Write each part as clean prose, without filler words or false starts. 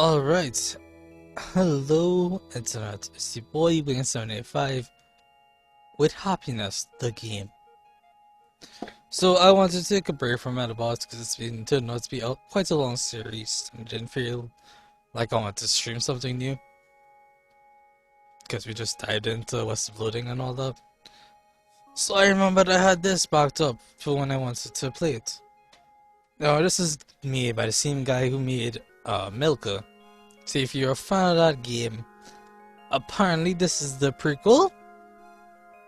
Alright, hello internet, it's your boy Wing785 with Happiness, the game. So I wanted to take a break from Metabots because it's been turned out to be quite a long series and didn't feel like I wanted to stream something new because we just dived into what's uploading and all that. So I remembered I had this backed up for when I wanted to play it. Now this is made by the same guy who made Milka. So if you're a fan of that game, apparently this is the prequel.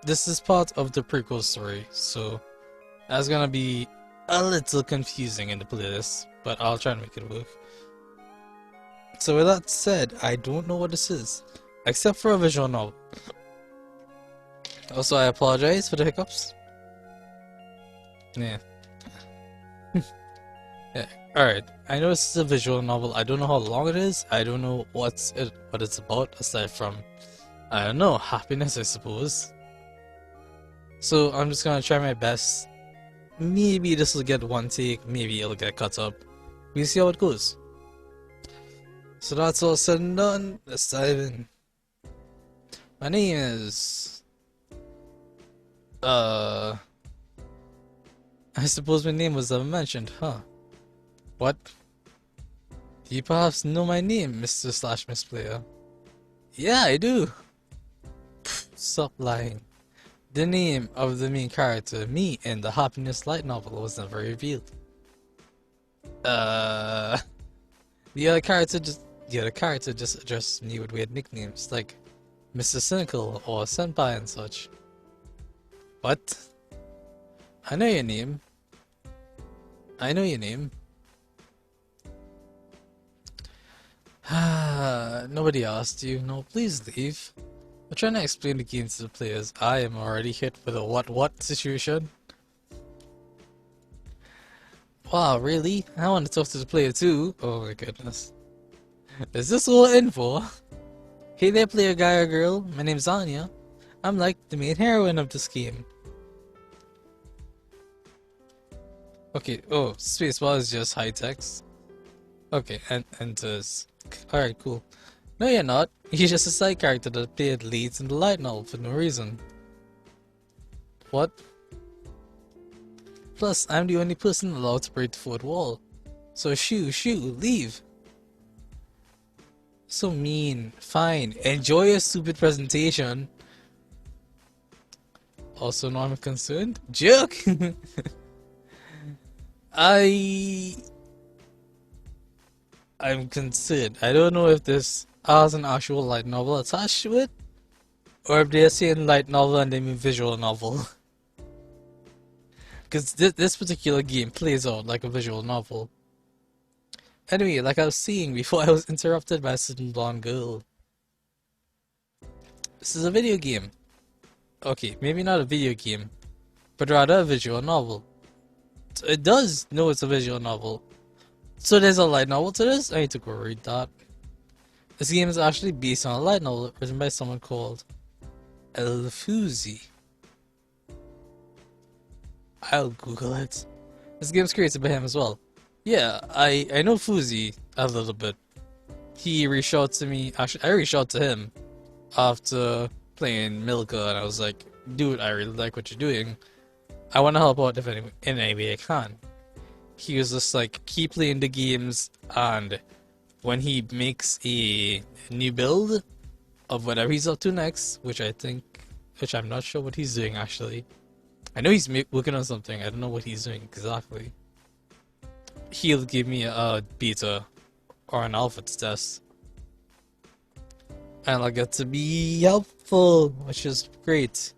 This is part of the prequel story, so that's gonna be a little confusing in the playlist, but I'll try and make it work. So with that said, I don't know what this is, except for a visual novel. Also, I apologize for the hiccups. Yeah. Yeah. Alright, I know this is a visual novel. I don't know how long it is. I don't know what it's about, aside from, I don't know, happiness, I suppose. So I'm just gonna try my best. Maybe this will get one take, maybe it'll get cut up. We'll see how it goes. So that's all said and done. Let's dive in. My name is... I suppose my name was never mentioned, huh? What? Do you perhaps know my name, Mr./Miss Player? Yeah, I do. Stop lying. The name of the main character, me, in the Happiness light novel was never revealed. The other character just addressed me with weird nicknames like Mr. Cynical or Senpai and such. What? I know your name. I know your name. Nobody asked you. No, please leave. I'm trying to explain the game to the players. I am already hit with a what situation. Wow, really? I want to talk to the player too. Oh my goodness. Is this all info? Hey there, player guy or girl. My name's Anya. I'm like the main heroine of this game. Okay, oh, spacebar is just high text. Okay, and enters. Alright, cool. No, you're not. You're just a side character that played leads in the light novel for no reason. What? Plus, I'm the only person allowed to break the fourth wall. So shoo, leave. So mean. Fine. Enjoy your stupid presentation. Also, no, I'm concerned. Jerk! I'm concerned. I don't know if this has an actual light novel attached to it, or if they're saying light novel and they mean visual novel. Because this particular game plays out like a visual novel. Anyway, like I was saying before I was interrupted by a certain blonde girl. This is a video game. Okay, maybe not a video game, but rather a visual novel. So it does know it's a visual novel. So there's a light novel to this? I need to go read that. This game is actually based on a light novel written by someone called El Fuzi. I'll Google it. This game's created by him as well. Yeah, I know Fuzi a little bit. He reached out to me. Actually, I reached out to him after playing Milka, and I was like, dude, I really like what you're doing. I want to help out if in any way I can. He was just like, keep playing the games, and when he makes a new build of whatever he's up to next, which I'm not sure what he's doing actually. I know he's working on something, I don't know what he's doing exactly. He'll give me a beta or an alpha to test. And I'll get to be helpful, which is great.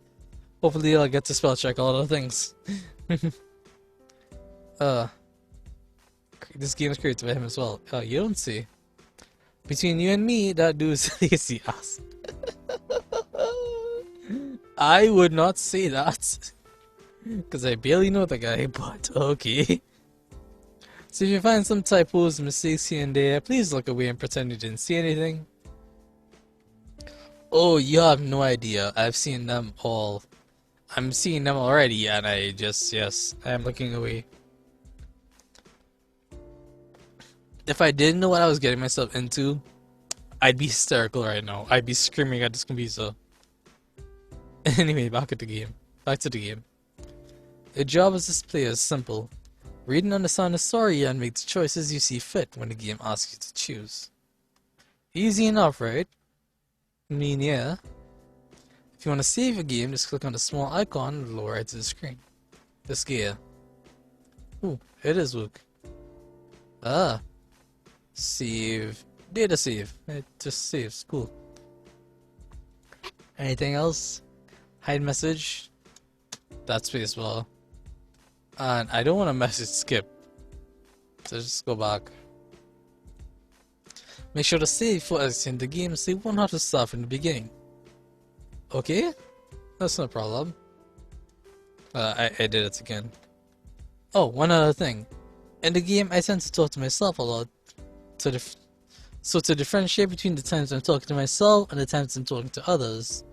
Hopefully I'll get to spell check all the things. This game is created by him as well. You don't see. Between you and me, that dude's lazy ass. I would not say that. Because I barely know the guy, but okay. So if you find some typos, mistakes here and there, please look away and pretend you didn't see anything. Oh, you have no idea. I've seen them all. I'm seeing them already, and yes, I am looking away. If I didn't know what I was getting myself into, I'd be hysterical right now. I'd be screaming at this computer. Anyway, back at the game. Back to the game. The job as this player is simple. Read and understand the story and make the choices you see fit when the game asks you to choose. Easy enough, right? I mean, yeah. If you want to save a game, just click on the small icon on the lower right of the screen. This gear. Ooh, it is Luke. Ah. Save. Data save. It just saves. Cool. Anything else? Hide message. That's spacebar. And I don't want to message skip. So just go back. Make sure to save for exiting the game so you won't have to start from the beginning. Okay? That's no problem. I did it again. Oh, one other thing. In the game, I tend to talk to myself a lot. So to differentiate between the times I'm talking to myself and the times I'm talking to others,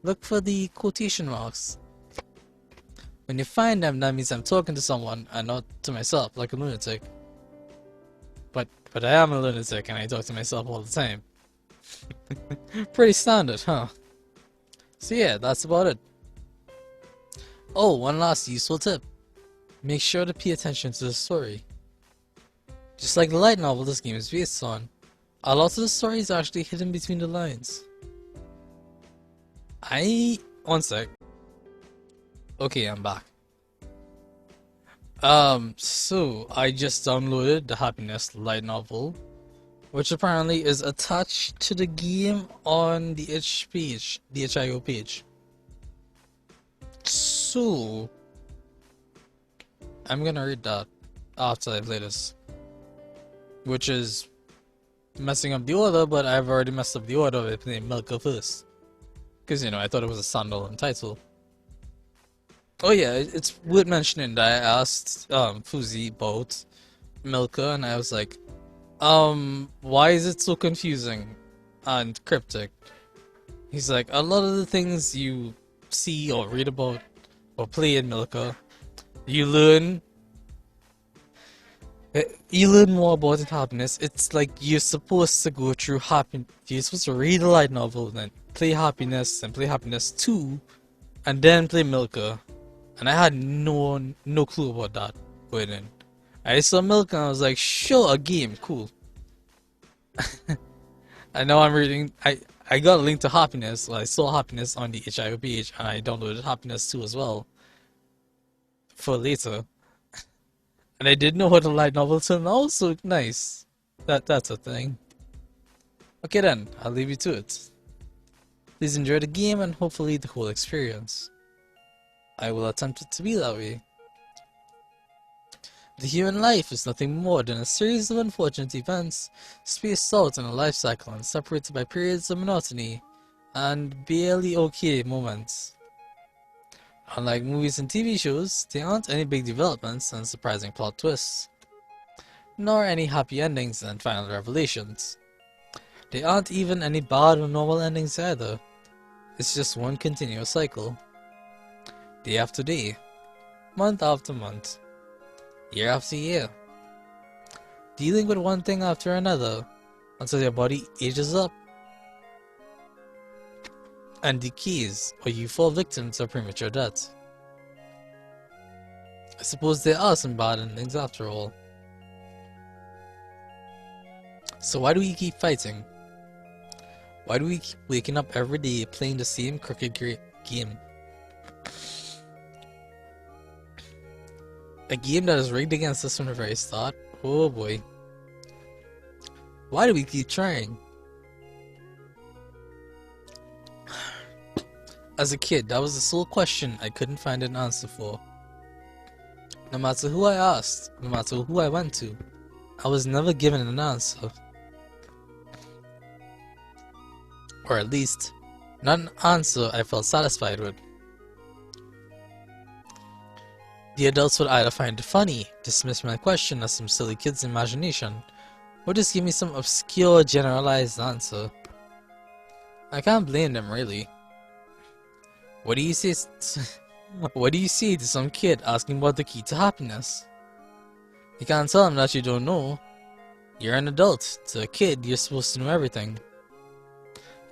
look for the quotation marks. When you find them, that means I'm talking to someone and not to myself, like a lunatic. But I am a lunatic and I talk to myself all the time. Pretty standard, huh? So yeah, that's about it. Oh, one last useful tip. Make sure to pay attention to the story. Just like the light novel this game is based on, a lot of the story is actually hidden between the lines. One sec. Okay, I'm back. So I just downloaded the Happiness light novel, which apparently is attached to the game on the itch.io page. So I'm gonna read that after I play this, which is messing up the order, but I've already messed up the order by playing Milka first, because you know I thought it was a standalone title. Oh yeah, it's worth mentioning that I asked Fuzi about Milka, and I was like, why is it so confusing and cryptic? He's like, a lot of the things you see or read about or play in Milka, you learn more about it, Happiness. It's like you're supposed to go through happiness. You're supposed to read a light novel, then play Happiness, and play Happiness 2, and then play Milka. And I had no clue about that going in. I saw Milka and I was like, sure, a game, cool. And now I'm reading. I got a link to Happiness. Well, I saw Happiness on the itch.io page, and I downloaded Happiness 2 as well for later. And I didn't know what a light novel turned out, so nice. That's a thing. Okay then, I'll leave you to it. Please enjoy the game and hopefully the whole experience. I will attempt it to be that way. The human life is nothing more than a series of unfortunate events spaced out in a life cycle and separated by periods of monotony and barely okay moments. Unlike movies and TV shows, there aren't any big developments and surprising plot twists, nor any happy endings and final revelations. There aren't even any bad or normal endings either. It's just one continuous cycle. Day after day, month after month, year after year, dealing with one thing after another until your body ages up and decays, or you fall victim to premature death. I suppose there are some bad endings after all. So why do we keep fighting? Why do we keep waking up every day playing the same crooked game? A game that is rigged against us from the very start? Oh boy. Why do we keep trying? As a kid, that was the sole question I couldn't find an answer for. No matter who I asked, no matter who I went to, I was never given an answer. Or at least, not an answer I felt satisfied with. The adults would either find it funny, dismiss my question as some silly kid's imagination, or just give me some obscure generalized answer. I can't blame them really. What do you say to some kid asking about the key to happiness? You can't tell them that you don't know. You're an adult. To a kid, you're supposed to know everything.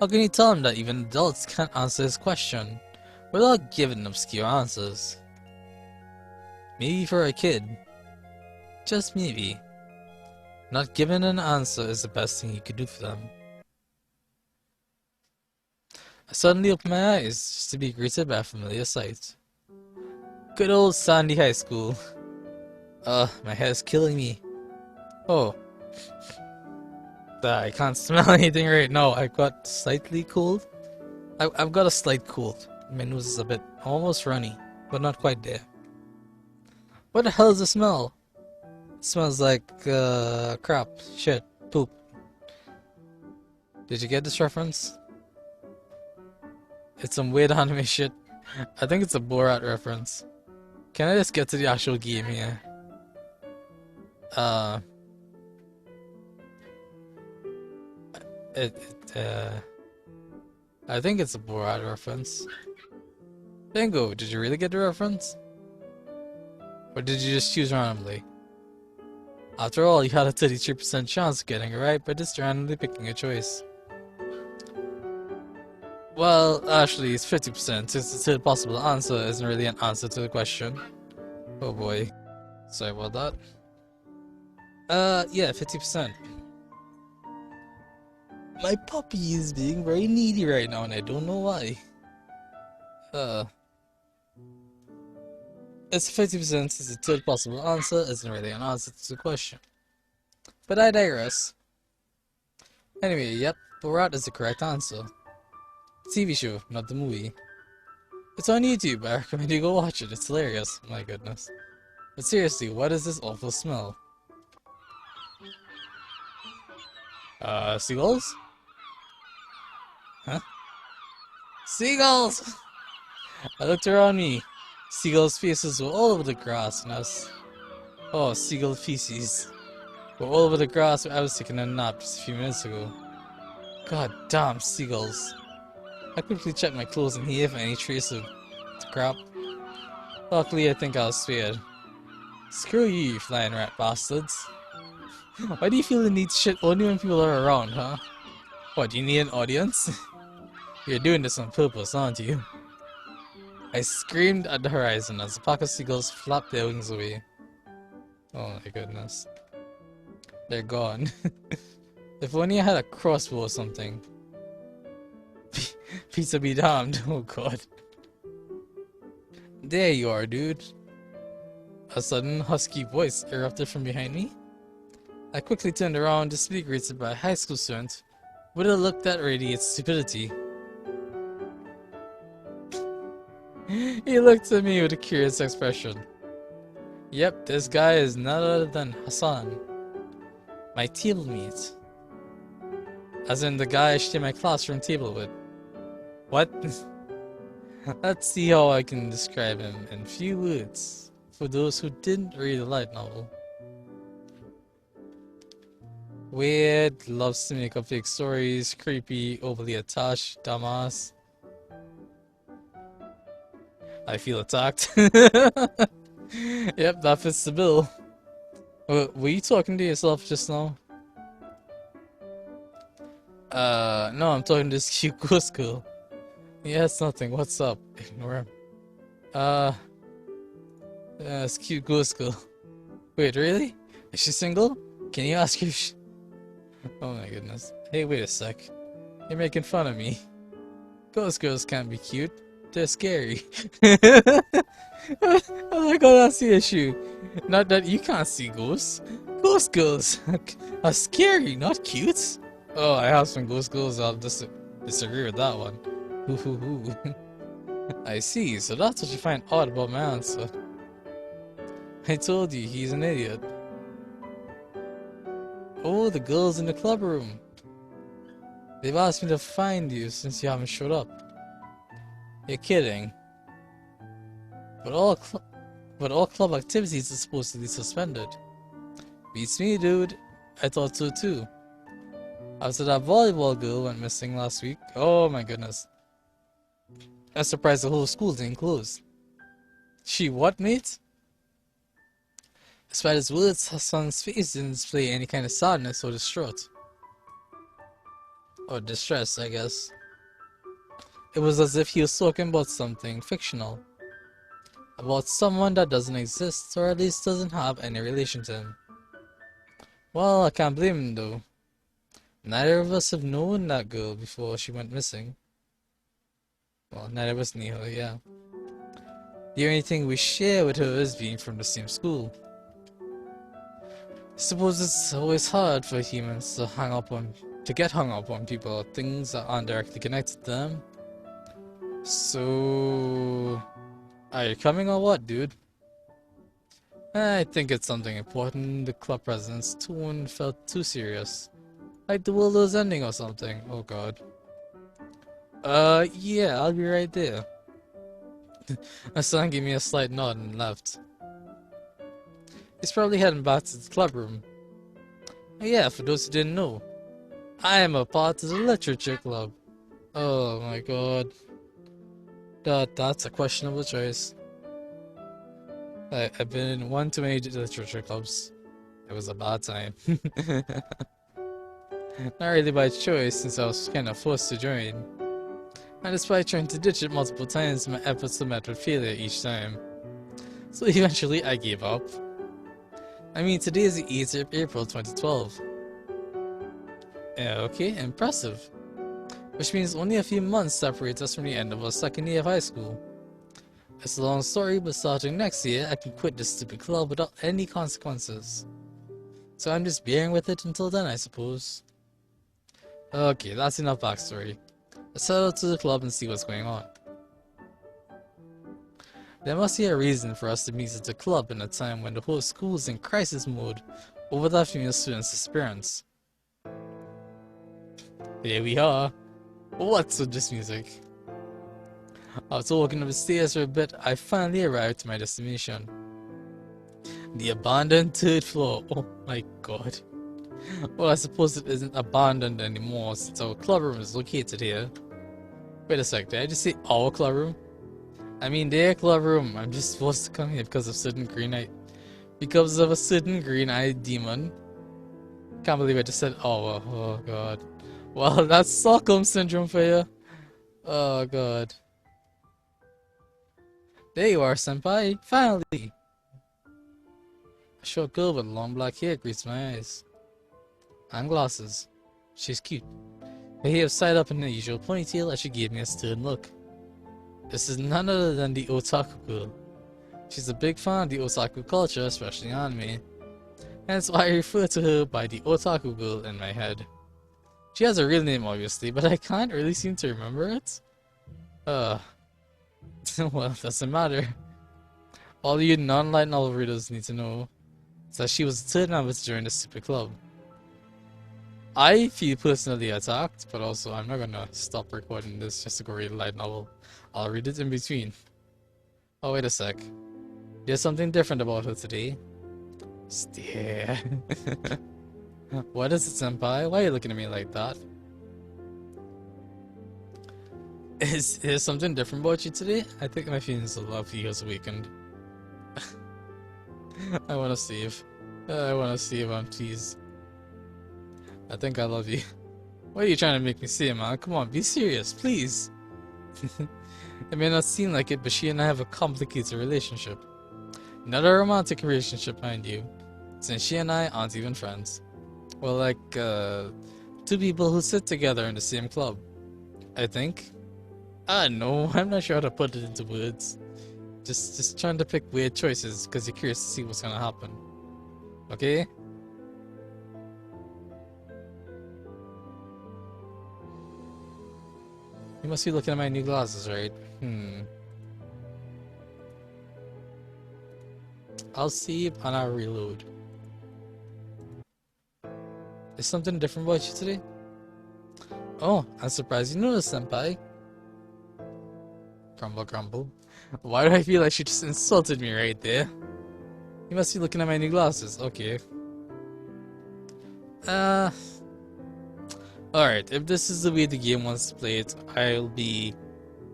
How can you tell him that even adults can't answer his question without giving obscure answers? Maybe for a kid, just maybe, not giving an answer is the best thing you could do for them. I suddenly opened my eyes just to be greeted by a familiar sight. Good old Sandy High School. My head is killing me. Oh, I can't smell anything right now. I got slightly cold. I've got a slight cold. My nose is a bit almost runny, but not quite there. What the hell is the smell? It smells like crap, shit, poop. Did you get this reference? It's some weird anime shit. I think it's a Borat reference. Can I just get to the actual game here? I think it's a Borat reference. Bingo, did you really get the reference? Or did you just choose randomly? After all, you had a 33% chance of getting it right by just randomly picking a choice. Well, actually, it's 50%, since the third possible answer isn't really an answer to the question. Oh boy. Sorry about that. Yeah, 50%. My puppy is being very needy right now, and I don't know why. It's 50% since the third possible answer isn't really an answer to the question. But I digress. Anyway, yep, Borat is the correct answer. TV show, not the movie. It's on YouTube, I recommend you go watch it, it's hilarious, my goodness. But seriously, what is this awful smell? Seagulls? Huh? Seagulls! I looked around me. Seagulls' faces were all over the grass, and I was... Oh, seagull feces. Were all over the grass where I was taking a nap just a few minutes ago. God damn seagulls. I quickly checked my clothes in here for any trace of crap. Luckily, I think I was spared. Screw you, you flying rat bastards. Why do you feel the need to shit only when people are around, huh? What, do you need an audience? You're doing this on purpose, aren't you? I screamed at the horizon as the pack of seagulls flapped their wings away. Oh my goodness. They're gone. If only I had a crossbow or something. Pizza be damned, oh god. There you are, dude. A sudden husky voice erupted from behind me. I quickly turned around to be greeted by a high school student with a look that radiates stupidity. He looked at me with a curious expression. Yep, this guy is none other than Hassan, my table mate. As in the guy I share my classroom table with. What? Let's see how I can describe him in few words for those who didn't read the light novel. Weird, loves to make up fake stories, creepy, overly attached, dumbass. I feel attacked. Yep, that fits the bill. Were you talking to yourself just now? No, I'm talking to this cute ghost girl. Yeah, it's nothing. What's up? Ignore him. Yeah, it's cute ghost girl. Wait, really? Is she single? Can you ask her if she... Oh my goodness. Hey, wait a sec. You're making fun of me. Ghost girls can't be cute. They're scary. Oh my god, that's the issue. Not that you can't see ghosts. Ghost girls are scary, not cute. Oh, I have some ghost girls. I'll disagree with that one. I see, so that's what you find odd about my answer. I told you, he's an idiot. Oh, the girls in the club room. They've asked me to find you since you haven't showed up. You're kidding. But all club activities are supposed to be suspended. Beats me, dude. I thought so too. After that volleyball girl went missing last week, oh my goodness. I'm surprised the whole school didn't close. She what, mate? Despite his words, Hassan's face didn't display any kind of sadness or distraught. Or distress, I guess. It was as if he was talking about something fictional. About someone that doesn't exist, or at least doesn't have any relation to him. Well, I can't blame him though. Neither of us have known that girl before she went missing. Well, neither of us knew her, yeah. The only thing we share with her is being from the same school. I suppose it's always hard for humans to get hung up on people or things that aren't directly connected to them. So, are you coming or what, dude? I think it's something important. The club president's tone felt too serious. Like the world was ending or something. Oh god. Yeah, I'll be right there. My son gave me a slight nod and left. He's probably heading back to the club room. Yeah, for those who didn't know, I am a part of the literature club. Oh my god. That's a questionable choice. I've been in one too many literature clubs. It was a bad time. Not really by choice, since I was kind of forced to join. And despite trying to ditch it multiple times, my efforts met with failure each time. So eventually I gave up. I mean, today is the 8th of April 2012. Yeah, okay, impressive. Which means only a few months separate us from the end of our second year of high school. It's a long story, but starting next year, I can quit this stupid club without any consequences. So I'm just bearing with it until then, I suppose. Okay, that's enough backstory. Let's head out to the club and see what's going on. There must be a reason for us to meet at the club in a time when the whole school is in crisis mode over that female student's disappearance. Here we are. What's with this music? After walking up the stairs for a bit, I finally arrived to my destination. The abandoned 3rd floor. Oh my god. Well, I suppose it isn't abandoned anymore since our club room is located here. Wait a sec, did I just say our club room? I mean their club room. I'm just supposed to come here because of a certain green-eyed demon. Can't believe I just said our. Oh god. Well, that's Stockholm Syndrome for you. Oh god. There you are, senpai. Finally! A short girl with long black hair greets my eyes. And glasses. She's cute. Her hair is tied up in the usual ponytail as she gave me a stern look. This is none other than the otaku girl. She's a big fan of the otaku culture, especially anime. Hence why I refer to her by the otaku girl in my head. She has a real name obviously, but I can't really seem to remember it. Well, it doesn't matter. All you non-light novel readers need to know is that she was the 3rd member to join the stupid club. I feel personally attacked, but also I'm not gonna stop recording this just to go read a light novel. I'll read it in between. Oh, wait a sec. There's something different about her today. Stare. What is it, senpai? Why are you looking at me like that? Is there something different about you today? I think my feelings of love for you has weakened. I wanna save. I'm teased. I think I love you. What are you trying to make me say, man? Come on, be serious, please. It may not seem like it, but she and I have a complicated relationship. Not a romantic relationship, mind you, since she and I aren't even friends. Well, like, 2 people who sit together in the same club, I think. No, I'm not sure how to put it into words. Just trying to pick weird choices because you're curious to see what's gonna happen. Okay? You must be looking at my new glasses, right? I'll save and I'll reload. Is something different about you today? Oh, I'm surprised you noticed, senpai. Grumble, grumble. Why do I feel like she just insulted me right there? You must be looking at my new glasses. Okay. Alright, if this is the way the game wants to play it, I'll be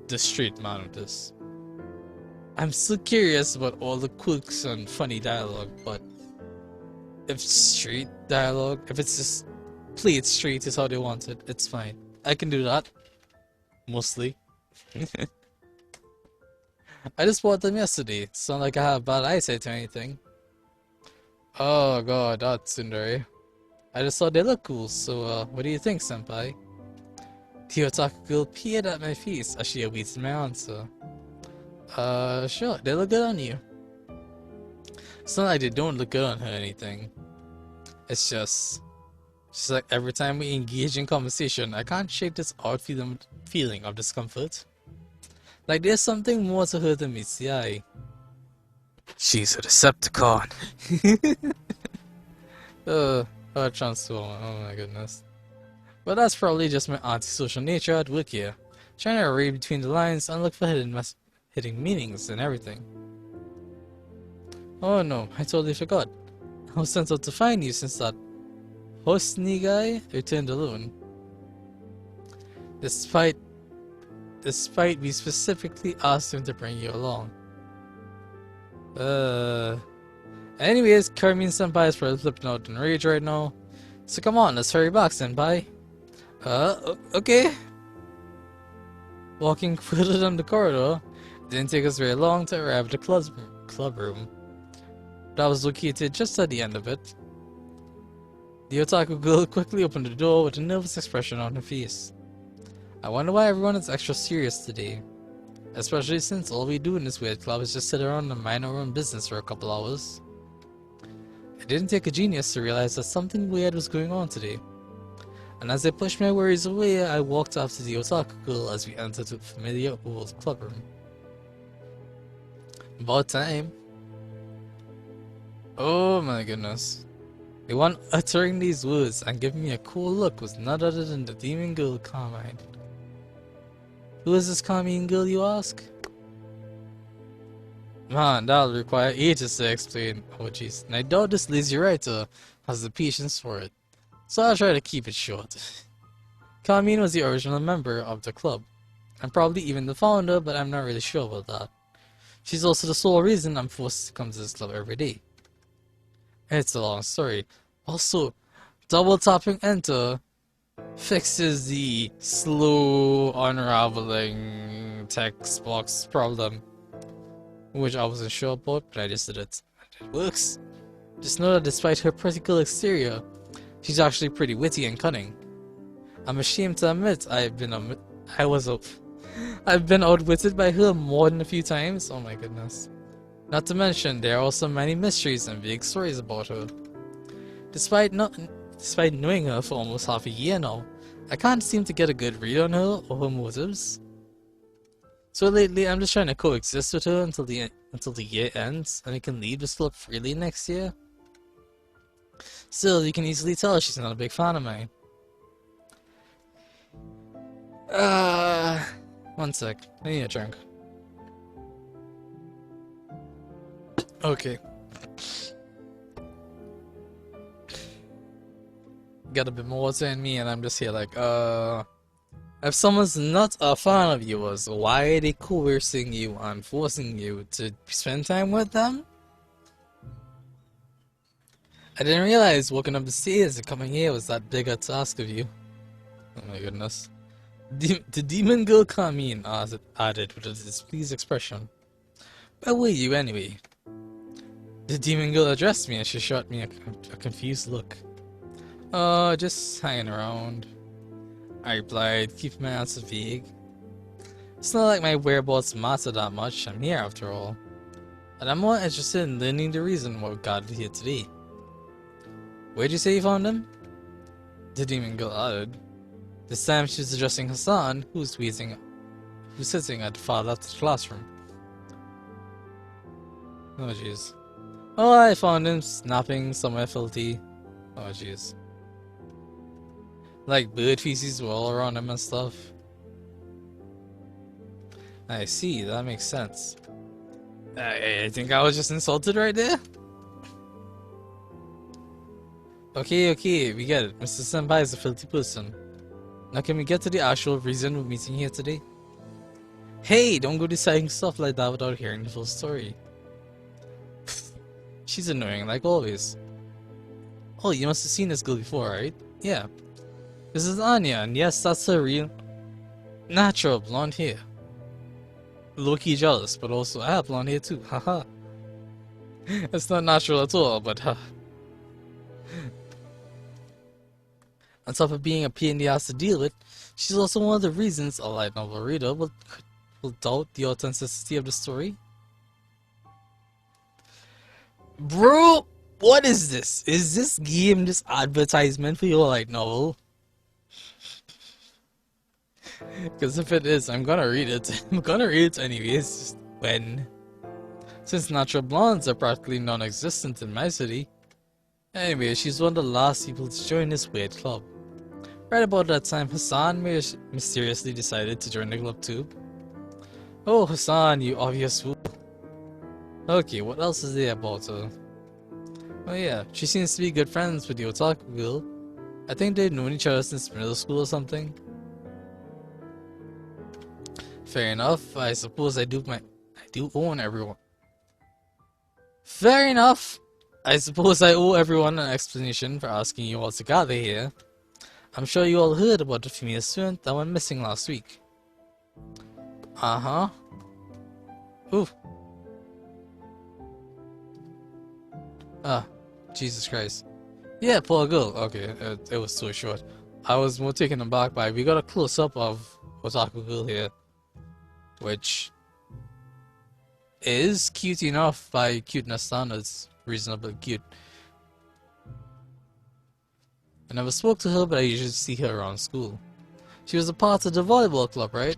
the straight man with this. I'm still curious about all the quirks and funny dialogue, but if street dialogue, if it's just played straight is how they want it, it's fine. I can do that. Mostly. I just bought them yesterday. It's not like I have bad eyesight or anything. Oh god, that's Tsundere. I just thought they look cool, so what do you think, senpai? The otaku girl peered at my face as she awaited my answer. Sure, they look good on you. It's not like they don't look good on her or anything. It's just like every time we engage in conversation, I can't shake this odd feeling of discomfort. Like there's something more to her than meets the eye. She's a Decepticon. Transformer, oh my goodness. But that's probably just my antisocial nature at work here, trying to read between the lines and look for hidden meanings and everything. Oh no, I totally forgot. I was sent out to find you since that Hosni guy returned alone. Despite we specifically asked him to bring you along. Anyways, Carmine Senpai is probably flipping out in rage right now. So come on, let's hurry back, Senpai. Okay. Walking further down the corridor, it didn't take us very long to arrive at the club room. That was located just at the end of it. The otaku girl quickly opened the door with a nervous expression on her face. I wonder why everyone is extra serious today. Especially since all we do in this weird club is just sit around and mind our own business for a couple hours. It didn't take a genius to realize that something weird was going on today. And as I pushed my worries away, I walked after the otaku girl as we entered the familiar old clubroom. About time. Oh my goodness. The one uttering these words and giving me a cool look was none other than the demon girl Carmine. Who is this Carmine girl, you ask? Man, that'll require ages to explain. Oh jeez, and I doubt this lazy writer has the patience for it. So I'll try to keep it short. Carmine was the original member of the club, and probably even the founder, but I'm not really sure about that. She's also the sole reason I'm forced to come to this club every day. It's a long story. Also, double tapping enter fixes the slow unraveling text box problem, which I wasn't sure about, but I just did it. It works. Just know that despite her practical exterior, she's actually pretty witty and cunning. I'm ashamed to admit I've been outwitted by her more than a few times. Oh my goodness. Not to mention, there are also many mysteries and vague stories about her. Despite knowing her for almost half a year now, I can't seem to get a good read on her or her motives. So lately, I'm just trying to coexist with her until the year ends, and we can leave this club freely next year. Still, you can easily tell she's not a big fan of mine. One sec. I need a drink. Okay. Got a bit more water in me, and I'm just here like, if someone's not a fan of yours, why are they coercing you and forcing you to spend time with them? I didn't realize walking up the stairs and coming here was that big a task of you. Oh my goodness. The demon girl Carmine added with a displeased expression. Where were you anyway? The demon girl addressed me and she shot me a confused look. Just hanging around. I replied, keeping my answer vague. It's not like my whereabouts matter that much, I'm here after all. And I'm more interested in learning the reason why we gathered here today. Where'd you say you found him? The demon girl added. This time she was addressing Hassan, who's sitting at the far left of the classroom. Oh jeez. Oh, I found him snapping somewhere filthy. Oh jeez. Like bird feces were all around him and stuff. I see, that makes sense. I think I was just insulted right there. Okay, we get it. Mr. Senpai is a filthy person. Now can we get to the actual reason we're meeting here today? Hey, don't go deciding stuff like that without hearing the full story. She's annoying like always. Oh, you must have seen this girl before, right? Yeah. This is Anya, and yes, that's her real natural blonde hair. Low-key jealous, but also I have blonde hair too, haha. It's not natural at all, but on top of being a pain in the ass to deal with, she's also one of the reasons a light novel reader will doubt the authenticity of the story. Bro, what is this? Is this game just advertisement for your light novel? Because if it is, I'm gonna read it. I'm gonna read it anyways, just when. Since natural blondes are practically non-existent in my city. Anyway, she's one of the last people to join this weird club. Right about that time, Hassan mysteriously decided to join the club too. Oh, Hassan, you obvious fool. Okay, what else is there about her? Oh yeah, she seems to be good friends with the otaku girl. I think they've known each other since middle school or something. Fair enough, I suppose I do own everyone. Fair enough! I suppose I owe everyone an explanation for asking you all to gather here. I'm sure you all heard about the female student that went missing last week. Uh-huh. Ooh. Ah, Jesus Christ. Yeah, poor girl. Okay, it was so short. I was more taken aback by we got a close-up of Otaku girl here, which is cute enough by cuteness standards. Reasonably cute. I never spoke to her, but I usually see her around school. She was a part of the volleyball club, right?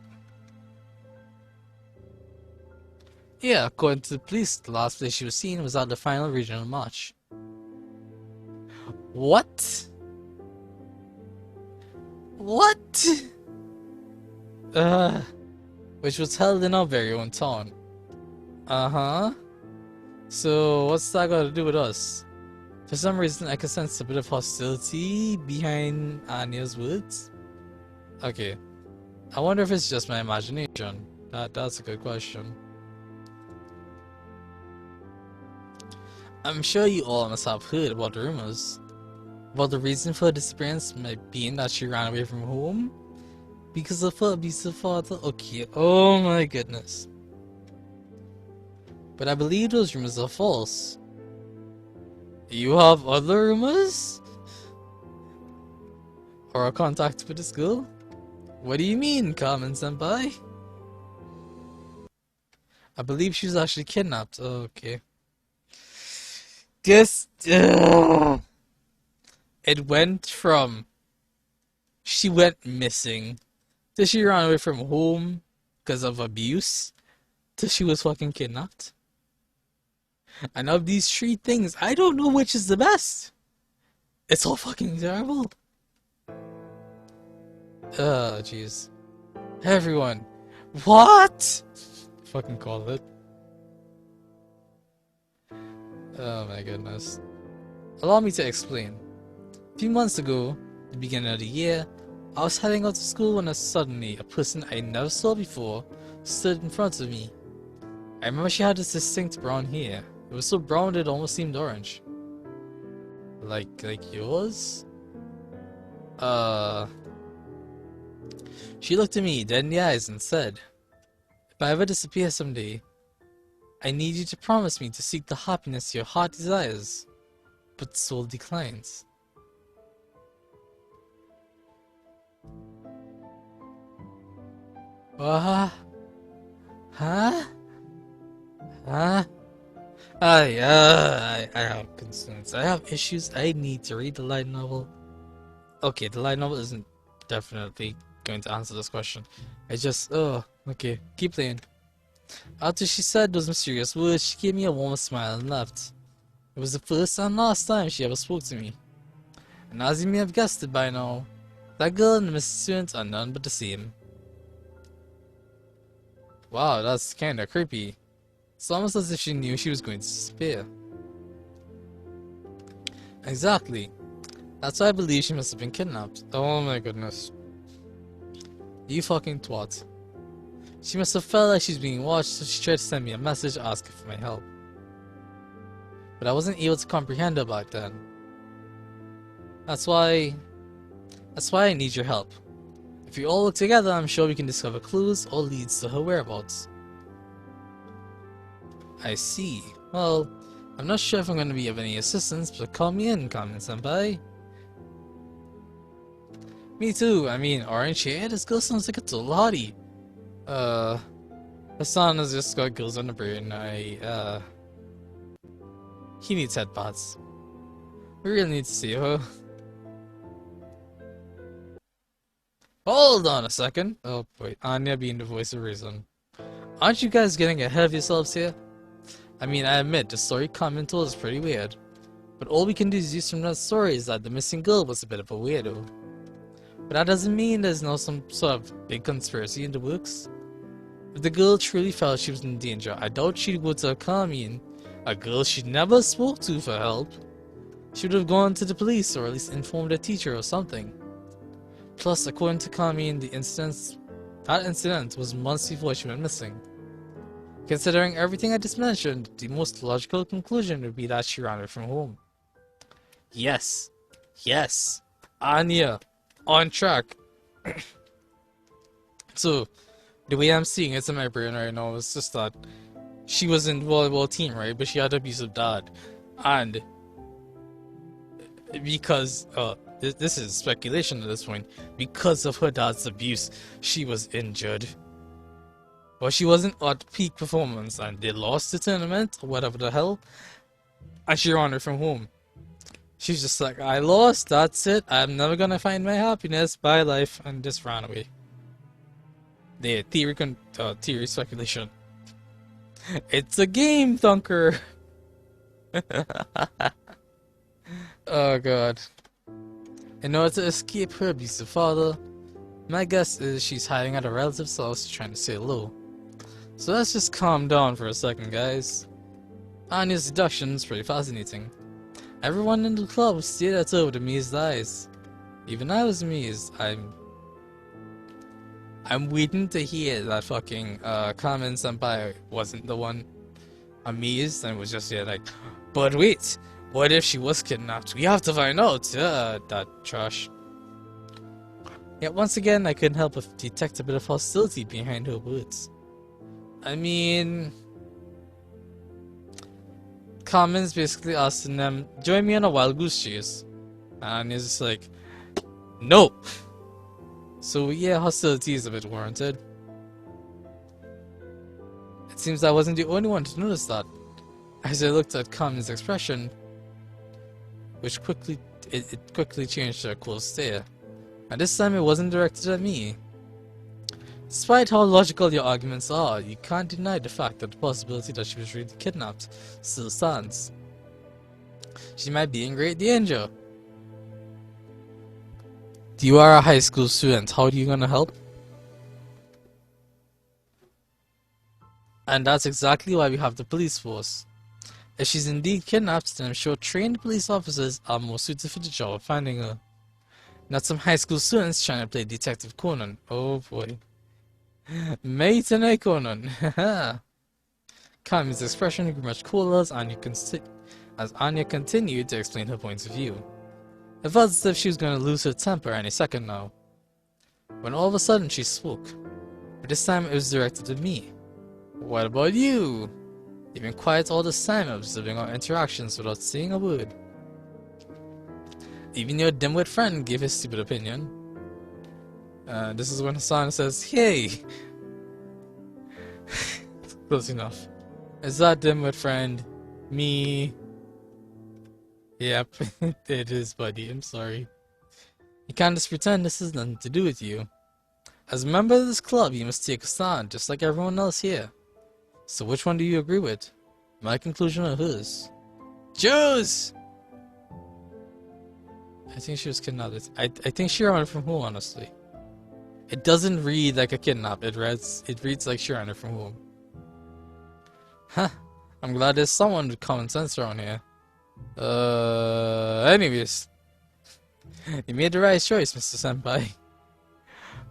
Yeah, according to the police, the last place she was seen was at the final regional match. What? What? Which was held in our very own town. Uh-huh. So, what's that got to do with us? For some reason, I can sense a bit of hostility behind Anya's words. Okay. I wonder if it's just my imagination. That's a good question. I'm sure you all must have heard about the rumors. About the reason for her disappearance might being that she ran away from home? Because of her abusive father? Okay, oh my goodness. But I believe those rumors are false. You have other rumors? Or a contact with this girl? What do you mean, Carmen-senpai? I believe she was actually kidnapped. Oh, okay. Just... It went from... She went missing. To she ran away from home because of abuse. To she was fucking kidnapped. And of these three things, I don't know which is the best. It's all fucking terrible. Jeez. Everyone. What? Fucking call it. Oh my goodness. Allow me to explain. A few months ago, the beginning of the year, I was heading out to school when suddenly a person I never saw before stood in front of me. I remember she had this distinct brown hair. It was so brown that it almost seemed orange. Like yours? She looked at me dead in the eyes and said, "If I ever disappear someday, I need you to promise me to seek the happiness your heart desires, but soul declines." Huh? Huh? I have concerns. I have issues. I need to read the light novel. Okay, the light novel isn't definitely going to answer this question. I just, okay, keep playing. After she said those mysterious words, she gave me a warm smile and left. It was the first and last time she ever spoke to me. And as you may have guessed it by now, that girl and Mrs. Student are none but the same. Wow, that's kinda creepy. It's almost as if she knew she was going to disappear. Exactly. That's why I believe she must have been kidnapped. Oh my goodness. You fucking twat. She must have felt like she's being watched, so she tried to send me a message asking for my help. But I wasn't able to comprehend her back then. That's why I need your help. If we all work together, I'm sure we can discover clues or leads to her whereabouts. I see. Well, I'm not sure if I'm going to be of any assistance, but call me in, Kamen-senpai. Me too. I mean, orange hair? This girl sounds like a total hottie. Hassan has just got girls on the brain. He needs headbutts. We really need to see her. Hold on a second. Oh, wait. Anya being the voice of reason. Aren't you guys getting ahead of yourselves here? I mean, I admit, the story Carmen told is pretty weird. But all we can deduce from that story is that the missing girl was a bit of a weirdo. But that doesn't mean there's no some sort of big conspiracy in the works. If the girl truly felt she was in danger, I doubt she'd go to a Carmen, a girl she never spoke to, for help. She would have gone to the police or at least informed a teacher or something. Plus, according to Carmen, that incident was months before she went missing. Considering everything I just mentioned, the most logical conclusion would be that she ran away from home. Yes. Yes. Anya. On track. So, the way I'm seeing it in my brain right now is just that she was in the volleyball team, right? But she had an abusive dad. And because, this is speculation at this point, because of her dad's abuse, she was injured. Well, she wasn't at peak performance and they lost the tournament, or whatever the hell, and she ran away from home. She's just like, I lost, that's it, I'm never gonna find my happiness, bye life, and just ran away. The theory speculation. It's a game, Thunker! Oh god. In order to escape her abusive father, my guess is she's hiding at a relative's house trying to say hello. So let's just calm down for a second, guys. Anya's deduction is pretty fascinating. Everyone in the club stared at her with amazed eyes. Even I was amazed. I'm waiting to hear that fucking Kamen-senpai wasn't the one amazed and was just here like, but wait, what if she was kidnapped? We have to find out. That trash. Yet once again, I couldn't help but detect a bit of hostility behind her words. I mean, Carmen's basically asking them, join me on a wild goose chase. And he's just like, no! So yeah, hostility is a bit warranted. It seems I wasn't the only one to notice that. As I looked at Carmen's expression, which quickly changed to a cold stare. And this time it wasn't directed at me. Despite how logical your arguments are, you can't deny the fact that the possibility that she was really kidnapped still stands. She might be in great danger. You are a high school student, how are you gonna help? And that's exactly why we have the police force. If she's indeed kidnapped, then I'm sure trained police officers are more suited for the job of finding her. Not some high school students trying to play Detective Conan. Oh boy. Mate and Conan. Kami's expression grew much cooler as Anya continued to explain her points of view. It felt as if she was going to lose her temper any second now. When all of a sudden she spoke. But this time it was directed at me. What about you? You've been quiet all this time, observing our interactions without saying a word. Even your dimwit friend gave his stupid opinion. This is when Hassan says, hey! Close enough. Is that dimwit friend? Me? Yep, it is, buddy. I'm sorry. You can't just pretend this has nothing to do with you. As a member of this club, you must take a stand, just like everyone else here. So which one do you agree with? My conclusion or hers? Juice! I think she was kidnapped. I think she ran from home, honestly. It doesn't read like a kidnap. It reads like she ran from home. Huh. I'm glad there's someone with common sense around here. Anyways. You made the right choice, Mr. Senpai.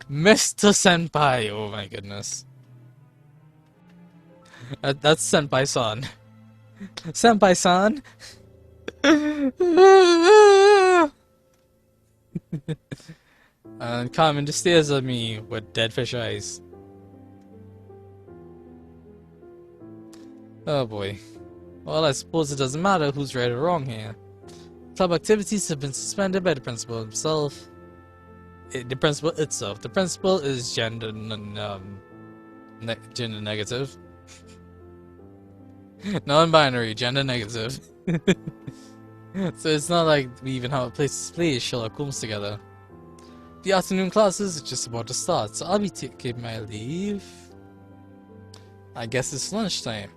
Mr. Senpai! Oh my goodness. That's Senpai-san. Senpai-san! And Carmen just stares at me with dead fish eyes. Oh boy. Well, I suppose it doesn't matter who's right or wrong here. Club activities have been suspended by the principal himself. The principal itself. The principal is gender negative. Non-binary, gender negative. So it's not like we even have a place to play Sherlock Holmes together. The afternoon classes are just about to start, so I'll be taking my leave. I guess it's lunchtime.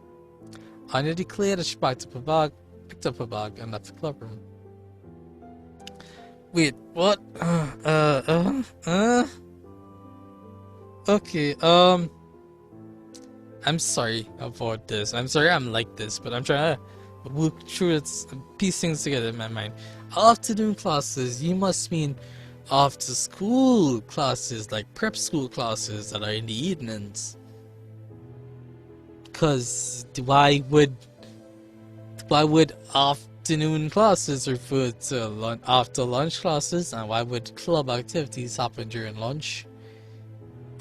Anya declared that she picked up her bag, and left the clubroom. Wait, what? Okay, I'm sorry about this. I'm sorry I'm like this, but I'm trying to work through it, piece things together in my mind. Afternoon classes, you must mean after school classes, like prep school classes that are in the evenings. Cause why would afternoon classes refer to after lunch classes, and why would club activities happen during lunch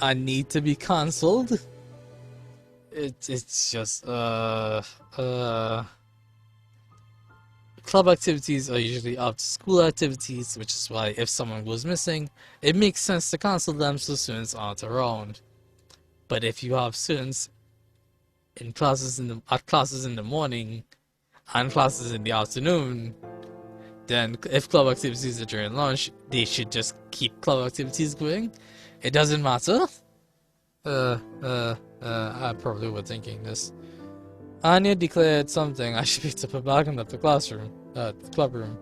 and need to be cancelled? It's just club activities are usually after school activities, which is why if someone goes missing, it makes sense to cancel them so students aren't around. But if you have students in classes in the morning and classes in the afternoon, then if club activities are during lunch, they should just keep club activities going. It doesn't matter. I probably was thinking this. Anya declared something. I should pick up a bag and left the club room.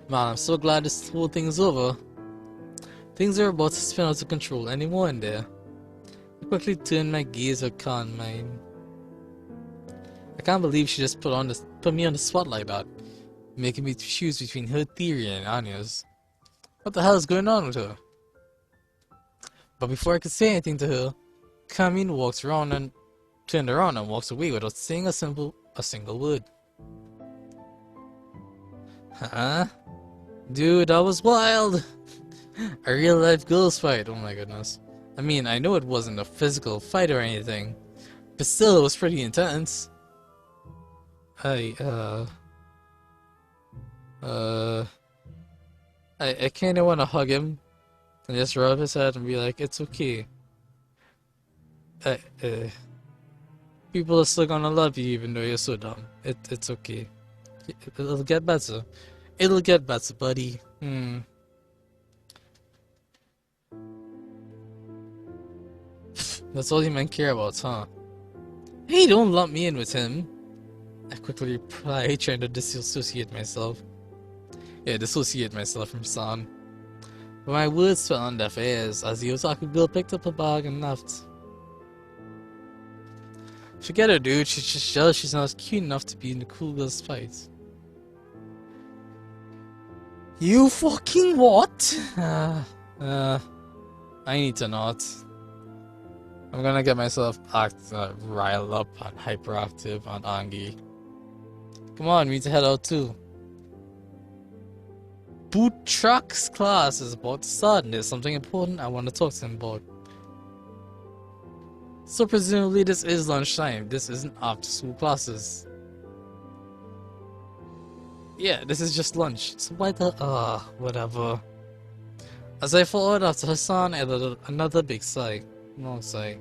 Man, I'm so glad this whole thing's over. Things are about to spin out of control any more in there. I quickly turned my gaze at Carmine. I can't believe she just put me on the spot like that, making me choose between her theory and Anya's. What the hell is going on with her? But before I could say anything to her, Carmine turned around and walks away without saying a single word. Huh? Dude, that was wild! A real life girls fight, oh my goodness. I mean, I know it wasn't a physical fight or anything, but still it was pretty intense. I kinda wanna hug him and just rub his head and be like, it's okay. People are still gonna love you even though you're so dumb. It's okay. It'll get better. It'll get better, buddy. That's all you men care about, huh? Hey, don't lump me in with him. I quickly replied, trying to dissociate myself. Yeah, dissociate myself from San. But my words fell on deaf ears as the otaku girl picked up her bag and left. Forget her, dude. She's just jealous she's not cute enough to be in the cool girl's fight. You fucking what? I need to not. I'm gonna get myself riled up and hyperactive and angry. Come on, we need to head out too. Boot trucks class is about to start and there's something important I want to talk to him about. So presumably this is lunchtime. This isn't after school classes. Yeah, this is just lunch. So why the whatever. As I followed after Hassan, I let another big sigh. Long sigh.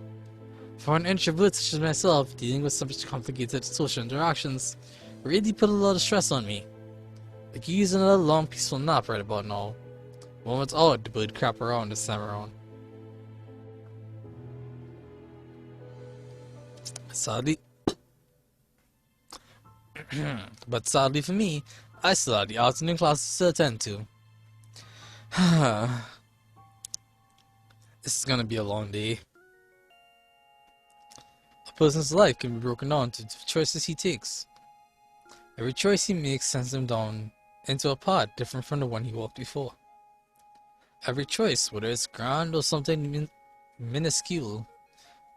For an introvert such as myself, dealing with such complicated social interactions really put a lot of stress on me. I could use another long peaceful nap right about now. Moments out, the bird crap around this time around. Sadly, but sadly for me, I still had the afternoon classes to attend to. This is gonna be a long day. A person's life can be broken down to the choices he takes. Every choice he makes sends him down into a path different from the one he walked before. Every choice, whether it's grand or something minuscule,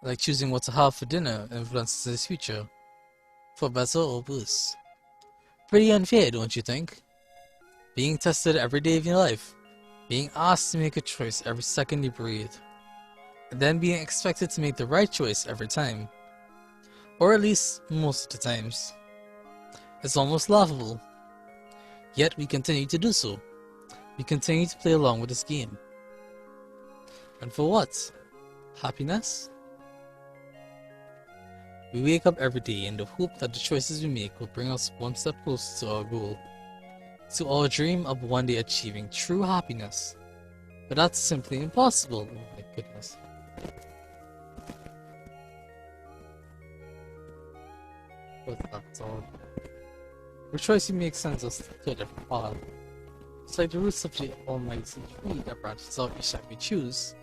like choosing what to have for dinner, influences his future, for better or worse. Pretty unfair, don't you think? being tested every day of your life, being asked to make a choice every second you breathe, and then being expected to make the right choice every time, or at least most of the times. It's almost laughable, yet we continue to do so. We continue to play along with this game. And for what? Happiness? We wake up every day in the hope that the choices we make will bring us one step closer to our goal, to our dream of one day achieving true happiness. But that's simply impossible. Oh my goodness. What's that song? Which choice you make sends us to a different path. It's like the roots of the almighty tree that branches out each time we choose.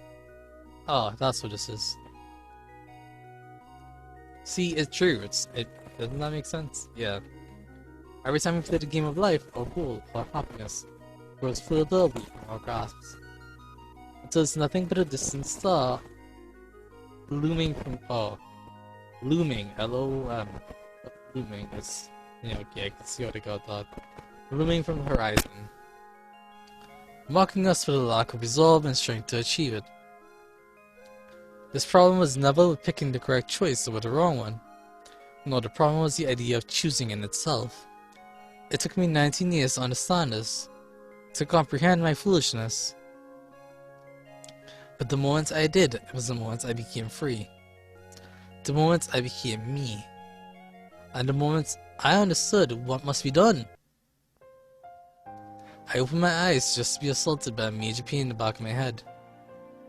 Oh, that's what this is. See, it's true. Doesn't that make sense? Yeah. Every time we play the game of life, our goal, our happiness, grows further away from our grasps. Until it's nothing but a distant star looming from looming, L-O-M. Looming is, okay, I can see how they got that. Looming from the horizon, mocking us for the lack of resolve and strength to achieve it. This problem was never with picking the correct choice over the wrong one. No, the problem was the idea of choosing in itself. It took me 19 years to understand this, to comprehend my foolishness. But the moment I did was the moment I became free. The moment I became me. And the moment I understood what must be done. I opened my eyes just to be assaulted by a major pain in the back of my head.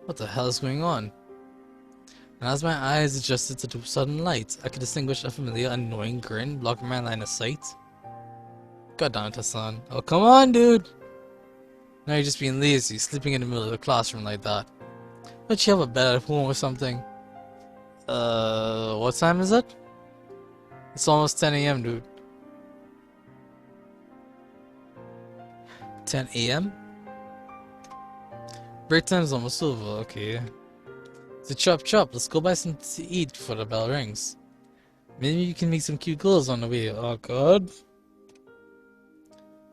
What the hell is going on? And as my eyes adjusted to the sudden light, I could distinguish a familiar annoying grin blocking my line of sight. God damn it, Hassan. Oh, come on, dude! Now you're just being lazy, sleeping in the middle of the classroom like that. Don't you have a bed at home or something? What time is it? It's almost 10 AM, dude. 10 AM? Break time's almost over, okay. So chop chop, let's go buy something to eat before the bell rings. Maybe you can meet some cute girls on the way. Oh god.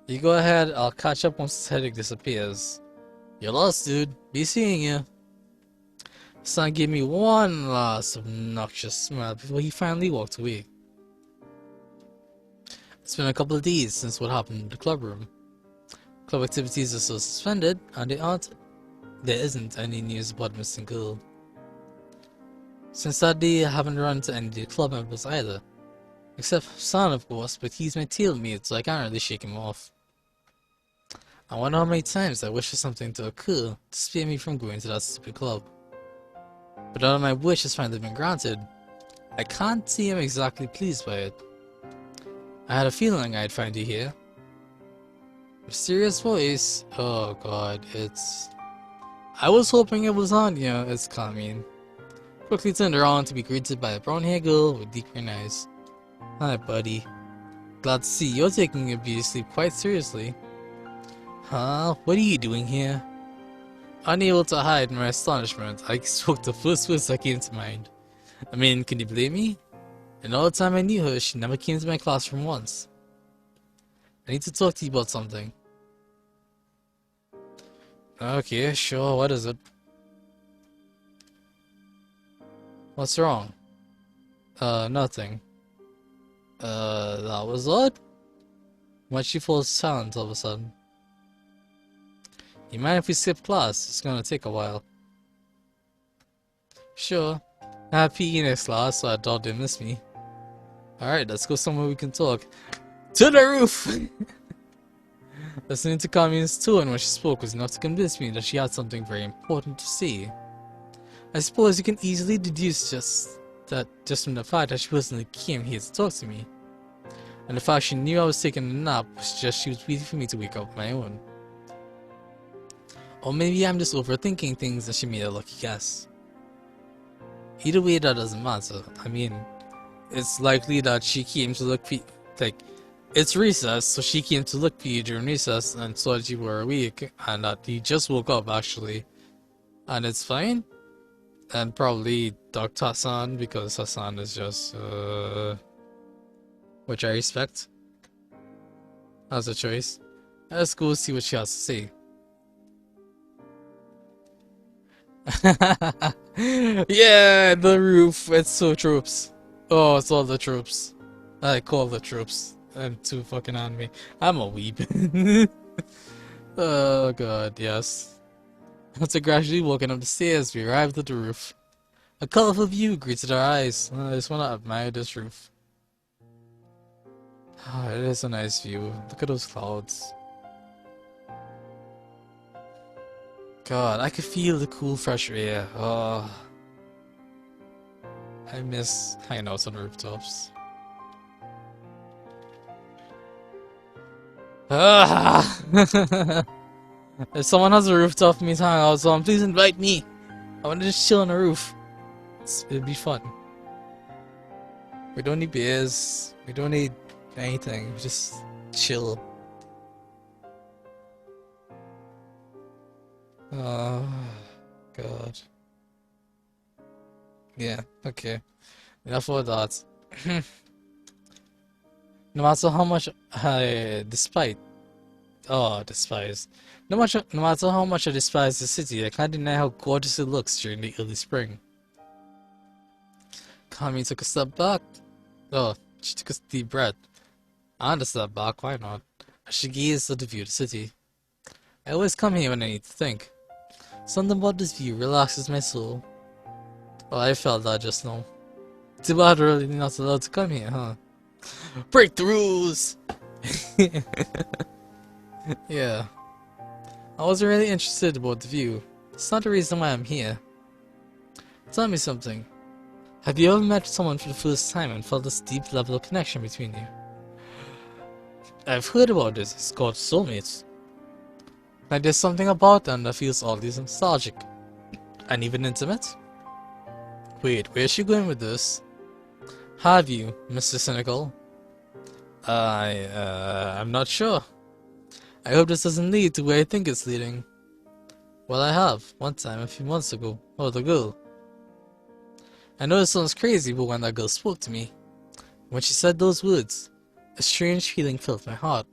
You go ahead, I'll catch up once this headache disappears. You're lost, dude. Be seeing you. Son gave me one last obnoxious smile before he finally walked away. It's been a couple of days since what happened in the club room. Club activities are still suspended, and there isn't any news about the missing girl. Since that day, I haven't run into any of the club members either. Except Hassan, of course, but he's my tailmate, so I can't really shake him off. I wonder how many times I wish for something to occur to spare me from going to that stupid club. But none of my wish has finally been granted. I can't see him exactly pleased by it. I had a feeling I'd find you here. Mysterious voice. Oh god, it's... I was hoping it was Anya. It's Carmine. Quickly turned around to be greeted by a brown-haired girl with deep green eyes. Hi, buddy. Glad to see you're taking your beauty sleep quite seriously. Huh? What are you doing here? Unable to hide my astonishment, I spoke the first words that came to mind. I mean, can you blame me? In all the time I knew her, she never came to my classroom once. I need to talk to you about something. Okay, sure, what is it? What's wrong? Nothing. That was odd. Why'd she fall silent all of a sudden? You mind if we skip class? It's gonna take a while. Sure. I have PE next class, so I doubt they miss me. Alright, let's go somewhere we can talk. To the roof! Listening to Carmine's tone when she spoke was enough to convince me that she had something very important to say. I suppose you can easily deduce just from the fact that she personally came here to talk to me. And the fact she knew I was taking a nap was just she was waiting for me to wake up on my own. Or maybe I'm just overthinking things and she made a lucky guess. Either way, that doesn't matter. I mean, it's likely that she came to look for, like, it's recess, so she came to look for you during recess and saw that you were awake and that you just woke up actually. And it's fine. And probably Dr. Hassan, because Hassan is just, which I respect as a choice. Let's go see what she has to say. Yeah, the roof. It's so troops. Oh, it's all the troops. I call the troops. I'm too fucking on me. I'm a weeb. Oh god, yes. After gradually walking up the stairs, we arrived at the roof. A colorful view greeted our eyes. I just want to admire this roof. Ah, it is a nice view. Look at those clouds. God, I could feel the cool fresh air. Oh, I miss hanging out on rooftops. Ah! If someone has a rooftop for me to hang out on, please invite me. I want to just chill on the roof. It'd be fun. We don't need beers. We don't need anything. We just chill. Oh, God. Yeah, okay. Enough of that. No matter how much I despise. No matter how much I despise the city, I can't deny how gorgeous it looks during the early spring. Kami took a step back. Oh, she took a deep breath. And a step back, why not? As she gazed at the view of the city. I always come here when I need to think. Something about this view relaxes my soul. Oh, I felt that just now. Too bad we're really not allowed to come here, huh? Break the rules! Yeah. I wasn't really interested about the view. It's not the reason why I'm here. Tell me something. Have you ever met someone for the first time and felt this deep level of connection between you? I've heard about this. It's called soulmates. Like there's something about them that feels oddly nostalgic. And even intimate? Wait, where's she going with this? Have you, Mr. Cynical? I'm not sure. I hope this doesn't lead to where I think it's leading. Well, I have, one time a few months ago. Oh, the girl. I know it sounds crazy, but when that girl spoke to me, when she said those words, a strange feeling filled my heart.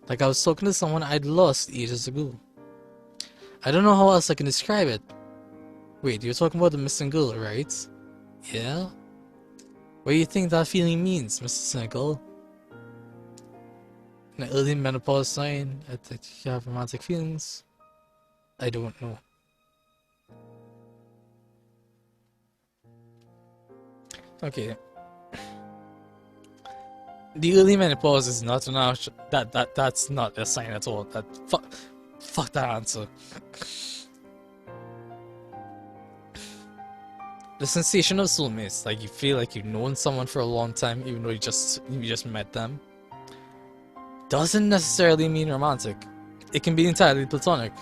Like I was talking to someone I'd lost ages ago. I don't know how else I can describe it. Wait, you're talking about the missing girl, right? Yeah? What do you think that feeling means, Mr. Cynical? An early menopause sign that you have romantic feelings? I don't know. Okay. The early menopause is not an option. That's not a sign at all. Fuck that answer. The sensation of soulmates, like you feel like you've known someone for a long time, even though you just met them, doesn't necessarily mean romantic. It can be entirely platonic.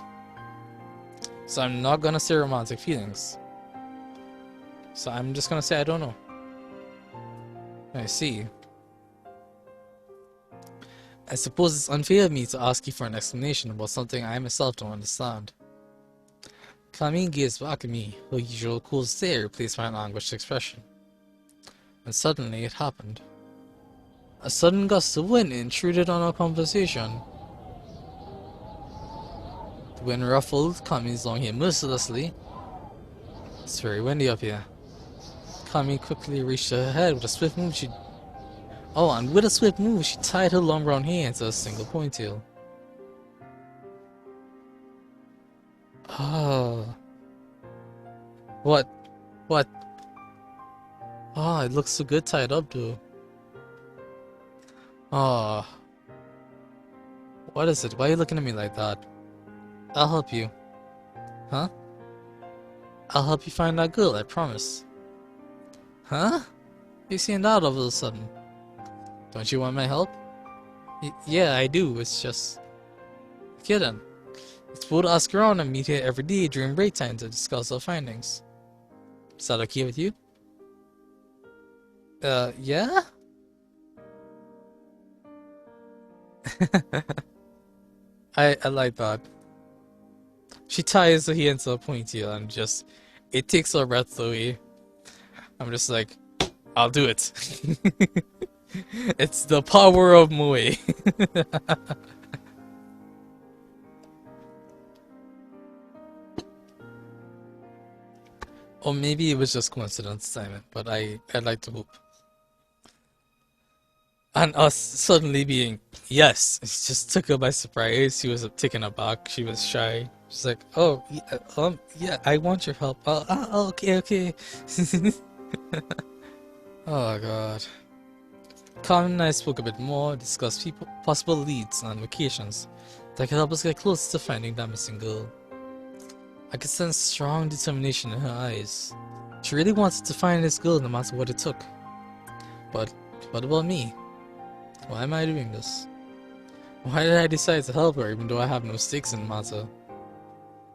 So I'm not gonna say romantic feelings. So I'm just gonna say I don't know. I see. I suppose it's unfair of me to ask you for an explanation about something I myself don't understand. Camille gazed back at me, her usual cool stare replaced by an anguished expression. And suddenly it happened. A sudden gust of wind intruded on our conversation. The wind ruffled Camille's long hair mercilessly. It's very windy up here. Camille quickly reached her head with a swift move. With a swift move, she tied her long brown hair into a single ponytail. Oh. What? What? Oh, it looks so good tied up, though. Oh. What is it? Why are you looking at me like that? I'll help you. Huh? I'll help you find that girl, I promise. Huh? You seeing that all of a sudden? Don't you want my help? Yeah, I do. It's just... Okay then. Let's both ask around and meet here every day during break time to discuss our findings. Is that okay with you? Yeah? I like that. She ties her hair into a ponytail and just... It takes her breath away. I'm just like, I'll do it. It's the power of Moe. Or maybe it was just coincidence, Simon, but I'd like to hope. And us suddenly being, yes, it just took her by surprise. She was taken aback. She was shy. She's like, oh, yeah, yeah, I want your help. Okay, okay. Oh, God. Carmen and I spoke a bit more, discussed possible leads and locations that could help us get closer to finding that missing girl. I could sense strong determination in her eyes. She really wanted to find this girl no matter what it took. But what about me? Why am I doing this? Why did I decide to help her even though I have no stakes in the matter?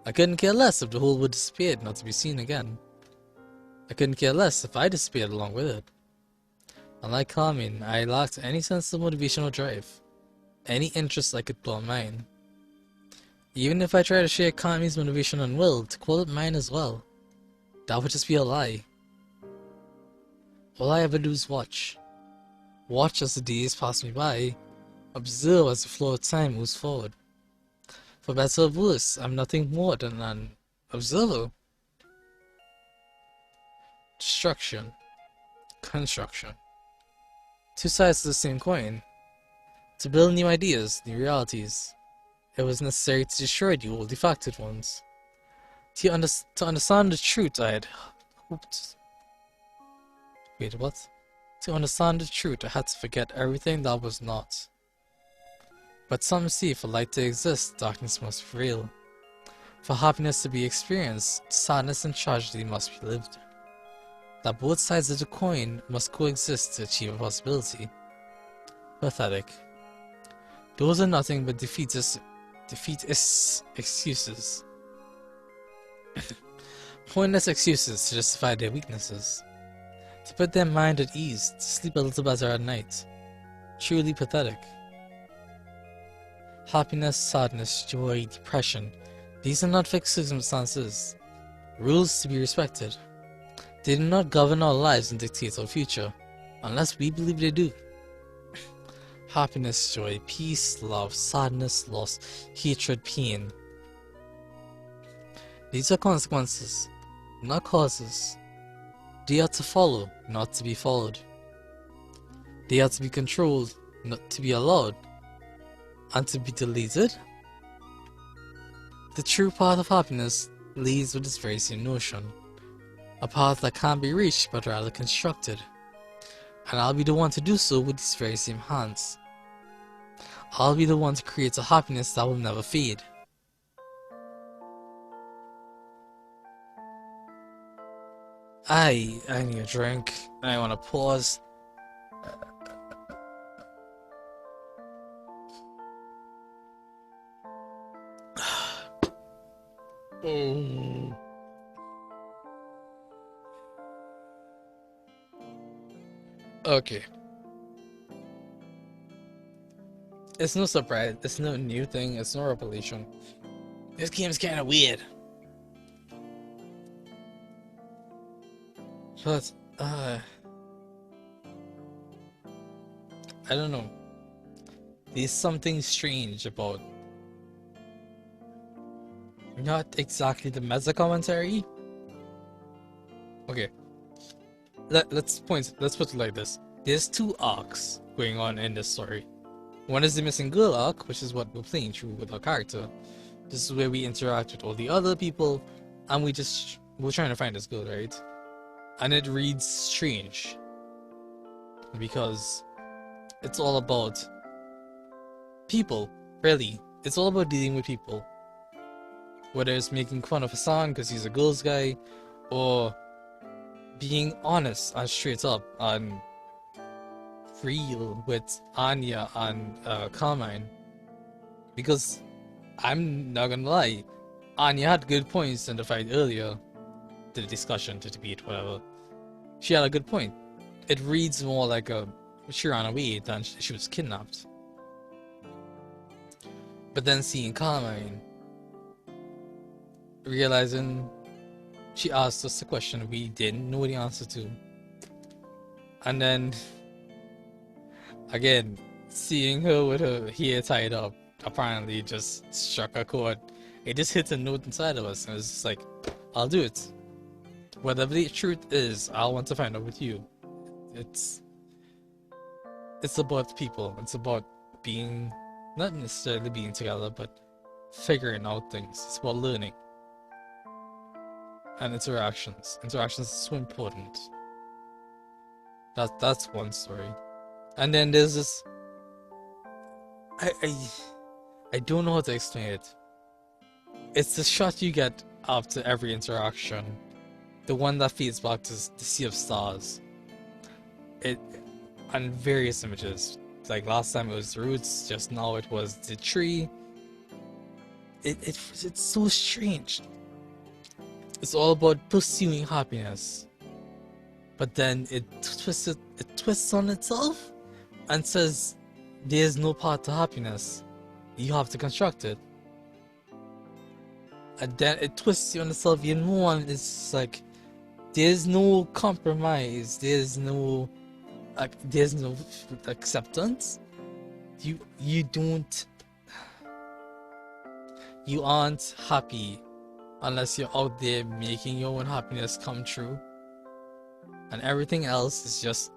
I couldn't care less if the whole wood disappeared not to be seen again. I couldn't care less if I disappeared along with it. Unlike Carmen, I lacked any sense of motivation or drive, any interest I could call mine. Even if I tried to share Carmen's motivation and will to call it mine as well, that would just be a lie. All I ever do is watch. Watch as the days pass me by, observe as the flow of time moves forward. For better or worse, I'm nothing more than an observer. Destruction. Construction. Two sides to the same coin. To build new ideas, new realities, it was necessary to destroy the old defected ones. To understand the truth I had hoped... Wait, what? To understand the truth I had to forget everything that was not. But some say for light to exist, darkness must prevail. For happiness to be experienced, sadness and tragedy must be lived. That both sides of the coin must coexist to achieve a possibility. Pathetic. Those are nothing but defeatist excuses. Pointless excuses to justify their weaknesses. To put their mind at ease, to sleep a little better at night. Truly pathetic. Happiness, sadness, joy, depression, these are not fixed circumstances. Rules to be respected. They do not govern our lives and dictate our future, unless we believe they do. Happiness, joy, peace, love, sadness, loss, hatred, pain. These are consequences, not causes. They are to follow, not to be followed. They are to be controlled, not to be allowed. And to be deleted? The true path of happiness leads with this very same notion. A path that can't be reached but rather constructed. And I'll be the one to do so with these very same hands. I'll be the one to create a happiness that will never fade. I need a drink. I wanna pause. Okay. It's no surprise, it's no new thing, it's no revelation. This game's kinda weird. But, I don't know. There's something strange about not exactly the meta commentary. Okay. Let's put it like this. There's two arcs going on in this story. One is the missing girl arc, which is what we're playing through with our character. This is where we interact with all the other people, and we're trying to find this girl, right? And it reads strange. Because it's all about people, really. It's all about dealing with people. Whether it's making fun of Hassan because he's a girls guy, or being honest and straight up and real with Anya and Carmine. Because I'm not gonna lie, Anya had good points in the fight earlier, the discussion, the debate, whatever. She had a good point. It reads more like she ran away than she was kidnapped. But then seeing Carmine, realizing she asked us a question we didn't know the answer to. And then, again, seeing her with her hair tied up, apparently just struck a chord. It just hit a note inside of us, and it's just like, I'll do it. Whatever the truth is, I want to find out with you. It's it's about people. It's about being, not necessarily being together, but figuring out things. It's about learning and interactions. Interactions is so important. That's one story. And then there's this. I I I don't know how to explain it. It's the shot you get after every interaction, the one that feeds back to the sea of stars. It on various images. Like last time it was the roots, just now it was the tree. It's so strange. It's all about pursuing happiness, but then it twists on itself and says there's no path to happiness. You have to construct it. And then it twists you on itself even more, and it's like there's no compromise. There's no acceptance. You don't you aren't happy unless you're out there making your own happiness come true. And everything else is just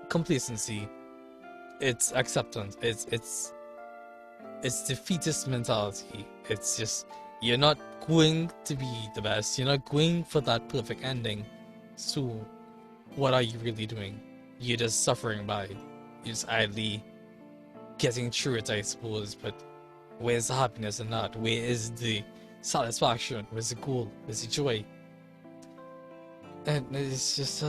complacency. It's acceptance. It's defeatist mentality. It's just you're not going to be the best. You're not going for that perfect ending. So what are you really doing? You're just suffering by. You're just idly getting through it, I suppose. But where's the happiness in that? Where is the satisfaction? Where's the goal? Where's the joy? And it's just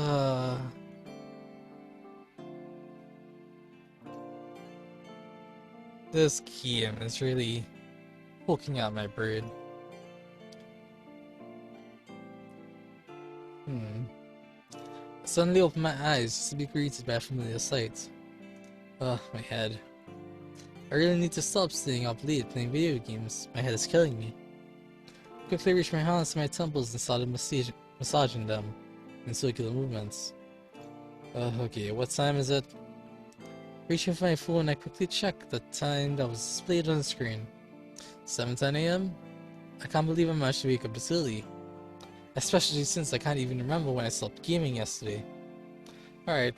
this game is really poking at my brain. Suddenly opened my eyes just to be greeted by a familiar sight. Ugh, my head. I really need to stop staying up late playing video games. My head is killing me. I quickly reached my hands to my temples and started massaging them in circular movements. Okay, what time is it? Reaching for my phone, I quickly checked the time that was displayed on the screen. 7:10 a.m.? I can't believe I managed to wake up this early. Especially since I can't even remember when I stopped gaming yesterday. Alright,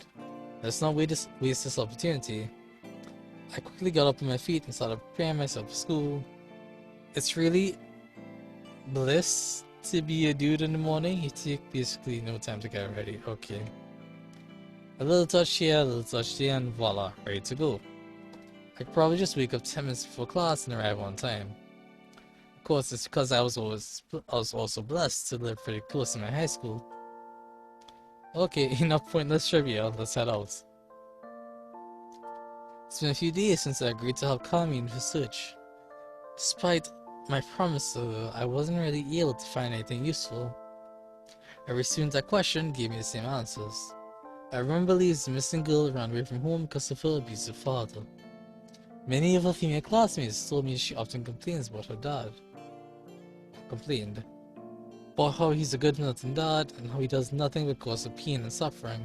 let's not waste this opportunity. I quickly got up on my feet and started preparing myself for school. It's really bliss to be a dude in the morning. You take basically no time to get ready. Okay. A little touch here, a little touch there, and voila, ready to go. I could probably just wake up 10 minutes before class and arrive on time. Of course, it's because I was also blessed to live pretty close to my high school. Okay, enough pointless trivia, let's head out. It's been a few days since I agreed to help Kami in her search. Despite my promise, I wasn't really able to find anything useful. Every student I questioned gave me the same answers. Everyone believes the missing girl ran away from home because of her abusive father. Many of her female classmates told me she often complains about her dad. Complained about how he's a good militant dad and how he does nothing but cause her pain and suffering.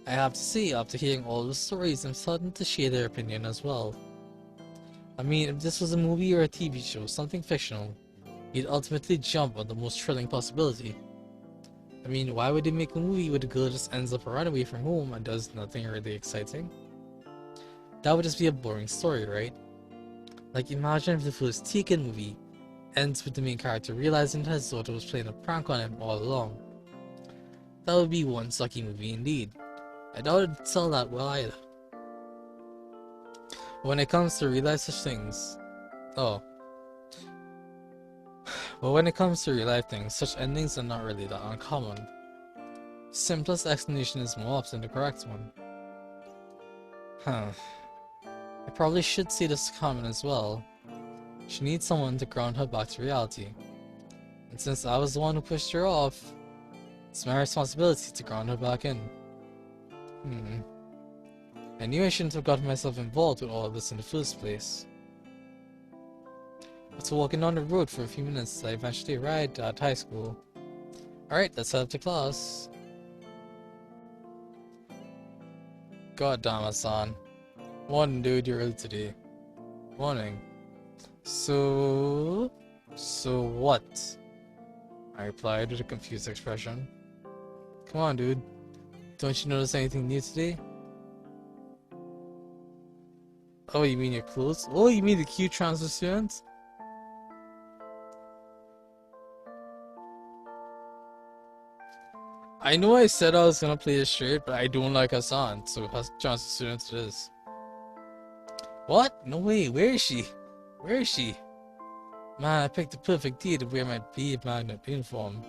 I have to say, after hearing all the stories, I'm starting to share their opinion as well. I mean, if this was a movie or a TV show, something fictional, you'd ultimately jump on the most thrilling possibility. I mean, why would they make a movie where the girl just ends up running away from home and does nothing really exciting? That would just be a boring story, right? Like, imagine if the first Taken movie ends with the main character realizing that his daughter was playing a prank on him all along. That would be one sucky movie indeed. I doubt it'd sell that well either. When it comes to real life such things, but when it comes to real life things, such endings are not really that uncommon. Simplest explanation is more often the correct one. I probably should say this to Carmen as well. She needs someone to ground her back to reality. And since I was the one who pushed her off, it's my responsibility to ground her back in. I knew I shouldn't have gotten myself involved with all of this in the first place. After walking on the road for a few minutes, I eventually arrived at high school. Alright, let's head up to class. God damn it, son. Morning, dude, you're early today. Morning. So what? I replied with a confused expression. Come on, dude. Don't you notice anything new today? Oh, you mean your clothes? Oh, you mean the cute transfer student? I know I said I was gonna play it straight, but I don't like Hassan, so transfer student it is. What? No way, where is she? Where is she? Man, I picked the perfect day to wear my Babe Magnet uniform.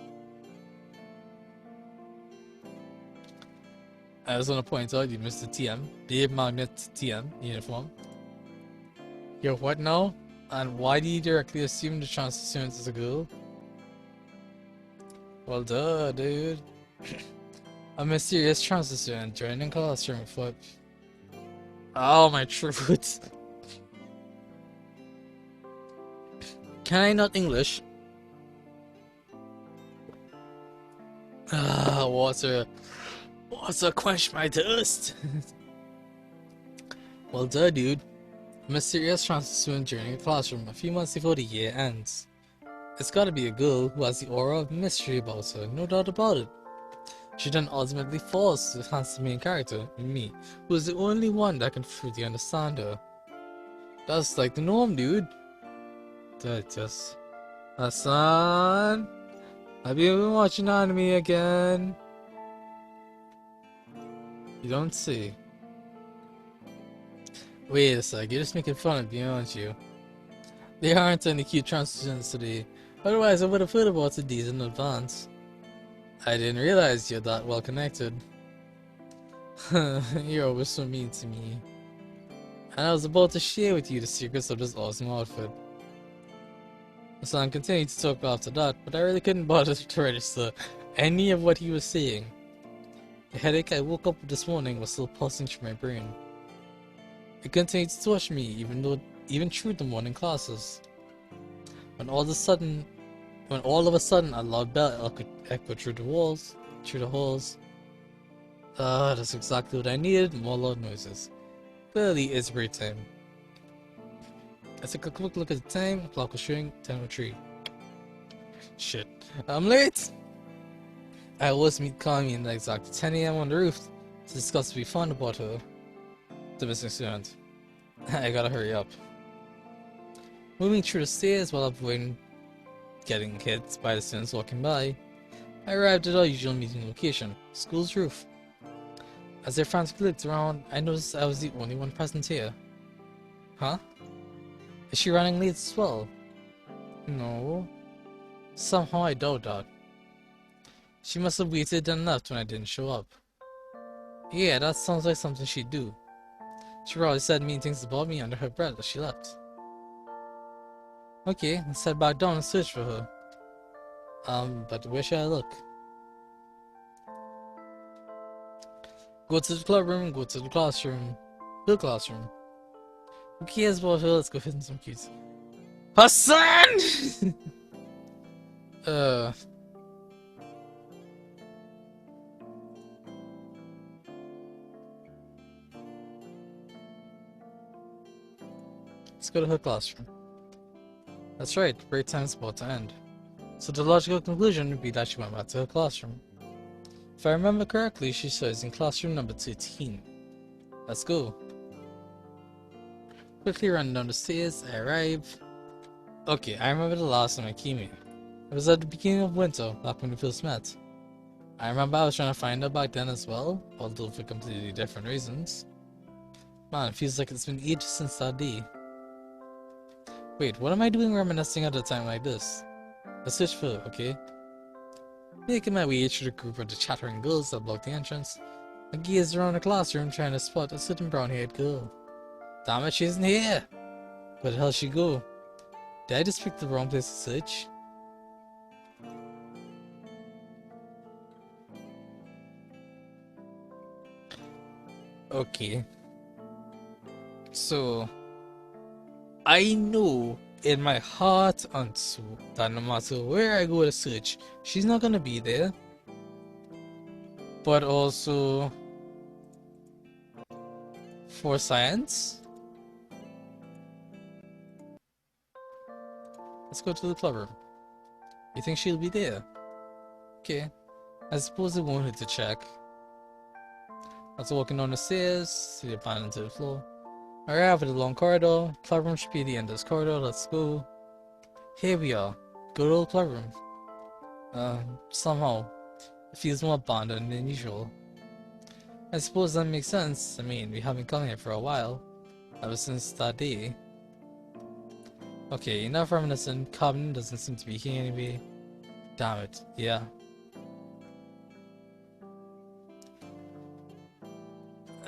I was gonna point out you missed the TM, Babe Magnet TM uniform. Yo, what now? And why do you directly assume the transfer student is a girl? Well, duh, dude. A mysterious transfer student joining classroom for. Oh, my truth. Can I not English? Ah, water. Water quench my thirst. Well, duh, dude. A mysterious transfer student joining a classroom a few months before the year ends. It's gotta be a girl who has the aura of mystery about her, no doubt about it. She then ultimately falls to the handsome main character, me, who is the only one that can fully understand her. That's like the norm, dude. That just... Hassan? Have you been watching anime again? You don't see. Wait a sec, you're just making fun of me, aren't you? There aren't any cute transitions today, otherwise I would have heard about the days in advance. I didn't realize you're that well connected. You're always so mean to me. And I was about to share with you the secrets of this awesome outfit. Hassan continued to talk after that, but I really couldn't bother to register any of what he was saying. The headache I woke up with this morning was still pulsing through my brain. It continued to torture me even through the morning classes. When all of a sudden a loud bell echoed through the halls. That's exactly what I needed, more loud noises. Clearly it's break time. I took a quick look at the time, the clock was showing 10:03. Shit, I'm late! I always meet Kami at exactly 10 AM on the roof to discuss what we found about her, the missing student. I gotta hurry up. Moving through the stairs while avoiding getting hit by the students walking by, I arrived at our usual meeting location, school's roof. As I frantically looked around, I noticed I was the only one present here. Huh? Is she running late as well? No. Somehow I doubt that. She must have waited and left when I didn't show up. Yeah, that sounds like something she'd do. She probably said mean things about me under her breath as she left. Okay, let's head back down and search for her. But where should I look? Go to the clubroom, go to the classroom. Her classroom. Who cares about her? Let's go hit some kids. Hassan! Let's go to her classroom. That's right, break time's about to end. So the logical conclusion would be that she went back to her classroom. If I remember correctly, she says in classroom number 13. Let's go. Quickly running down the stairs, I arrive. Okay, I remember the last time I came here. It was at the beginning of winter, back when we first met. I remember I was trying to find her back then as well, although for completely different reasons. Man, it feels like it's been ages since that day. Wait, what am I doing reminiscing at a time like this? Let's search for her, okay? Making my way through the group of the chattering girls that blocked the entrance, I gazed around the classroom trying to spot a certain brown-haired girl. Damn it, she isn't here! Where the hell she go? Did I just pick the wrong place to search? Okay. So, I know in my heart and soul that no matter where I go to search, she's not gonna be there. But also, for science, let's go to the club room. You think she'll be there? Okay, I suppose it won't hurt to check. After walking down the stairs, see the pan into the floor. I arrive at the long corridor. Clubroom should be the end of this corridor. Let's go. Here we are. Good old clubroom. Somehow, it feels more abandoned than usual. I suppose that makes sense. I mean, we haven't come here for a while. Ever since that day. Okay, enough reminiscent. Carmen doesn't seem to be here anyway. Damn it. Yeah.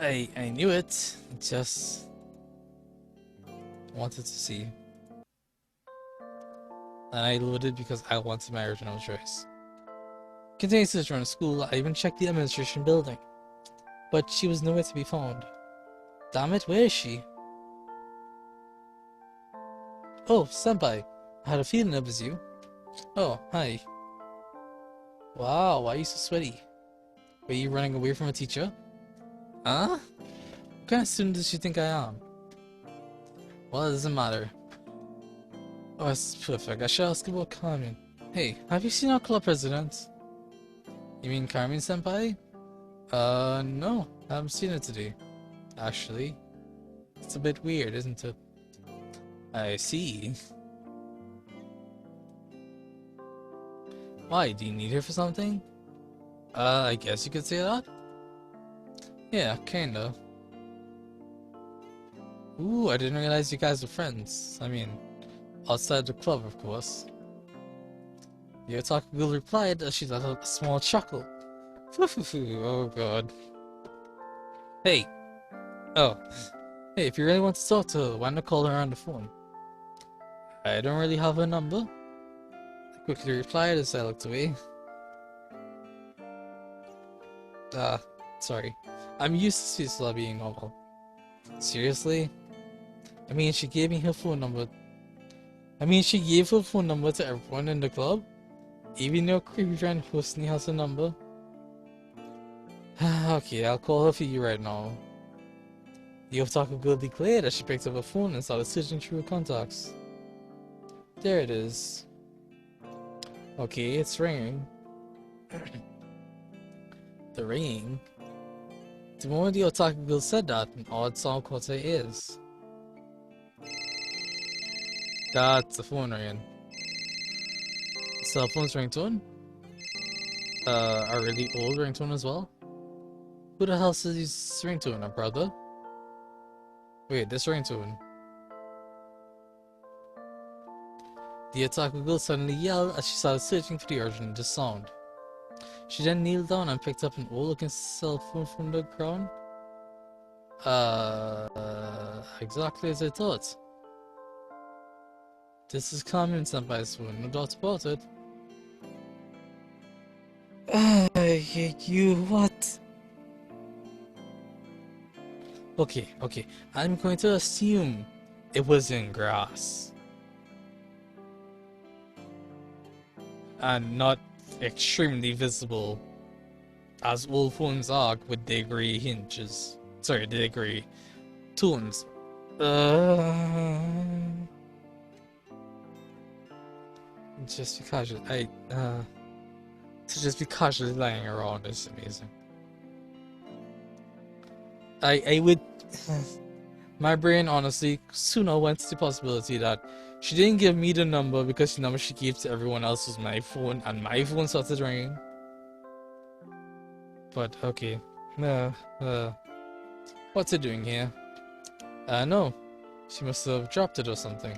I knew it. Just wanted to see. And I loaded because I wanted my original choice. Continuing to run school, I even checked the administration building. But she was nowhere to be found. Damn it, where is she? Oh, senpai. I had a feeling it was you. Oh, hi. Wow, why are you so sweaty? Were you running away from a teacher? Huh? What kind of student does she think I am? Well, it doesn't matter. Oh, that's perfect. I should ask about Carmen. Hey, have you seen our club president? You mean Carmen senpai? No. I haven't seen it today. Actually. It's a bit weird, isn't it? I see. Why? Do you need her for something? I guess you could say that? Yeah, kinda. Ooh, I didn't realize you guys were friends. I mean, outside the club, of course. The otaku girl replied as she let out a small chuckle. Oh god. Hey! Oh. Hey, if you really want to talk to her, why not call her on the phone? I don't really have her number. I quickly replied as I looked away. Sorry. I'm used to Cecil being normal. Seriously? I mean, she gave me her phone number. She gave her phone number to everyone in the club? Even your creepy friend Hosni has her number? Okay, I'll call her for you right now. The otaku girl declared as she picked up her phone and started searching through her contacts. There it is. Okay, it's ringing. The ringing? The moment the otaku girl said that, an odd sound caught her ears. That's the phone ringing. Cell phone's ringtone? A really old ringtone as well? Who the hell says this ringtone, a brother? Wait, this ringtone. The otaku girl suddenly yelled as she started searching for the origin of the sound. She then kneeled down and picked up an old-looking cell phone from the ground. Exactly as I thought. This is Carmen senpai's phone, no doubt about it. You what? Okay, I'm going to assume it was in grass. And not extremely visible, as old phones are with their grey hinges. Sorry, their grey tones. Just be casual. To just be casually lying around is amazing. I would. My brain honestly sooner went to the possibility that she didn't give me the number because the number she gave to everyone else was my phone and my phone started ringing. But okay. What's it doing here? No. She must have dropped it or something.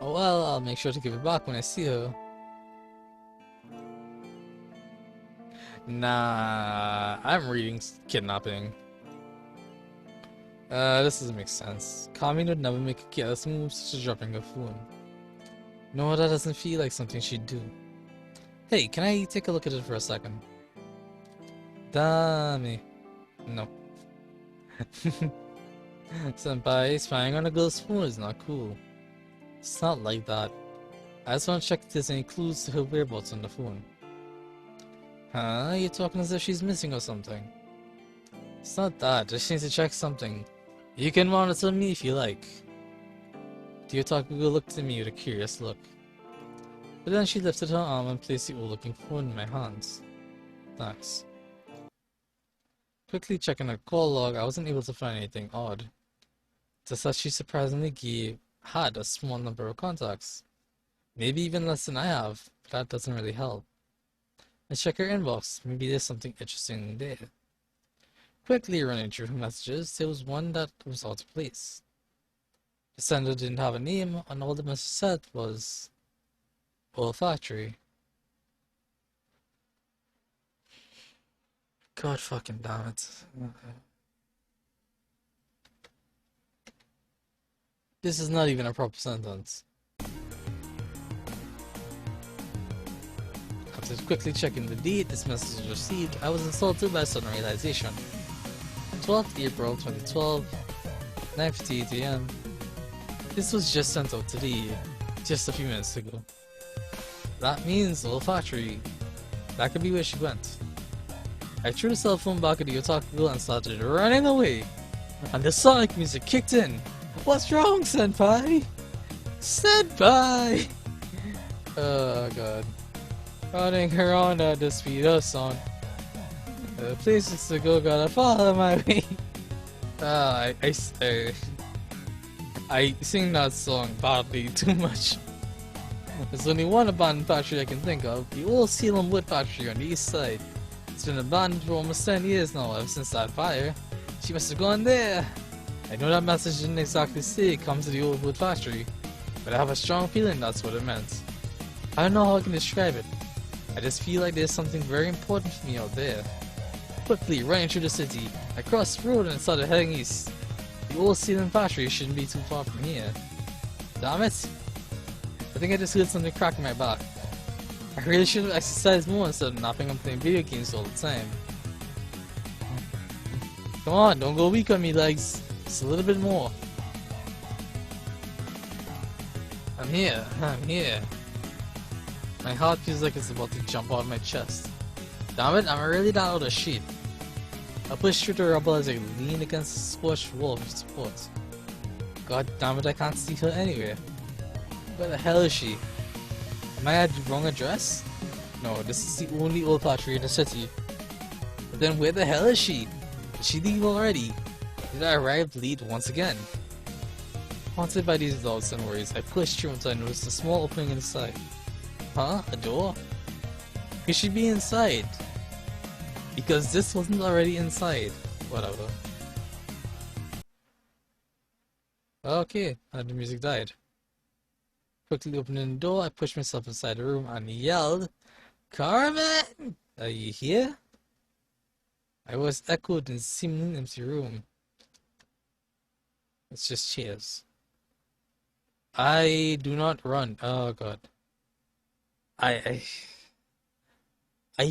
Oh well, I'll make sure to give it back when I see her. Nah, I'm reading kidnapping. This doesn't make sense. Carmen would never make a careless move such as dropping her phone. No, that doesn't feel like something she'd do. Hey, can I take a look at it for a second? Damn. No. Senpai, spying on a girl's phone is not cool. It's not like that. I just want to check if there's any clues to her whereabouts on the phone. Huh? You're talking as if she's missing or something. It's not that, just need to check something. You can monitor me if you like. The otaku girl looked at me with a curious look. But then she lifted her arm and placed the old-looking phone in my hands. Thanks. Quickly checking her call log, I wasn't able to find anything odd. Just that she surprisingly had a small number of contacts. Maybe even less than I have, but that doesn't really help. I check her inbox, maybe there's something interesting there. Quickly running through her messages, there was one that was out of place. The sender didn't have a name, and all the message said was olfactory. God fucking damn it. This is not even a proper sentence. After quickly checking the date this message was received, I was insulted by sudden realization. 12th April 2012, 9:58 AM. This was just sent out today, just a few minutes ago. That means olfactory. That could be where she went. I threw the cell phone back at the otaku girl and started running away. And the Sonic music kicked in. What's wrong, senpai? Senpai! Oh god. Running around at the speed of sound. The places to go gotta follow my way. I sing that song badly too much. There's only one abandoned factory I can think of, the old Salem Wood Factory on the east side. It's been abandoned for almost 10 years now, ever since that fire. She must have gone there. I know that message didn't exactly say come to the old wood factory, but I have a strong feeling that's what it meant. I don't know how I can describe it. I just feel like there's something very important for me out there. Quickly running through the city, I crossed the road and started heading east. The old Salem factory shouldn't be too far from here. Damn it! I think I just heard something crack in my back. I really should have exercised more instead of napping and playing video games all the time. Come on, don't go weak on me, legs. Just a little bit more. I'm here. My heart feels like it's about to jump out of my chest. Damn it, I'm really not out of shape. I pushed through the rubble as I leaned against the scorched wall for support. God damn it, I can't see her anywhere. Where the hell is she? Am I at the wrong address? No, this is the only old factory in the city. But then where the hell is she? Did she leave already? Did I arrive late once again? Haunted by these doubts and worries, I pushed through until I noticed a small opening in the side. Huh? A door? We should be inside. Because this wasn't already inside. Whatever. Okay, and the music died. Quickly opening the door, I pushed myself inside the room and yelled, "Carmen! Are you here?" I was echoed in a seemingly empty room. It's just chairs. I do not run. Oh god. I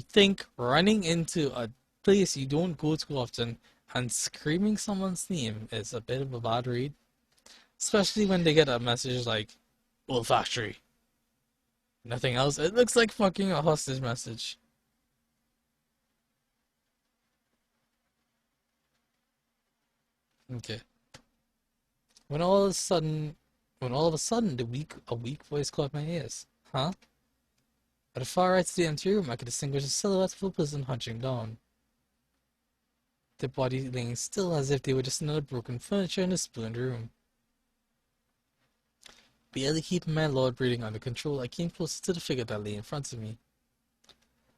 think running into a place you don't go to often and screaming someone's name is a bit of a bad read. Especially when they get a message like, "Old factory." Nothing else. It looks like fucking a hostage message. Okay. When all of a sudden, a weak voice caught my ears. Huh? At the far right of the empty room, I could distinguish a silhouette of a person hunching down. Their body laying still as if they were just another broken furniture in a spooned room. Barely keeping my lord breathing under control, I came closer to the figure that lay in front of me.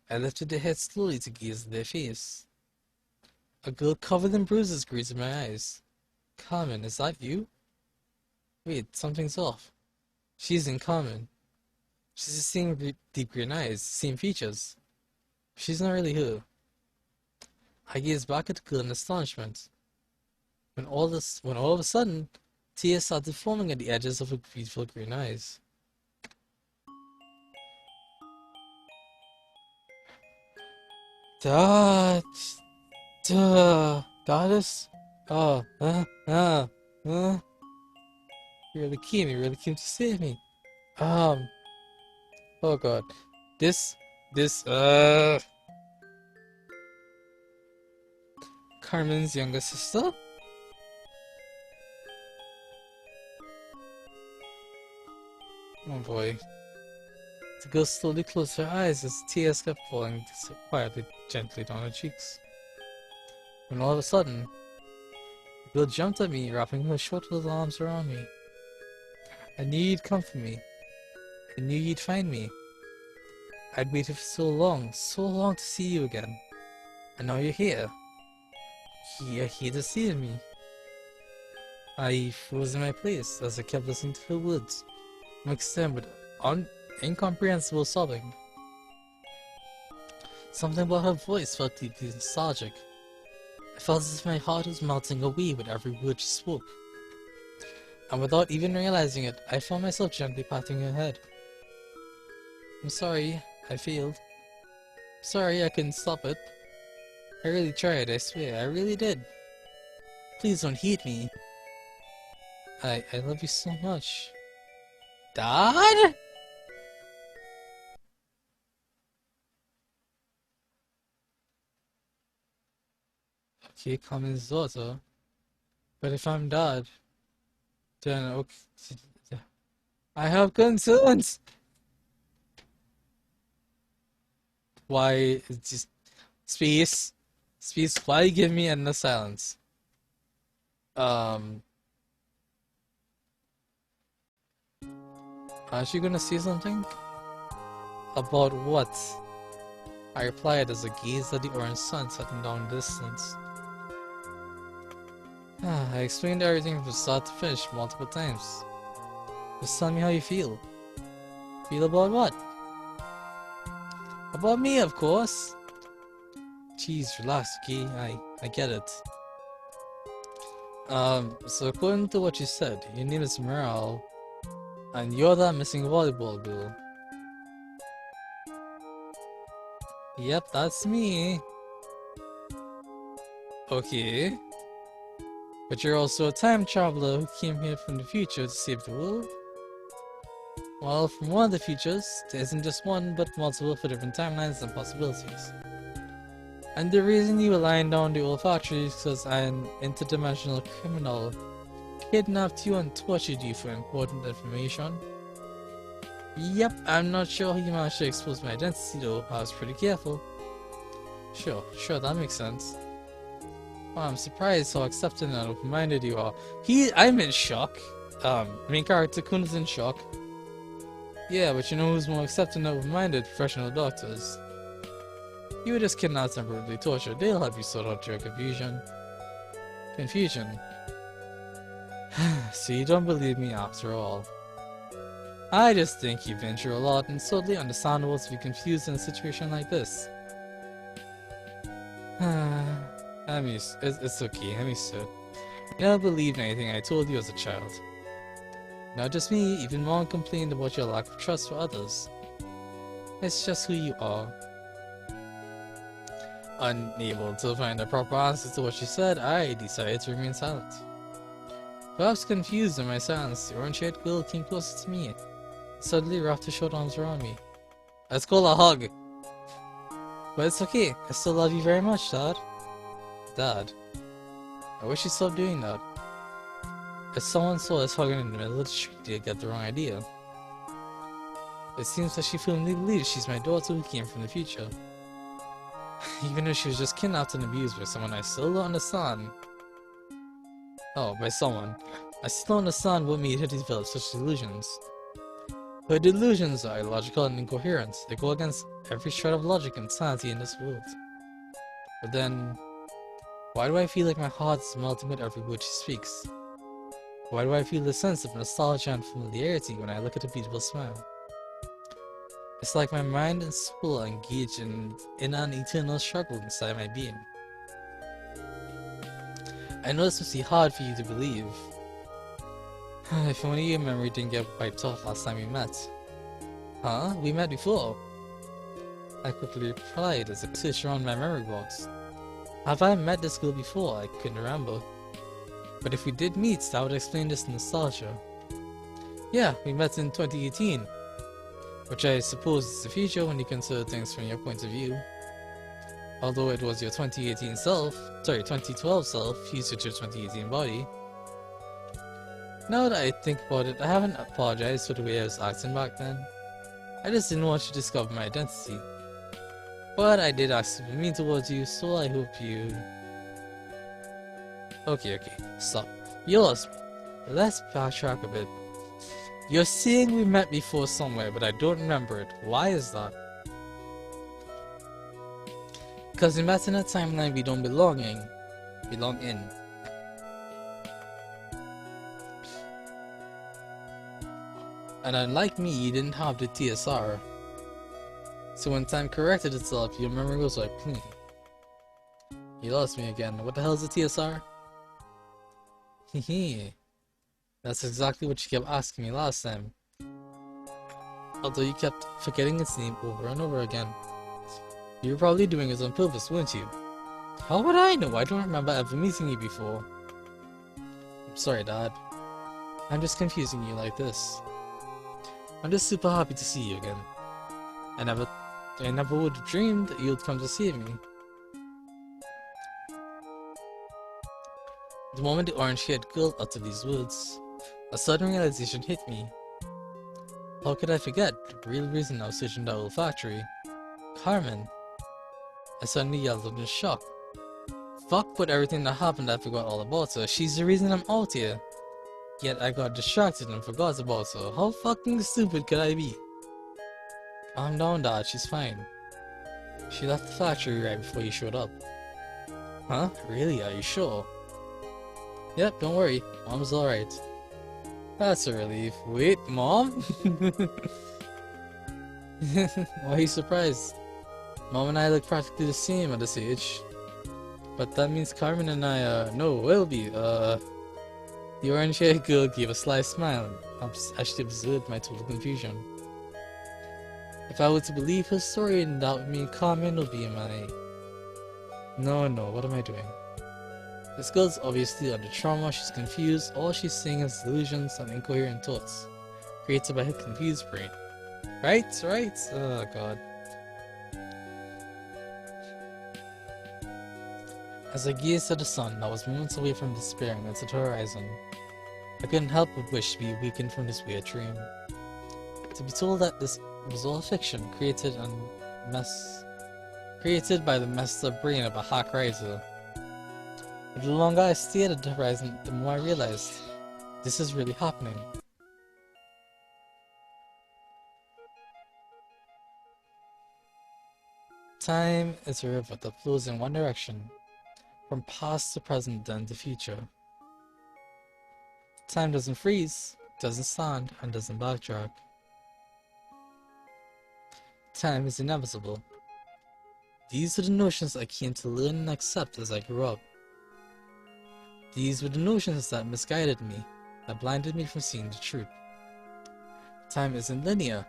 I lifted their head slowly to gaze at their face. A girl covered in bruises grazed in my eyes. Carmen, is that you? Wait, something's off. She isn't Carmen. She's the same deep green eyes, same features. She's not really her. I gazed back at the girl in astonishment. When all of a sudden, tears started forming at the edges of her beautiful green eyes. Goddess? Oh, you really came to save me. Oh god. This, Carmen's younger sister? Oh boy. The girl slowly closed her eyes as tears kept falling quietly, gently down her cheeks. When all of a sudden, the girl jumped at me, wrapping her short little arms around me. I knew you'd come for me. I knew you'd find me. I'd waited for so long to see you again. And now you're here. You're here to see me. I froze in my place as I kept listening to her words, mixed in with incomprehensible sobbing. Something about her voice felt deeply nostalgic. I felt as if my heart was melting away with every word she spoke. And without even realizing it, I found myself gently patting her head. I'm sorry, I failed. Sorry, I couldn't stop it. I really tried, I swear, I really did. Please don't hate me. I love you so much. Dad? Okay, Carmen's daughter. But if I'm Dad, then okay. I have concerns! Why, it's just... Space. Space, why give me endless silence? Aren't you gonna say something? About what? I replied as I gazed at the orange sun setting down in the distance. I explained everything from start to finish multiple times. Just tell me how you feel. Feel about what? About me, of course. Jeez, relax, okay? I get it. So according to what you said, your name is Meryl, and you're that missing volleyball girl. Yep, that's me. Okay. But you're also a time traveler who came here from the future to save the world? Well, from one of the futures, there isn't just one, but multiple for different timelines and possibilities. And the reason you were lying down the olfactory is because an interdimensional criminal kidnapped you and tortured you for important information. Yep, I'm not sure how you managed to expose my identity though, I was pretty careful. Sure, that makes sense. Wow, I'm surprised how accepting and open-minded you are. I'm in shock. Main character Kun is in shock. Yeah, but you know who's more accepting and open-minded? Professional doctors. You were just kidnapped and brutally tortured. They'll help you sort out your confusion. So you don't believe me after all. I just think you've been through a lot and it's totally understandable to be confused in a situation like this. It's okay, I'm used to it. You never believed anything I told you as a child. Not just me, even Mom complained about your lack of trust for others. It's just who you are. Unable to find a proper answer to what she said, I decided to remain silent. Perhaps confused in my silence, the orange-haired girl came closer to me, suddenly wrapped her short arms around me. Let's call a hug! But it's okay, I still love you very much, Dad. Dad, I wish you stopped doing that. If someone saw us hugging in the middle of the street, they'd get the wrong idea. It seems that she firmly believes she's my daughter who came from the future. Even if she was just kidnapped and abused by someone I still don't understand. Oh, by someone. I still don't understand what made her develop such delusions. Her delusions are illogical and incoherent. They go against every shred of logic and sanity in this world. But then, why do I feel like my heart is melting with every word she speaks? Why do I feel a sense of nostalgia and familiarity when I look at her beautiful smile? It's like my mind and soul are engaged in an eternal struggle inside my being. I know this must be hard for you to believe. If only your memory didn't get wiped off last time we met. Huh? We met before? I quickly replied as I searched around my memory box. Have I met this girl before? I couldn't remember. But if we did meet, that would explain this nostalgia. Yeah, we met in 2018. Which I suppose is the future when you consider things from your point of view. Although it was your 2012 self fused with your 2018 body. Now that I think about it, I haven't apologized for the way I was acting back then. I just didn't want you to discover my identity. But I did ask to be mean towards you, so I hope you... Okay, stop. You lost me. Let's backtrack a bit. You're saying we met before somewhere, but I don't remember it. Why is that? Because we met in a timeline we don't belong in. And unlike me, you didn't have the TSR. So when time corrected itself, your memory was like, You lost me again. What the hell is the TSR? Hehe. That's exactly what you kept asking me last time. Although you kept forgetting its name over and over again. You were probably doing it on purpose, weren't you? How would I know? I don't remember ever meeting you before. I'm sorry, Dad. I'm just confusing you like this. I'm just super happy to see you again. I never would have dreamed that you'd come to save me. The moment the orange-haired girl uttered these words, a sudden realization hit me. How could I forget the real reason I was searching that old factory? Carmen. I suddenly yelled out in shock. Fuck with everything that happened, I forgot all about her. She's the reason I'm out here. Yet I got distracted and forgot about her. How fucking stupid could I be? Calm down, Dad, she's fine. She left the factory right before you showed up. Huh? Really? Are you sure? Yep, don't worry. Mom's alright. That's a relief. Wait, Mom? Why are you surprised? Mom and I look practically the same at this age. But that means Carmen and I, no, will be, The orange-haired girl gave a sly smile as she observed my total confusion. If I were to believe her story, then that would mean Carmen will be my... No, what am I doing? This girl's obviously under trauma, she's confused, all she's seeing is delusions and incoherent thoughts, created by her confused brain. Right? Oh god. As I gazed at the sun that was moments away from disappearing into the horizon, I couldn't help but wish to be awakened from this weird dream. To be told that this was all fiction created by the messed up brain of a hack writer. But the longer I stared at the horizon, the more I realized this is really happening. Time is a river that flows in one direction, from past to present then to future. Time doesn't freeze, doesn't stand, and doesn't backtrack. Time is inevitable. These are the notions I came to learn and accept as I grew up. These were the notions that misguided me, that blinded me from seeing the truth. Time isn't linear.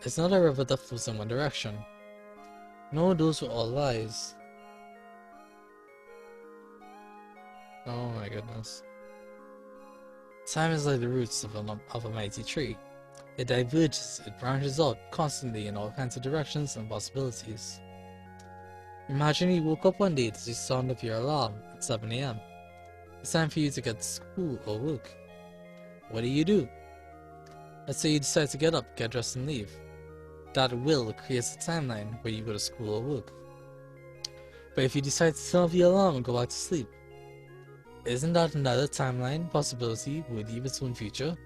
It's not a river that flows in one direction. No, those were all lies. Oh my goodness. Time is like the roots of a mighty tree. It diverges, it branches out constantly in all kinds of directions and possibilities. Imagine you woke up one day to the sound of your alarm at 7 AM. It's time for you to get to school or work. What do? Let's say you decide to get up, get dressed and leave. That will creates a timeline where you go to school or work. But if you decide to turn off the alarm and go back to sleep, isn't that another timeline possibility worthy of its own future?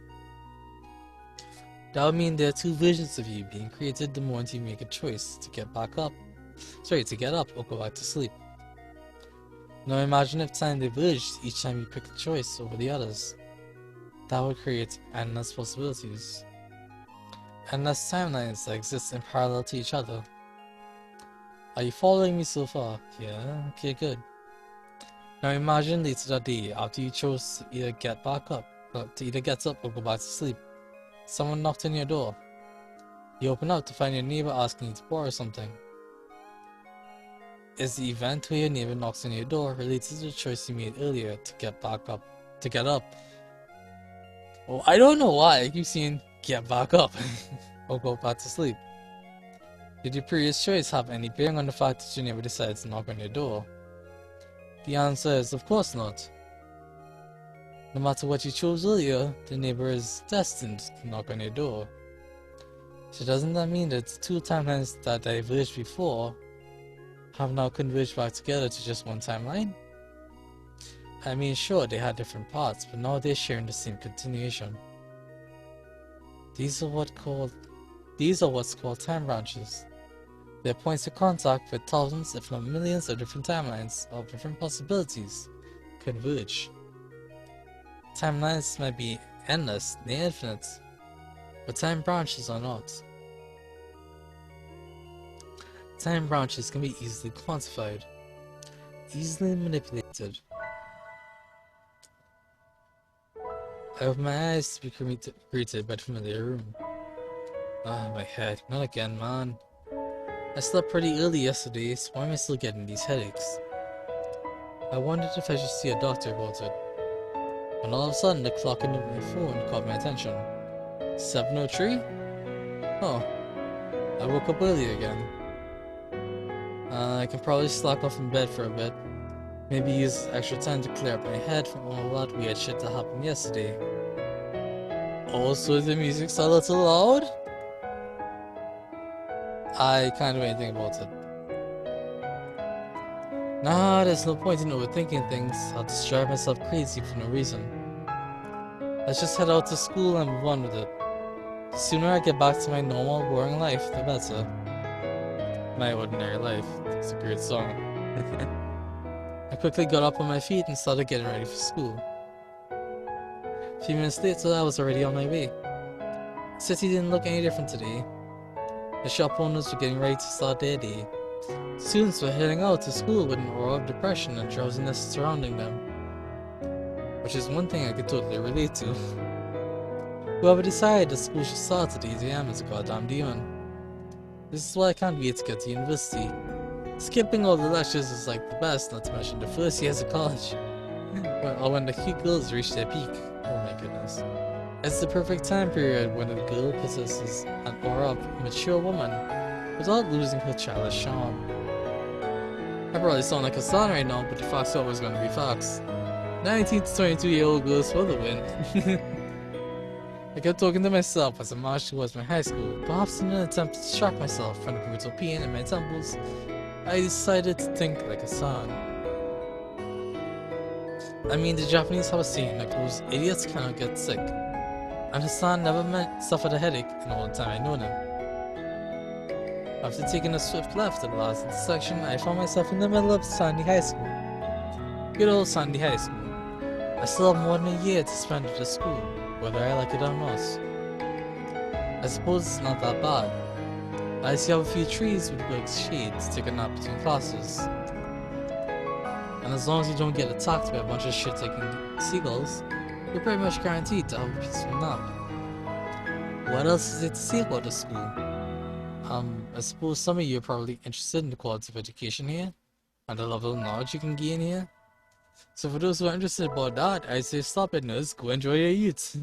That would mean there are two versions of you being created the moment you make a choice to get up or go back to sleep. Now imagine if time diverged each time you pick a choice over the others. That would create endless possibilities. Endless timelines that exist in parallel to each other. Are you following me so far? Yeah? Okay, good. Now imagine later that day, after you chose to either get up or go back to sleep, someone knocked on your door. You open up to find your neighbor asking you to borrow something. Is the event where your neighbor knocks on your door related to the choice you made earlier to get up? Oh, I don't know why I keep saying get back up or go back to sleep. Did your previous choice have any bearing on the fact that your neighbor decides to knock on your door? The answer is of course not. No matter what you chose earlier, the neighbor is destined to knock on your door. So doesn't that mean that the two timelines that diverged before have now converged back together to just one timeline? I mean, sure, they had different parts, but now they're sharing the same continuation. These are what's called time branches. They're points of contact with thousands, if not millions, of different timelines of different possibilities converge. Timelines might be endless, near infinite, but time branches are not. Time branches can be easily quantified, easily manipulated. I open my eyes to be greeted by the familiar room. Ah, my head. Not again, man. I slept pretty early yesterday, so why am I still getting these headaches? I wondered if I should see a doctor about it. When all of a sudden, the clock on my phone caught my attention. 7:03? Oh, I woke up early again. I can probably slack off in bed for a bit. Maybe use extra time to clear up my head from all that weird shit that happened yesterday. Also, the music's a little loud? I can't do anything about it. Nah, there's no point in overthinking things. I'll just drive myself crazy for no reason. Let's just head out to school and move on with it. The sooner I get back to my normal, boring life, the better. My ordinary life. It's a great song. I quickly got up on my feet and started getting ready for school. A few minutes later, I was already on my way. The city didn't look any different today. The shop owners were getting ready to start their day. Students were heading out to school with an aura of depression and drowsiness surrounding them. Which is one thing I could totally relate to. Whoever decided that school should start at 8 AM is a goddamn demon. This is why I can't wait to get to university. Skipping all the lectures is like the best, not to mention the first years of college. Or when the cute girls reach their peak. Oh my goodness. It's the perfect time period when a girl possesses an aura of a mature woman without losing her childish charm. I probably sound like a son right now, but the facts are always gonna be facts. 19 to 22-year-old girls for the win. I kept talking to myself as I marched towards my high school, perhaps in an attempt to distract myself from the brutal pain in my temples. I decided to think like a son. I mean, the Japanese have a saying like those idiots cannot get sick. And Hassan never suffered a headache in all the time I known him. After taking a swift left at the last intersection, I found myself in the middle of Sandy High School. Good old Sandy High School. I still have more than a year to spend at the school, whether I like it or not. I suppose it's not that bad. I see have a few trees with good shade to take a nap between classes. And as long as you don't get attacked by a bunch of shit-taking seagulls, you're pretty much guaranteed to have a peaceful nap. What else is there to say about the school? I suppose some of you are probably interested in the quality of education here, and the level of knowledge you can gain here. So for those who are interested about that, I say stop it, nerds, go enjoy your youth.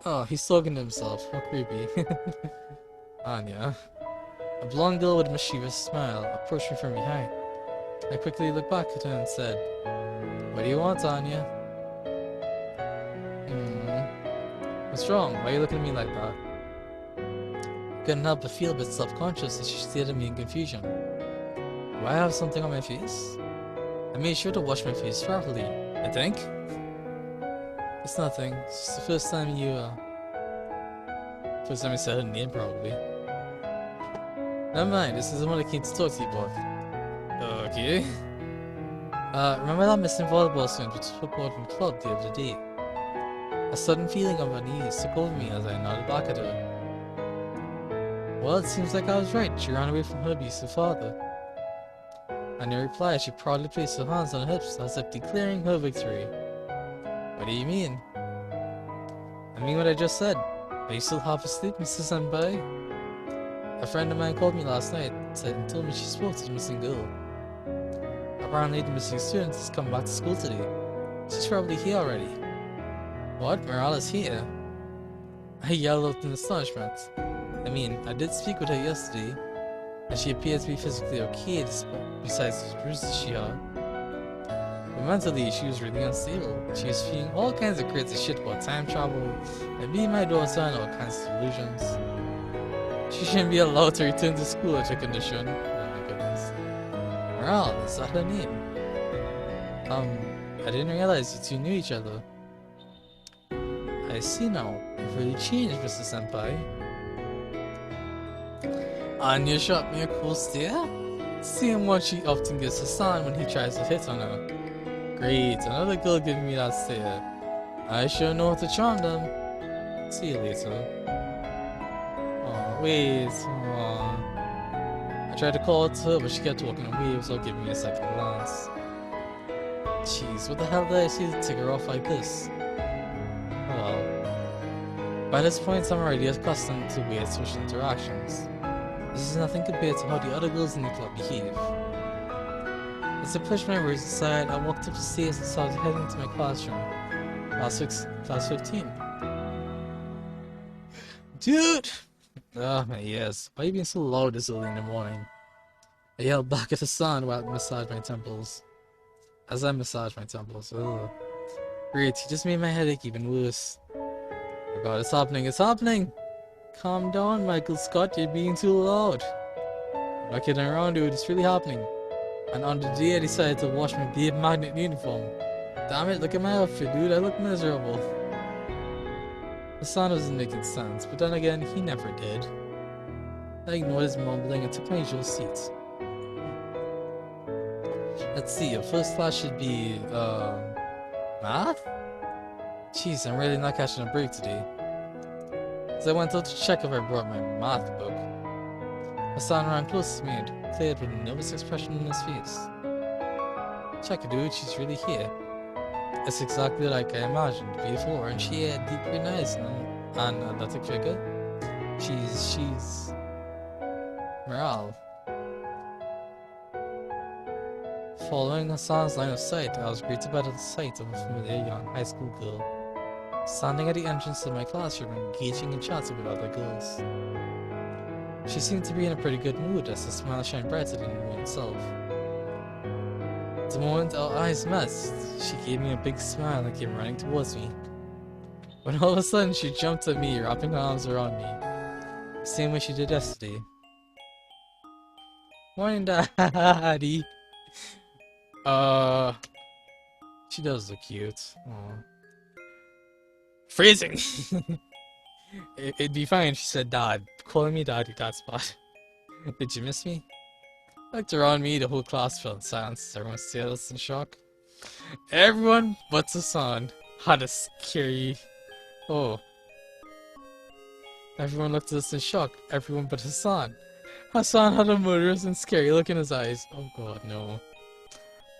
Oh, he's talking to himself, how creepy. Anya. A blonde girl with a mischievous smile approached me from behind. I quickly looked back at her and said, "What do you want, Anya?" What's wrong? Why are you looking at me like that? Couldn't help but feel a bit self-conscious as she stared at me in confusion. Do I have something on my face? I made sure to wash my face properly, I think. It's nothing. It's just the first time you said her name, probably. Never mind, this isn't what I came to talk to you about. Okay. Remember that missing volleyball student with football from club the other day? A sudden feeling of unease took over me as I nodded back at her. Well, it seems like I was right. She ran away from her abusive father. And in reply, she proudly placed her hands on her hips as if declaring her victory. What do you mean? I mean what I just said. Are you still half asleep, Mr. Senpai? A friend of mine called me last night and told me she spoke to the missing girl. Apparently the missing student has come back to school today. She's probably here already. What? Morale is here? I yelled out in astonishment. I mean, I did speak with her yesterday, and she appeared to be physically okay besides the bruises she had. But mentally, she was really unstable. She was feeling all kinds of crazy shit about time travel and being my daughter and all kinds of delusions. She shouldn't be allowed to return to school at her condition. Oh my goodness. Morale, is that her name? I didn't realize you two knew each other. I see now. You've really changed, Mr. Senpai. And you shot me a cool stare? Same one she often gives Hassan when he tries to hit on her. Great, another girl giving me that stare. I sure know how to charm them. See you later. Oh, wait. Oh. I tried to call to her, but she kept walking away without giving me a second glance. Jeez, what the hell did I see to take her off like this? Oh well. By this point, I'm already accustomed to weird social interactions. This is nothing compared to how the other girls in the club behave. As I pushed my words aside, I walked up the stairs and started heading to my classroom. Class 15. Dude! Ah, my ears. Why are you being so loud this early in the morning? I yelled back at the sun while I massaged my temples. As I massaged my temples. Ugh. Great, he just made my headache even worse. Oh god, it's happening, it's happening! Calm down, Michael Scott, you're being too loud. I'm not kidding around, dude, it's really happening. And on the day I decided to wash my Babe Magnet uniform. Damn it, look at my outfit, dude, I look miserable. The sound wasn't making sense, but then again, he never did. I ignored his mumbling and took my usual seat. Let's see, your first class should be, math? Jeez, I'm really not catching a break today. As I went out to check if I brought my math book, Hassan ran close to me and declared with a nervous expression on his face. Check it, dude, she's really here. It's exactly like I imagined, beautiful orange hair, deep green eyes, and athletic figure. She's... Morale. Following Hassan's line of sight, I was greeted by the sight of a familiar young high school girl, standing at the entrance to my classroom, engaging in chatting with other girls. She seemed to be in a pretty good mood as the smile shined brighter than the moon itself. The moment our eyes met, she gave me a big smile and came running towards me. When all of a sudden she jumped at me, wrapping her arms around me, the same way she did yesterday. Morning, Daddy. She does look cute. Aww. Freezing! It'd be fine if she said Dad. Calling me Daddy, that spot. Did you miss me? I looked around me, the whole class fell in silence. Everyone stared at us in shock. Everyone but Hassan had a scary... Oh. Everyone looked at us in shock. Everyone but Hassan. Hassan had a murderous and scary look in his eyes. Oh god, no.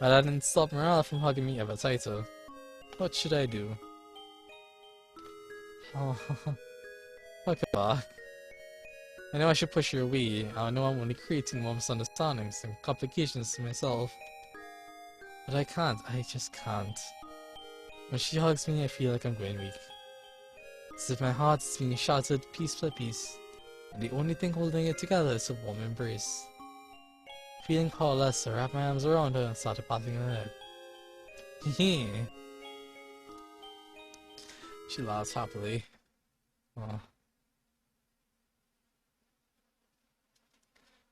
But that didn't stop Morale from hugging me ever tighter. What should I do? Oh, okay, back. I know I should push her away. I know I'm only creating more misunderstandings and complications to myself. But I can't. I just can't. When she hugs me, I feel like I'm going weak. As if my heart is being shattered piece by piece, and the only thing holding it together is a warm embrace. Feeling powerless, I wrapped my arms around her and started patting her head. Hehe. She laughs happily. Oh.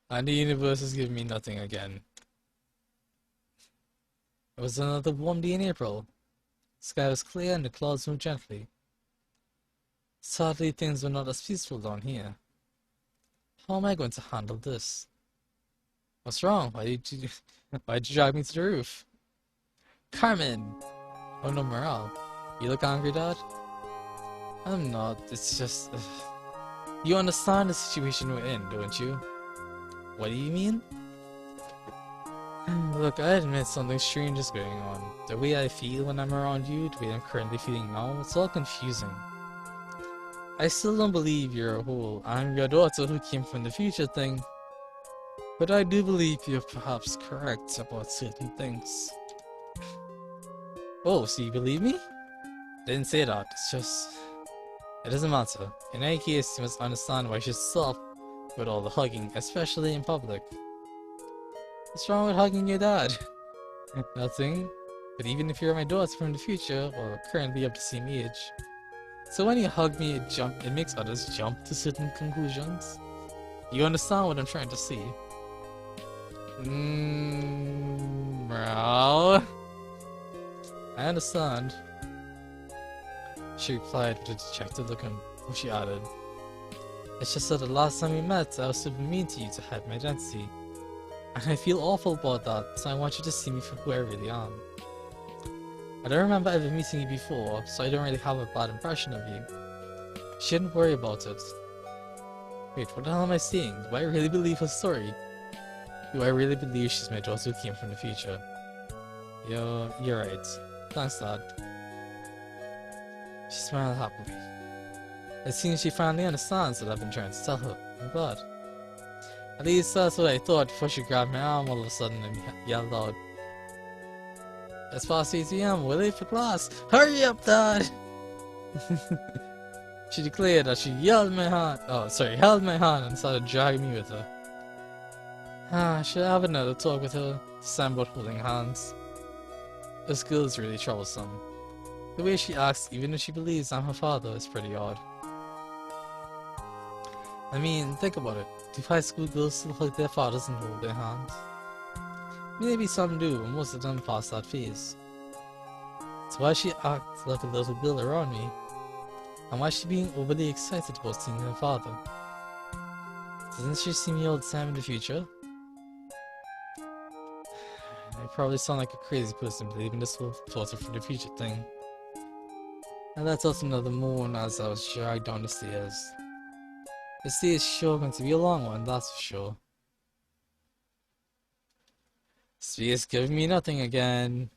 And the universe is giving me nothing again. It was another warm day in April. The sky was clear and the clouds moved gently. Sadly, things were not as peaceful down here. How am I going to handle this? What's wrong? Why'd you drag me to the roof? Carmen! Oh no, Morale. You look angry, Dad? I'm not. It's just... You understand the situation we're in, don't you? What do you mean? Look, I admit something strange is going on. The way I feel when I'm around you, the way I'm currently feeling now, it's all confusing. I still don't believe you're a whole I'm your daughter who came from the future thing. But I do believe you're perhaps correct about certain things. Oh, so you believe me? I didn't say that, it's just... It doesn't matter. In any case, you must understand why you should stop with all the hugging, especially in public. What's wrong with hugging your dad? Nothing. But even if you're my daughter from the future, or currently of the same age, so when you hug me, it makes others jump to certain conclusions. You understand what I'm trying to say? Well, I understand. She replied with a dejected look, and she added, "It's just that the last time we met, I was super mean to you to hide my identity. And I feel awful about that, so I want you to see me for who I really am. I don't remember ever meeting you before, so I don't really have a bad impression of you. You shouldn't worry about it." Wait, what the hell am I saying? Do I really believe her story? Do I really believe she's my daughter who came from the future? You're right. Thanks, Dad. She smiled happily. It seems she finally understands what I've been trying to tell her. I'm glad. At least that's what I thought before she grabbed my arm all of a sudden and yelled out, "It's past 8 p.m. We're late for class. Hurry up, Dad!" She declared as she held my hand and started dragging me with her. I should have another talk with her, Sam about holding hands. This girl is really troublesome. The way she acts, even if she believes I'm her father, is pretty odd. I mean, think about it. Do high school girls still hug their fathers and hold their hands? Maybe some do, but most of them pass that phase. So why she acts like a little girl around me? And why is she being overly excited about seeing her father? Doesn't she see me all the time in the future? I probably sound like a crazy person believing this whole daughter from the future thing. I let out another moan as I was dragged down the stairs. This day is sure going to be a long one, that's for sure. Space giving me nothing again.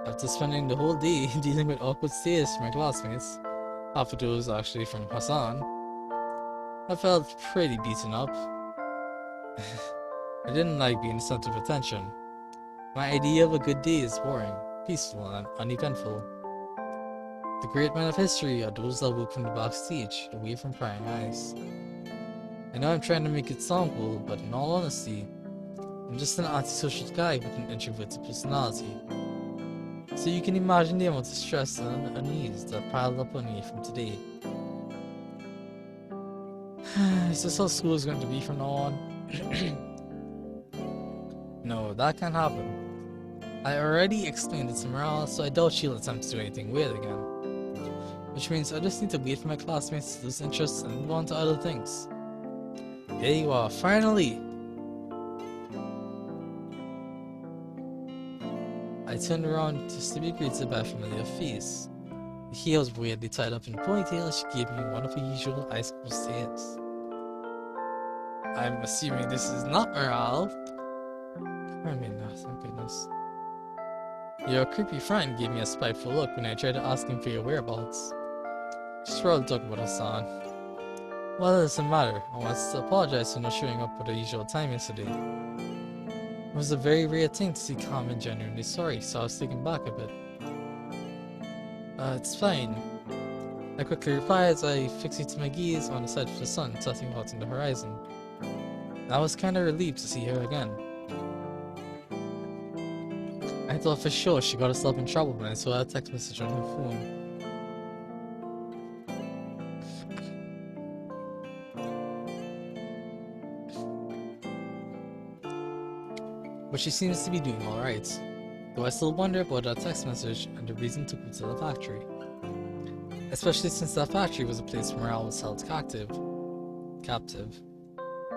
After spending the whole day dealing with awkward stares from my classmates, half of those actually from Hassan, I felt pretty beaten up. I didn't like being the center of attention. My idea of a good day is boring, peaceful, and uneventful. The great men of history are those that work from the backstage, away from prying eyes. I know I'm trying to make it sound cool, but in all honesty, I'm just an antisocial guy with an introverted personality. So you can imagine the amount of stress and unease that piled up on me from today. Is this how school is going to be from now on? No, that can't happen. I already explained it to Morale, so I doubt she'll attempt to do anything weird again. Which means I just need to wait for my classmates to lose interest and move on to other things. There you are, finally! I turned around just to be greeted by a familiar face. The hair was weirdly tied up in a ponytail. She gave me one of her usual high school stares. I'm assuming this is not Morale. I mean, no, thank goodness. Your creepy friend gave me a spiteful look when I tried to ask him for your whereabouts. She's probably talking about Hassan. Well, it doesn't matter. I want to apologize for not showing up at the usual time yesterday. It was a very rare thing to see calm and genuinely sorry, so I was taken back a bit. It's fine. I quickly replied as I fixated my gaze on the sight of the sun setting out in the horizon. I was kinda relieved to see her again. I thought for sure she got herself in trouble when I saw a text message on her phone. But she seems to be doing alright, though I still wonder about that text message and the reason to go to the factory. Especially since that factory was a place where Morale was held captive.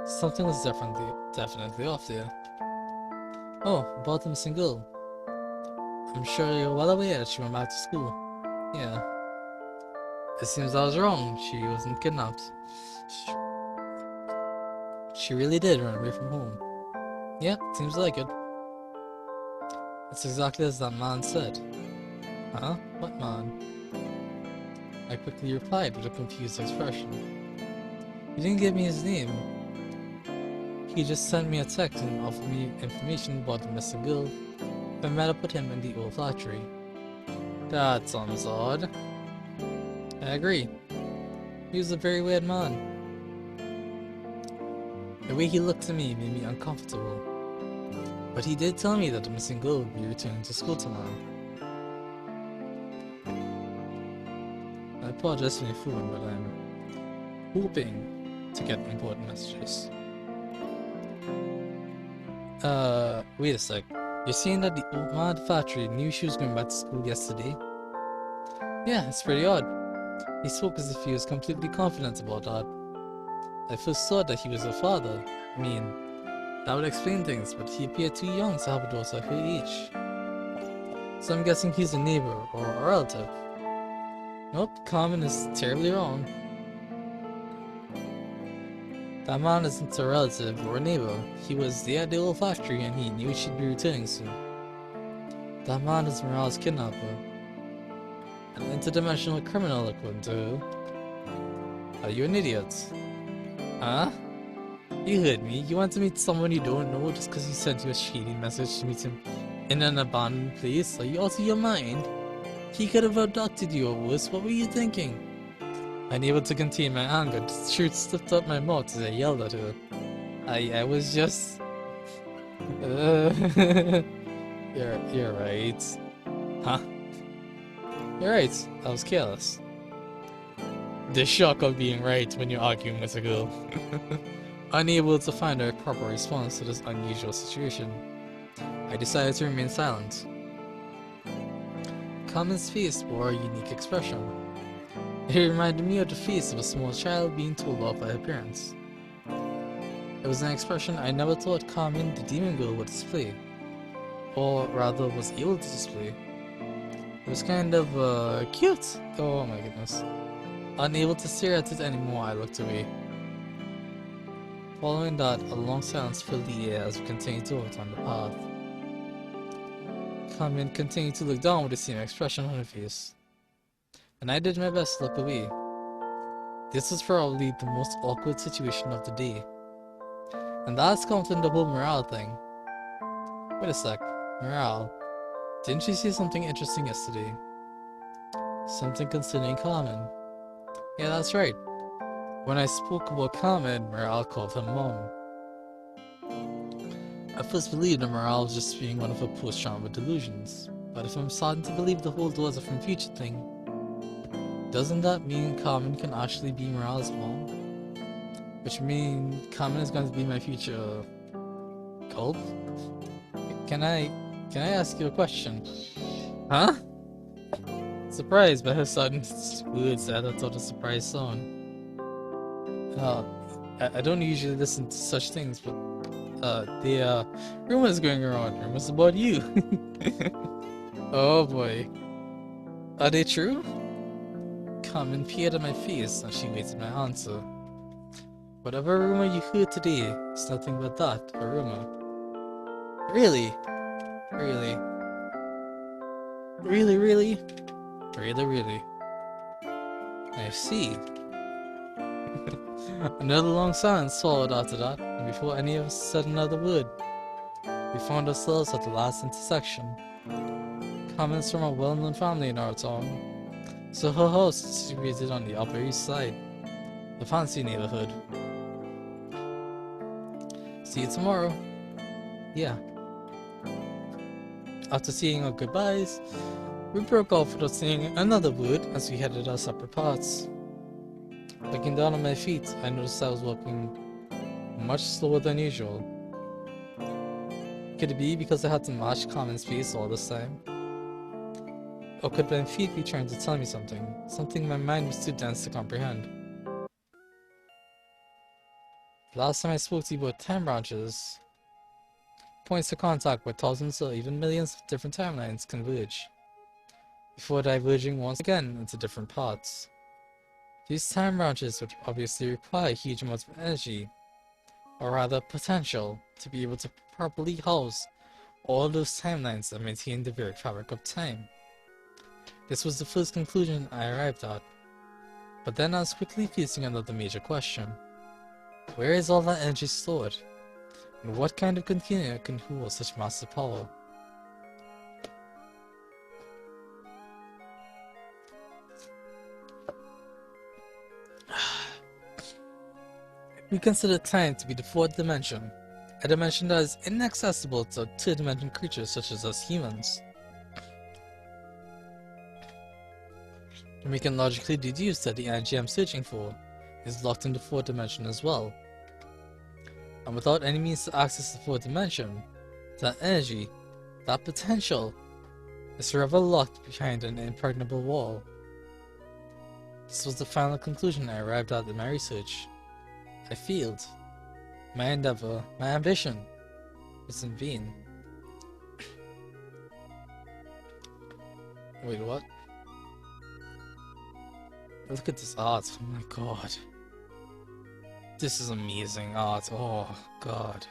Something was definitely off there. Oh, about the missing girl. I'm sure you're well aware that she went back to school. Yeah. It seems I was wrong. She wasn't kidnapped. She really did run away from home. Yeah, seems like it. It's exactly as that man said. Huh? What man? I quickly replied with a confused expression. He didn't give me his name. He just sent me a text and offered me information about the missing girl. I met up with him in the old factory. That sounds odd. I agree. He was a very weird man. The way he looked at me made me uncomfortable. But he did tell me that the missing girl would be returning to school tomorrow. I apologize for my phone, but I'm hoping to get important messages. Wait a sec. You're saying that the old man at the factory knew she was going back to school yesterday? Yeah, it's pretty odd. He spoke as if he was completely confident about that. I first thought that he was her father. I mean, that would explain things, but he appeared too young to have a daughter of her age. So I'm guessing he's a neighbor or a relative. Nope, Carmen is terribly wrong. That man isn't a relative or a neighbor. He was there at the old factory and he knew she'd be returning soon. That man is Morale's kidnapper. An interdimensional criminal according to her. Are you an idiot? Huh? You heard me. You want to meet someone you don't know just because he sent you a shady message to meet him in an abandoned place? Are you out of your mind? He could have abducted you or worse. What were you thinking? Unable to contain my anger, the truth slipped out my mouth as I yelled at her. I was just... you're right. Huh? You're right. I was careless. The shock of being right when you're arguing with a girl. Unable to find a proper response to this unusual situation, I decided to remain silent. Carmen's face bore a unique expression. It reminded me of the face of a small child being told off by her parents. It was an expression I never thought Carmen, the demon girl, would display. Or rather, was able to display. It was kind of, cute! Oh my goodness. Unable to stare at it anymore, I looked away. Following that, a long silence filled the air as we continued to walk on the path. Carmen continued to look down with the same expression on her face. And I did my best to look away. This was probably the most awkward situation of the day. And that's counting the whole morale thing. Wait a sec, morale. Didn't you say something interesting yesterday? Something concerning Carmen. Yeah, that's right. When I spoke about Carmen, Morale called her mom. I first believed that Morale was just being one of her post-trauma delusions. But if I'm starting to believe the whole daughter from future thing, doesn't that mean Carmen can actually be Morale's mom? Which means Carmen is going to be my future cult? Can I ask you a question? Huh? Surprised by her sudden words that I thought a surprise sound. I don't usually listen to such things, but the rumors going around, rumors about you. Oh boy. Are they true? Carmen peered at my face and she waited my answer. Whatever rumor you heard today is nothing but that, a rumor. Really? Really? Really, really? Really, really? I see. Another long silence followed after that, and before any of us said another word, we found ourselves at the last intersection. Comments from a well-known family in our town, so her house is situated on the Upper East Side, the fancy neighborhood. See you tomorrow. Yeah. After saying our goodbyes, we broke off without saying another word as we headed our separate paths. Looking down on my feet, I noticed I was walking much slower than usual. Could it be because I had to match Carmen's pace all this time? Or could my feet be trying to tell me something? Something my mind was too dense to comprehend. Last time I spoke to you about time branches, points of contact where thousands or even millions of different timelines converge, before diverging once again into different paths. These time branches would obviously require huge amounts of energy, or rather potential, to be able to properly house all those timelines and maintain the very fabric of time. This was the first conclusion I arrived at, but then I was quickly facing another major question. Where is all that energy stored? And what kind of container can hold such massive power? We consider time to be the fourth dimension, a dimension that is inaccessible to two-dimensional creatures such as us humans. We can logically deduce that the energy I'm searching for is locked in the fourth dimension as well. And without any means to access the fourth dimension, that energy, that potential, is forever locked behind an impregnable wall. This was the final conclusion I arrived at in my research. I failed. My endeavor, my ambition, was in vain. Wait, what? Look at this art, oh my god. This is amazing art, oh god.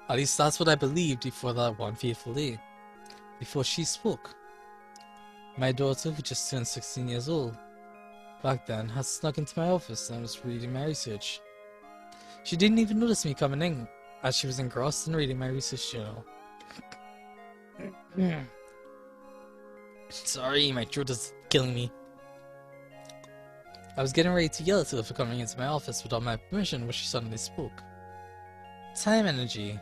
At least that's what I believed before that one fateful day. Before she spoke. My daughter, who just turned 16 years old, back then had snuck into my office and was reading my research. She didn't even notice me coming in, as she was engrossed in reading my research journal. Sorry, my throat is killing me. I was getting ready to yell at her for coming into my office without my permission when she suddenly spoke. Time energy.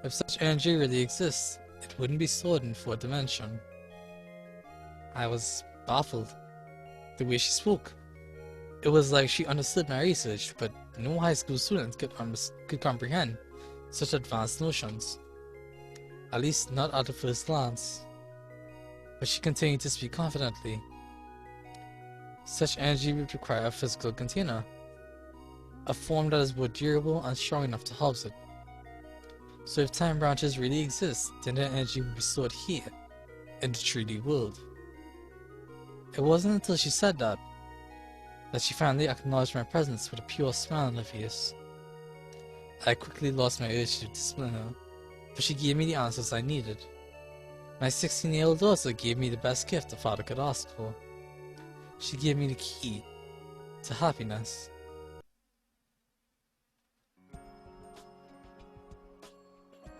If such energy really exists, it wouldn't be stored in fourth dimension. I was baffled. The way she spoke. It was like she understood my research, but no high school student could comprehend such advanced notions. At least not at the first glance. But she continued to speak confidently. Such energy would require a physical container, a form that is both durable and strong enough to house it. So if time branches really exist, then their energy would be stored here, in the 3D world. It wasn't until she said that she finally acknowledged my presence with a pure smile on her face. I quickly lost my urge to discipline her, but she gave me the answers I needed. My 16-year-old daughter gave me the best gift a father could ask for. She gave me the key to happiness.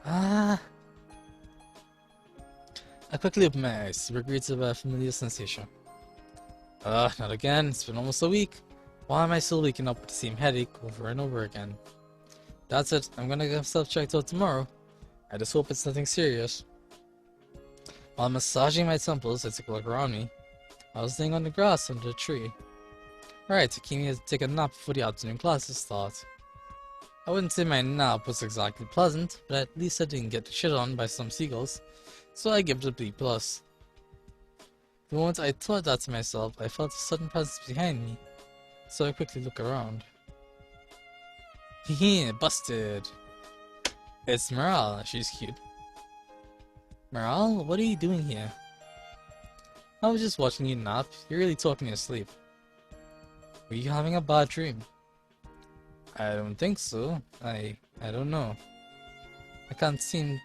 I quickly opened my eyes, greeted by a familiar sensation. Not again, it's been almost a week. Why am I still waking up with the same headache over and over again? That's it, I'm gonna get myself checked out tomorrow. I just hope it's nothing serious. While massaging my temples, I took a look around me. I was laying on the grass under a tree. Right, it came here to take a nap before the afternoon classes start. I wouldn't say my nap was exactly pleasant, but at least I didn't get shit on by some seagulls, so I give it a B+. The moment I thought that to myself, I felt a sudden presence behind me, so I quickly looked around. Hehe, busted! It's Morale, she's cute. Morale, what are you doing here? I was just watching you nap, you're really talking me asleep. Were you having a bad dream? I don't think so. I don't know. I can't seem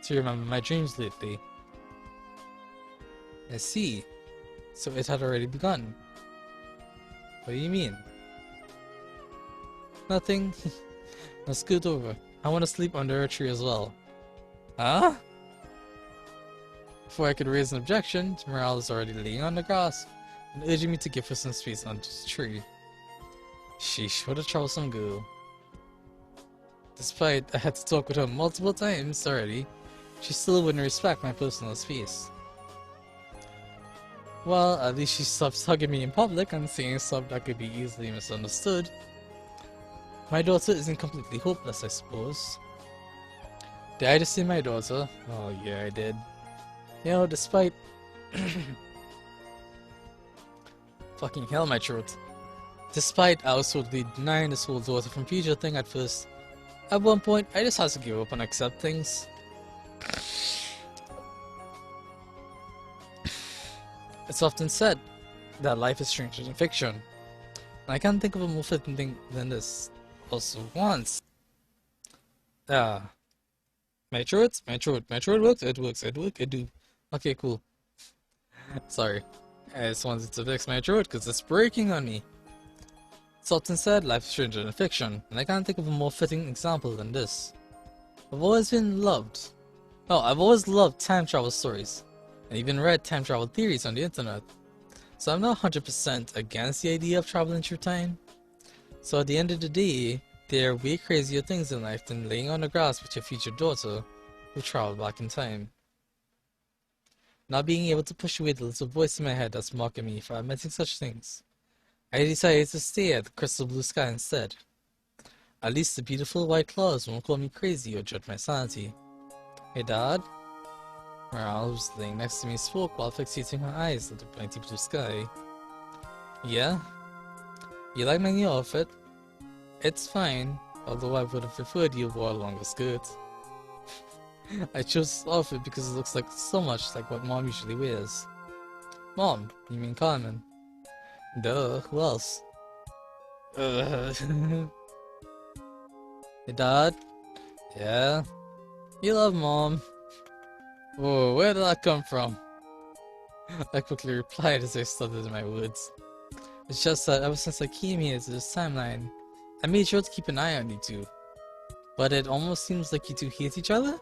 to remember my dreams lately. I see. So it had already begun. What do you mean? Nothing. Now scoot over. I want to sleep under a tree as well. Huh? Before I could raise an objection, Morale is already laying on the grass and urging me to give her some space under the tree. Sheesh, what a troublesome girl. Despite I had to talk with her multiple times already, she still wouldn't respect my personal space. Well, at least she stopped hugging me in public and saying stuff that could be easily misunderstood. My daughter isn't completely hopeless, I suppose. Did I just say my daughter? Oh yeah, I did. You know, despite... Fucking hell, my throat. Despite I was totally denying this whole daughter from future thing at first, at one point I just had to give up and accept things. It's often said that life is stranger than fiction, and I can't think of a more fitting thing than this. Also, once. My throat works, it works, it do. Okay, cool. Sorry. I just wanted to fix my throat because it's breaking on me. It's often said life is stranger than fiction, and I can't think of a more fitting example than this. I've always loved time travel stories, and even read time travel theories on the internet. So I'm not 100% against the idea of traveling through time. So at the end of the day, There are way crazier things in life than laying on the grass with your future daughter who traveled back in time. Not being able to push away the little voice in my head that's mocking me for admitting such things, I decided to stare at the crystal blue sky instead. At least the beautiful white clouds won't call me crazy or judge my sanity. Hey Dad? Morale, who was laying next to me, spoke while fixating her eyes at the mighty blue sky. Yeah? You like my new outfit? It's fine, although I would have preferred you wore a longer skirt. I chose this outfit because it looks like so much like what Mom usually wears. Mom, you mean Carmen? Duh, who else? Hey Dad? Yeah? You love Mom. Whoa, where did that come from? I quickly replied as I stuttered in my words. It's just that ever since I came here to this timeline, I made sure to keep an eye on you two. But it almost seems like you two hate each other?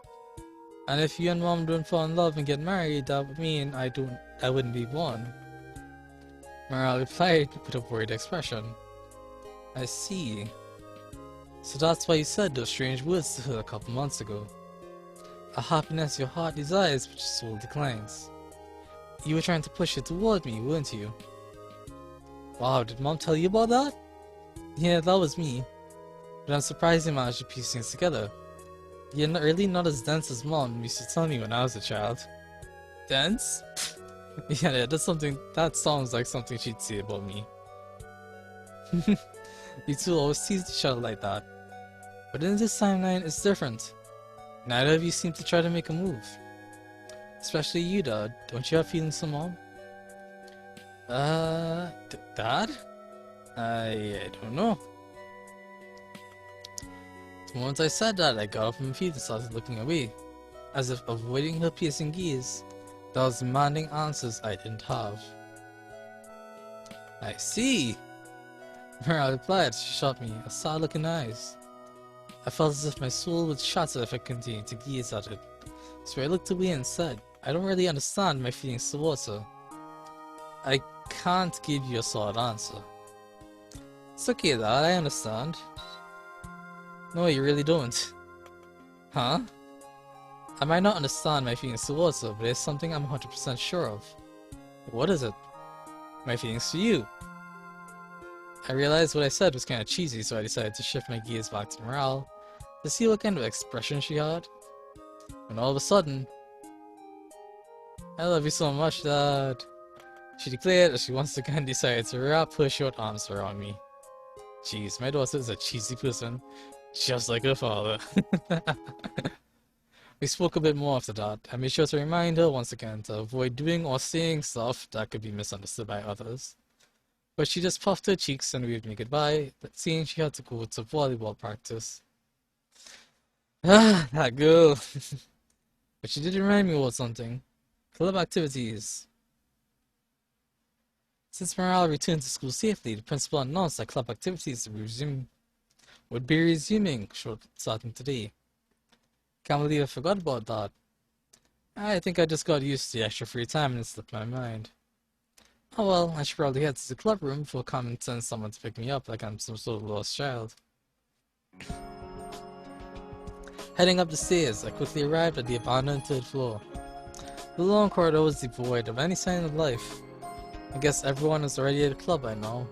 And if you and Mom don't fall in love and get married, that would mean I wouldn't be born. Morale replied with a worried expression. I see. So that's why you said those strange words to her a couple months ago. A happiness your heart desires but your soul declines. You were trying to push it toward me, weren't you? Wow, did Mom tell you about that? Yeah, that was me. But I'm surprised you managed to piece things together. You're really not as dense as Mom used to tell me when I was a child. Dense? Yeah, that sounds like something she'd say about me. You two always tease each other like that. But in this timeline, it's different. Neither of you seem to try to make a move. Especially you, Dad. Don't you have feelings for Mom? Dad? I don't know. The moment I said that, I got up on my feet and started looking away, as if avoiding her piercing gaze that was demanding answers I didn't have. I see! Mara replied as she shot me a sad-looking eyes. I felt as if my soul would shatter if I continued to gaze at it, so I looked away and said, I don't really understand my feelings towards her. I can't give you a solid answer. It's okay, Dad, I understand. No, you really don't. Huh? I might not understand my feelings towards her, but there's something I'm 100% sure of. What is it? My feelings for you. I realized what I said was kind of cheesy, so I decided to shift my gaze back to Morale to see what kind of expression she had. When all of a sudden, I love you so much, Dad, she declared as she once again decided to wrap her short arms around me. Jeez, my daughter is a cheesy person, just like her father. We spoke a bit more after that. I made sure to remind her once again to avoid doing or saying stuff that could be misunderstood by others. But she just puffed her cheeks and waved me goodbye, saying she had to go to volleyball practice. Ah, that girl. But she did remind me about something. Club activities. Since Morale returned to school safely, the principal announced that club activities would be resuming starting today. Can't believe I forgot about that. I think I just got used to the extra free time and it slipped my mind. Oh well, I should probably head to the club room before Carmen sends someone to pick me up like I'm some sort of lost child. Heading up the stairs, I quickly arrived at the abandoned third floor. The long corridor was devoid of any sign of life. I guess everyone is already at the club by now.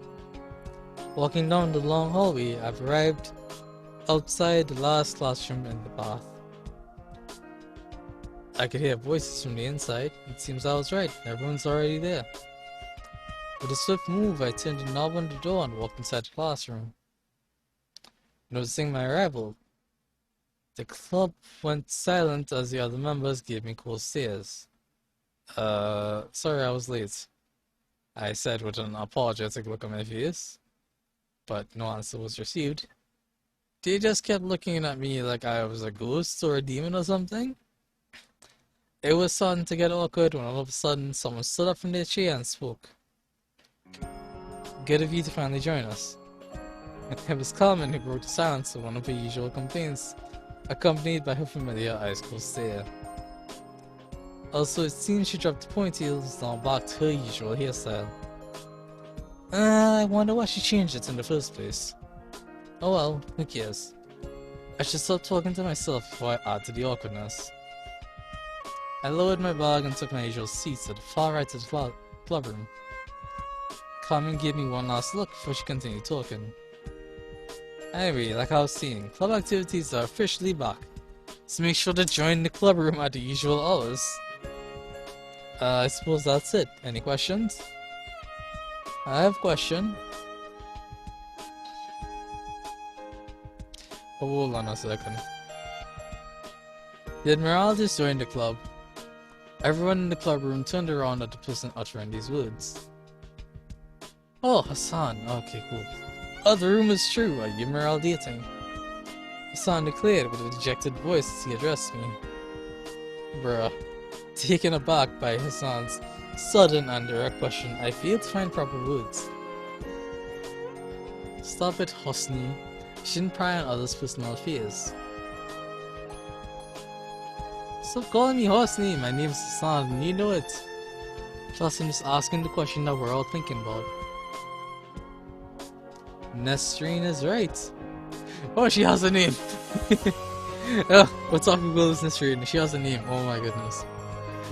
Walking down the long hallway, I've arrived outside the last classroom in the path. I could hear voices from the inside. It seems I was right, everyone's already there. With a swift move, I turned the knob on the door and walked inside the classroom. Noticing my arrival, the club went silent as the other members gave me cold stares. Sorry I was late, I said with an apologetic look on my face, but no answer was received. They just kept looking at me like I was a ghost or a demon or something. It was starting to get awkward when all of a sudden someone stood up from their chair and spoke. Good of you to finally join us. It was Carmen who broke the silence of one of her usual complaints, accompanied by her familiar ice-cold stare. Also, it seems she dropped the ponytails down back to her usual hairstyle. I wonder why she changed it in the first place. Oh well, who cares? I should stop talking to myself before I add to the awkwardness. I lowered my bag and took my usual seats at the far right of the club room. Carmen gave me one last look before she continued talking. Anyway, like I was saying, club activities are officially back, so make sure to join the club room at the usual hours. I suppose that's it. Any questions? I have a question. Oh, hold on a second. The Admiral just joined the club. Everyone in the club room turned around at the person uttering these words. Oh, Hassan. Okay, cool. Oh, the rumor is true. Are you and Miral dating? Hassan declared with a dejected voice as he addressed me. Bruh. Taken aback by Hassan's sudden and direct question, I failed to find proper words. Stop it, Hosni. You shouldn't pry on others' personal affairs. Stop calling me Hosni. My name's Hassan, and you know it. Plus, I'm just asking the question that we're all thinking about. Nesreen is right. Oh, she has a name. Oh, we're talking about this Nesreen. She has a name. Oh my goodness.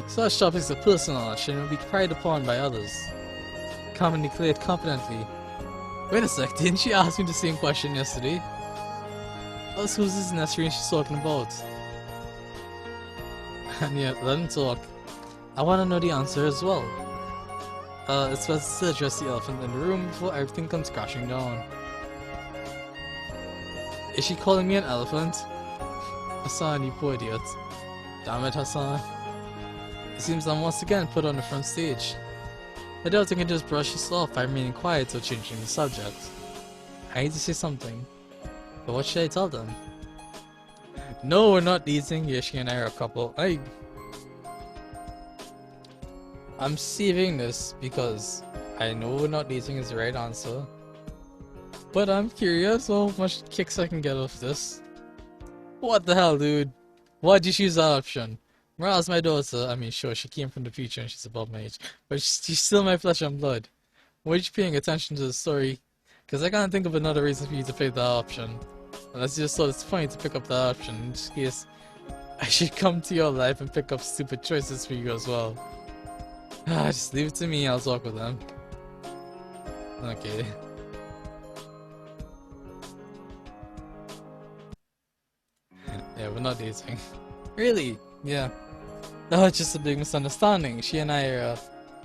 Such topics are personal and shouldn't be pried upon by others. Carmen declared confidently. Wait a sec, didn't she ask me the same question yesterday? Who's this Nesreen she's talking about? And yeah, let him talk. I want to know the answer as well. It's best to address the elephant in the room before everything comes crashing down. Is she calling me an elephant? Hassan, you poor idiot. Damn it, Hassan. It seems I'm once again put on the front stage. I doubt I can just brush this off by remaining quiet or changing the subject. I need to say something. But what should I tell them? No, we're not dating. Yoshi and I are a couple. I'm saving this because I know we're not dating is the right answer. But I'm curious how much kicks I can get off this. What the hell, dude? Why'd you choose that option? Morale's my daughter. I mean, sure, she came from the future and she's above my age. But she's still my flesh and blood. Why are you paying attention to the story? Because I can't think of another reason for you to pick that option. Unless you just thought it's funny to pick up that option, in which case I should come to your life and pick up stupid choices for you as well. Just leave it to me, I'll talk with them. Okay. Yeah, we're not dating. Really? Yeah. No, it's just a big misunderstanding. She and I are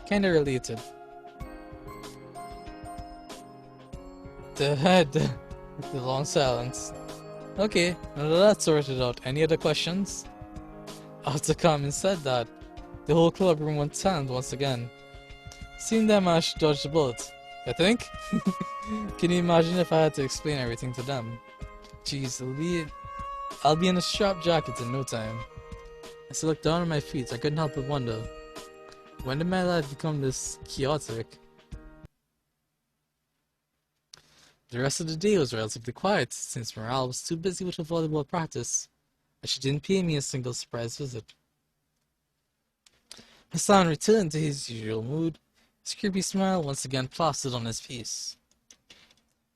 kinda related. The long silence. Okay, now that that's sorted out, any other questions? After Carmen said that, the whole club room went silent once again. Seemed I managed to dodge the bullet. I think? Can you imagine if I had to explain everything to them? Jeez, I'll be in a sharp jacket in no time. As I looked down at my feet, I couldn't help but wonder, when did my life become this chaotic? The rest of the day was relatively quiet, since Morale was too busy with her volleyball practice, and she didn't pay me a single surprise visit. Hassan returned to his usual mood, his creepy smile once again plastered on his face.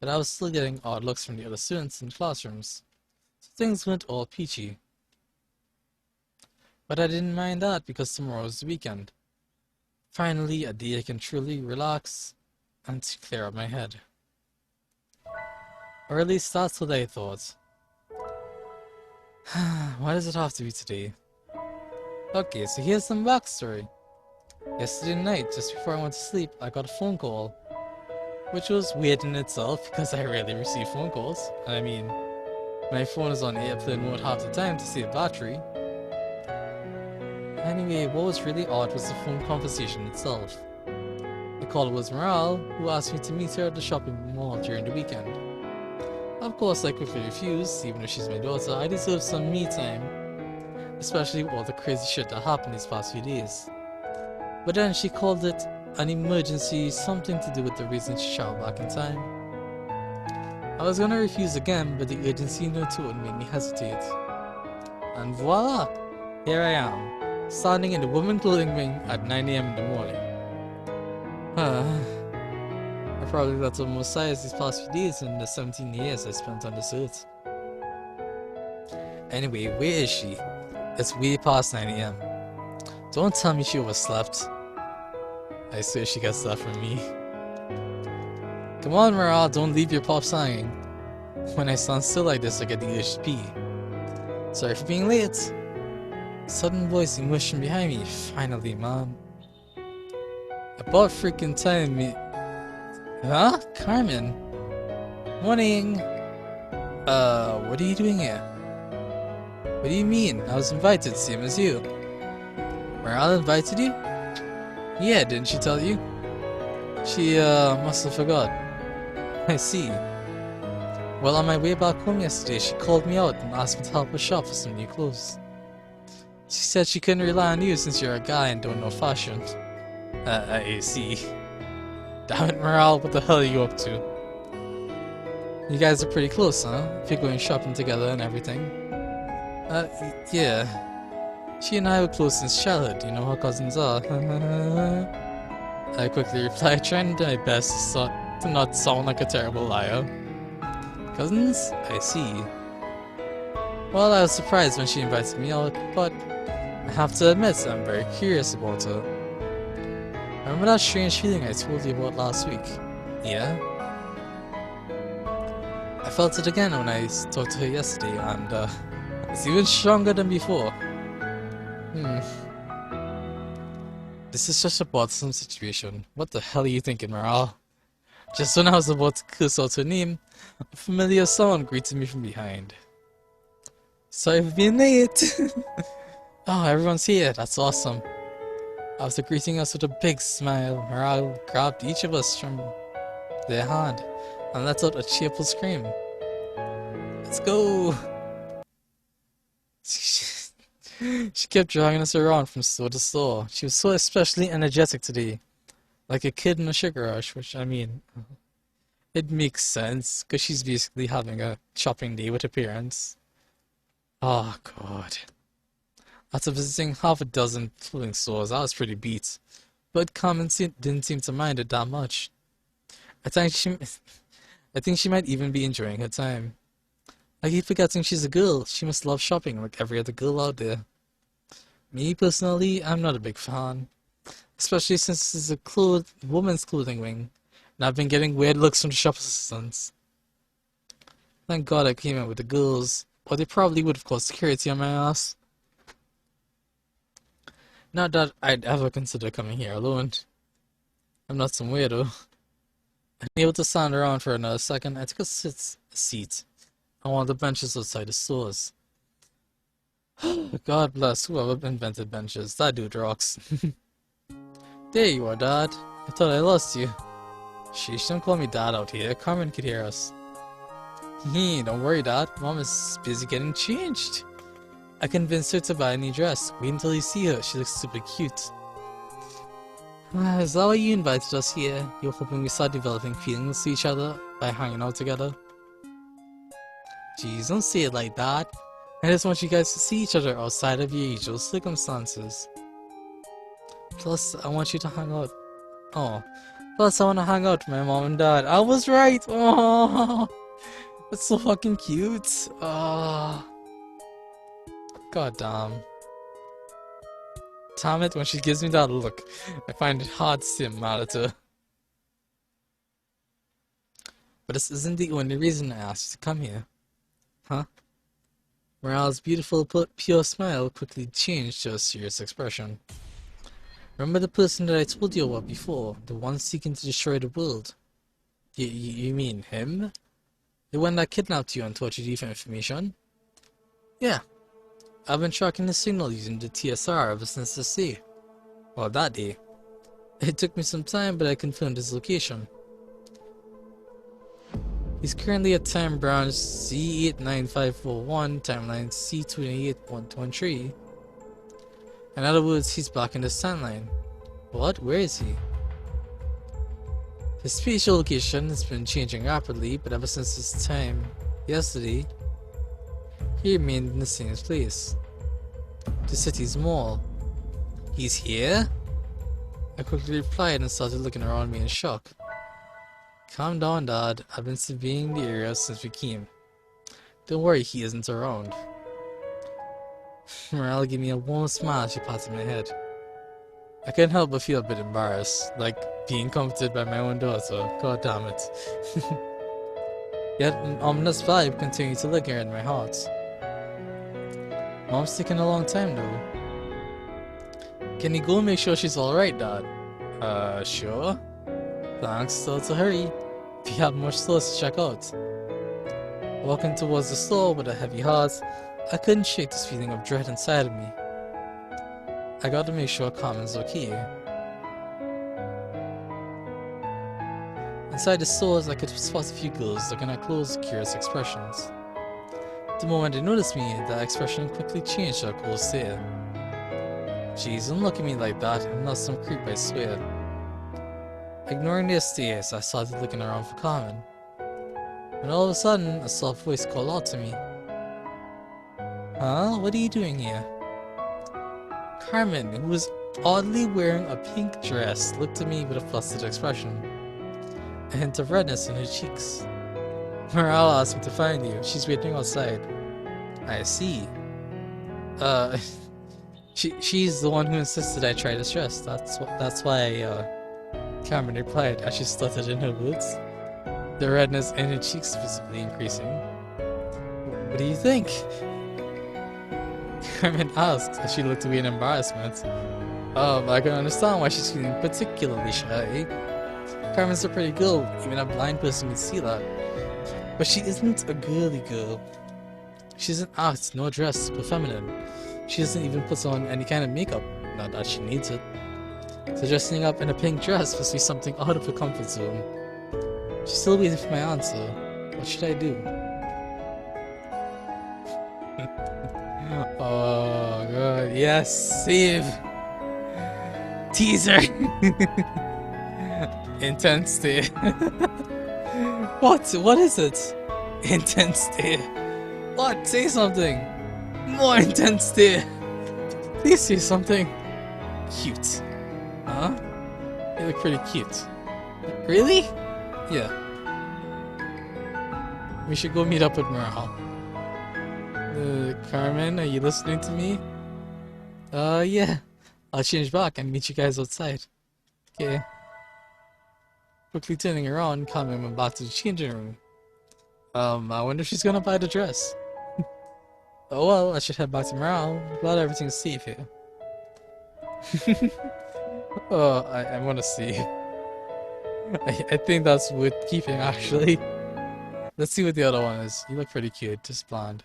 But I was still getting odd looks from the other students in the classrooms, so things weren't all peachy. But I didn't mind that because tomorrow was the weekend. Finally, a day I can truly relax and clear up my head. Or at least that's what I thought. Why does it have to be today? Okay, so here's some backstory. Yesterday night, just before I went to sleep, I got a phone call. Which was weird in itself because I rarely receive phone calls. I mean, my phone is on airplane mode half the time to save battery. Anyway, what was really odd was the phone conversation itself. The caller was Morale, who asked me to meet her at the shopping mall during the weekend. Of course, I quickly refused, even though she's my daughter. I deserve some me time, especially with all the crazy shit that happened these past few days. But then she called it an emergency, something to do with the reason she traveled back in time. I was gonna refuse again, but the urgency in her tone made me hesitate. And voila! Here I am, standing in the women's clothing wing at 9 AM in the morning. I probably got to most size these past few days in the 17 years I spent on this earth. Anyway, where is she? It's way past 9 a.m. Don't tell me she overslept. I swear she got stuff from me. Come on, Morale, don't leave your pop singing. When I stand still like this, I get the urge to pee. Sorry for being late. Sudden voice emotion behind me. Finally, man. About freaking time me. Huh? Carmen? Morning. What are you doing here? What do you mean? I was invited, same as you. Morale invited you? Yeah, didn't she tell you? She, must have forgot. I see. Well, on my way back home yesterday, she called me out and asked me to help her shop for some new clothes. She said she couldn't rely on you since you're a guy and don't know fashion. I see. Damn it, Morale, what the hell are you up to? You guys are pretty close, huh? If you're going shopping together and everything. Yeah. She and I were close since childhood, you know how cousins are. I quickly replied, trying to do my best to not sound like a terrible liar. Cousins? I see. Well, I was surprised when she invited me out, but I have to admit I'm very curious about her. Remember that strange feeling I told you about last week? Yeah? I felt it again when I talked to her yesterday, and it's even stronger than before. This is such a bothersome situation. What the hell are you thinking, Morale? Just when I was about to curse out her name, a familiar sound greeted me from behind. Sorry for being late! Oh, everyone's here, that's awesome. After greeting us with a big smile, Morale grabbed each of us from their hand and let out a cheerful scream. Let's go! She kept dragging us around from store to store. She was so especially energetic today. Like a kid in a sugar rush, which, I mean, it makes sense, because she's basically having a shopping day with her parents. Oh, God. After visiting half a dozen clothing stores, I was pretty beat. But Carmen didn't seem to mind it that much. I think she might even be enjoying her time. I keep forgetting she's a girl. She must love shopping like every other girl out there. Me, personally, I'm not a big fan. Especially since this is a woman's clothing wing, and I've been getting weird looks from the shop assistants. Thank God I came in with the girls, or they probably would have called security on my ass. Not that I'd ever consider coming here alone. I'm not some weirdo. Unable to stand around for another second, I took a seat on one of the benches outside the stores. God bless whoever invented benches. That dude rocks. There you are, Dad. I thought I lost you. Sheesh, don't call me Dad out here. Carmen could hear us. Don't worry, Dad. Mom is busy getting changed. I convinced her to buy a new dress. Wait until you see her. She looks super cute. Is that why you invited us here? You're hoping we start developing feelings to each other by hanging out together? Jeez, don't say it like that. I just want you guys to see each other outside of your usual circumstances. Plus, I want you to hang out. Oh, plus I want to hang out with my mom and dad. I was right! Oh, that's so fucking cute. Oh, god damn. Damn it, when she gives me that look, I find it hard to stay mad at her. But this isn't the only reason I asked you to come here. Huh? Morale's beautiful, pure smile quickly changed to a serious expression. Remember the person that I told you about before? The one seeking to destroy the world? You mean him? The one that kidnapped you and tortured you for information? Yeah. I've been tracking his signal using the TSR ever since this day. Well, that day. It took me some time, but I confirmed his location. He's currently at time branch C89541, timeline C28113. In other words, he's blocking the timeline. What? Where is he? His spatial location has been changing rapidly, but ever since his time yesterday, he remained in the same place. The city's mall. He's here? I quickly replied and started looking around me in shock. Calm down, Dad. I've been surveying the area since we came. Don't worry, he isn't around. Morale gave me a warm smile as she patted my head. I couldn't help but feel a bit embarrassed, like being comforted by my own daughter. God damn it. Yet an ominous vibe continued to linger in my heart. Mom's taking a long time though. Can you go and make sure she's alright, Dad? Sure. Thanks, still to hurry. We have much stores to check out. Walking towards the store with a heavy heart, I couldn't shake this feeling of dread inside of me. I gotta make sure Carmen's okay. Inside the stores, I could spot a few girls looking at clothes with curious expressions. The moment they noticed me, that expression quickly changed to a cold stare. Jeez, don't look at me like that, I'm not some creep, I swear. Ignoring their stares, I started looking around for Carmen. When all of a sudden, a soft voice called out to me. Huh? What are you doing here? Carmen, who was oddly wearing a pink dress, looked at me with a flustered expression. A hint of redness in her cheeks. Morale asked me to find you. She's waiting outside. I see. She's the one who insisted I try this dress. That's why, Carmen replied as she stuttered in her boots, the redness in her cheeks visibly increasing. What do you think? Carmen asked as she looked away in embarrassment. I can understand why she's feeling particularly shy. Carmen's a pretty girl, even a blind person can see that. But she isn't a girly girl. She doesn't act nor dress super feminine. She doesn't even put on any kind of makeup, not that she needs it. So dressing up in a pink dress must be something out of her comfort zone. She's still waiting for my answer. What should I do? Oh god, yes, save! Teaser! Intense stare. What? What is it? Intense stare. What? Say something! More intense stare! Please say something. Cute. Huh? You look pretty cute. Really? Yeah. We should go meet up with Morale. Carmen, are you listening to me? Yeah. I'll change back and meet you guys outside. Okay. Quickly turning around, Carmen went back to the changing room. I wonder if she's gonna buy the dress. Oh well, I should head back to Morale. Glad everything's safe here. Oh, I wanna see. I think that's worth keeping, actually. Let's see what the other one is. You look pretty cute, just blonde.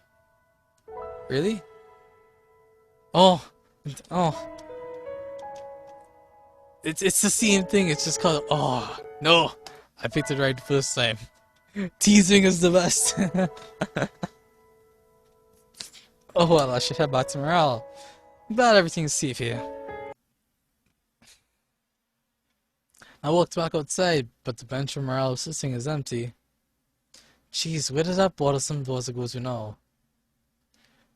Really? Oh! It's the same thing, it's just called... Oh! No! I picked it right the first time. Teasing is the best! Oh well, I should head back to Morale. Glad everything's safe here. I walked back outside, but the bench where Morale was sitting is empty. Jeez, where did that bothersome daughter go to now?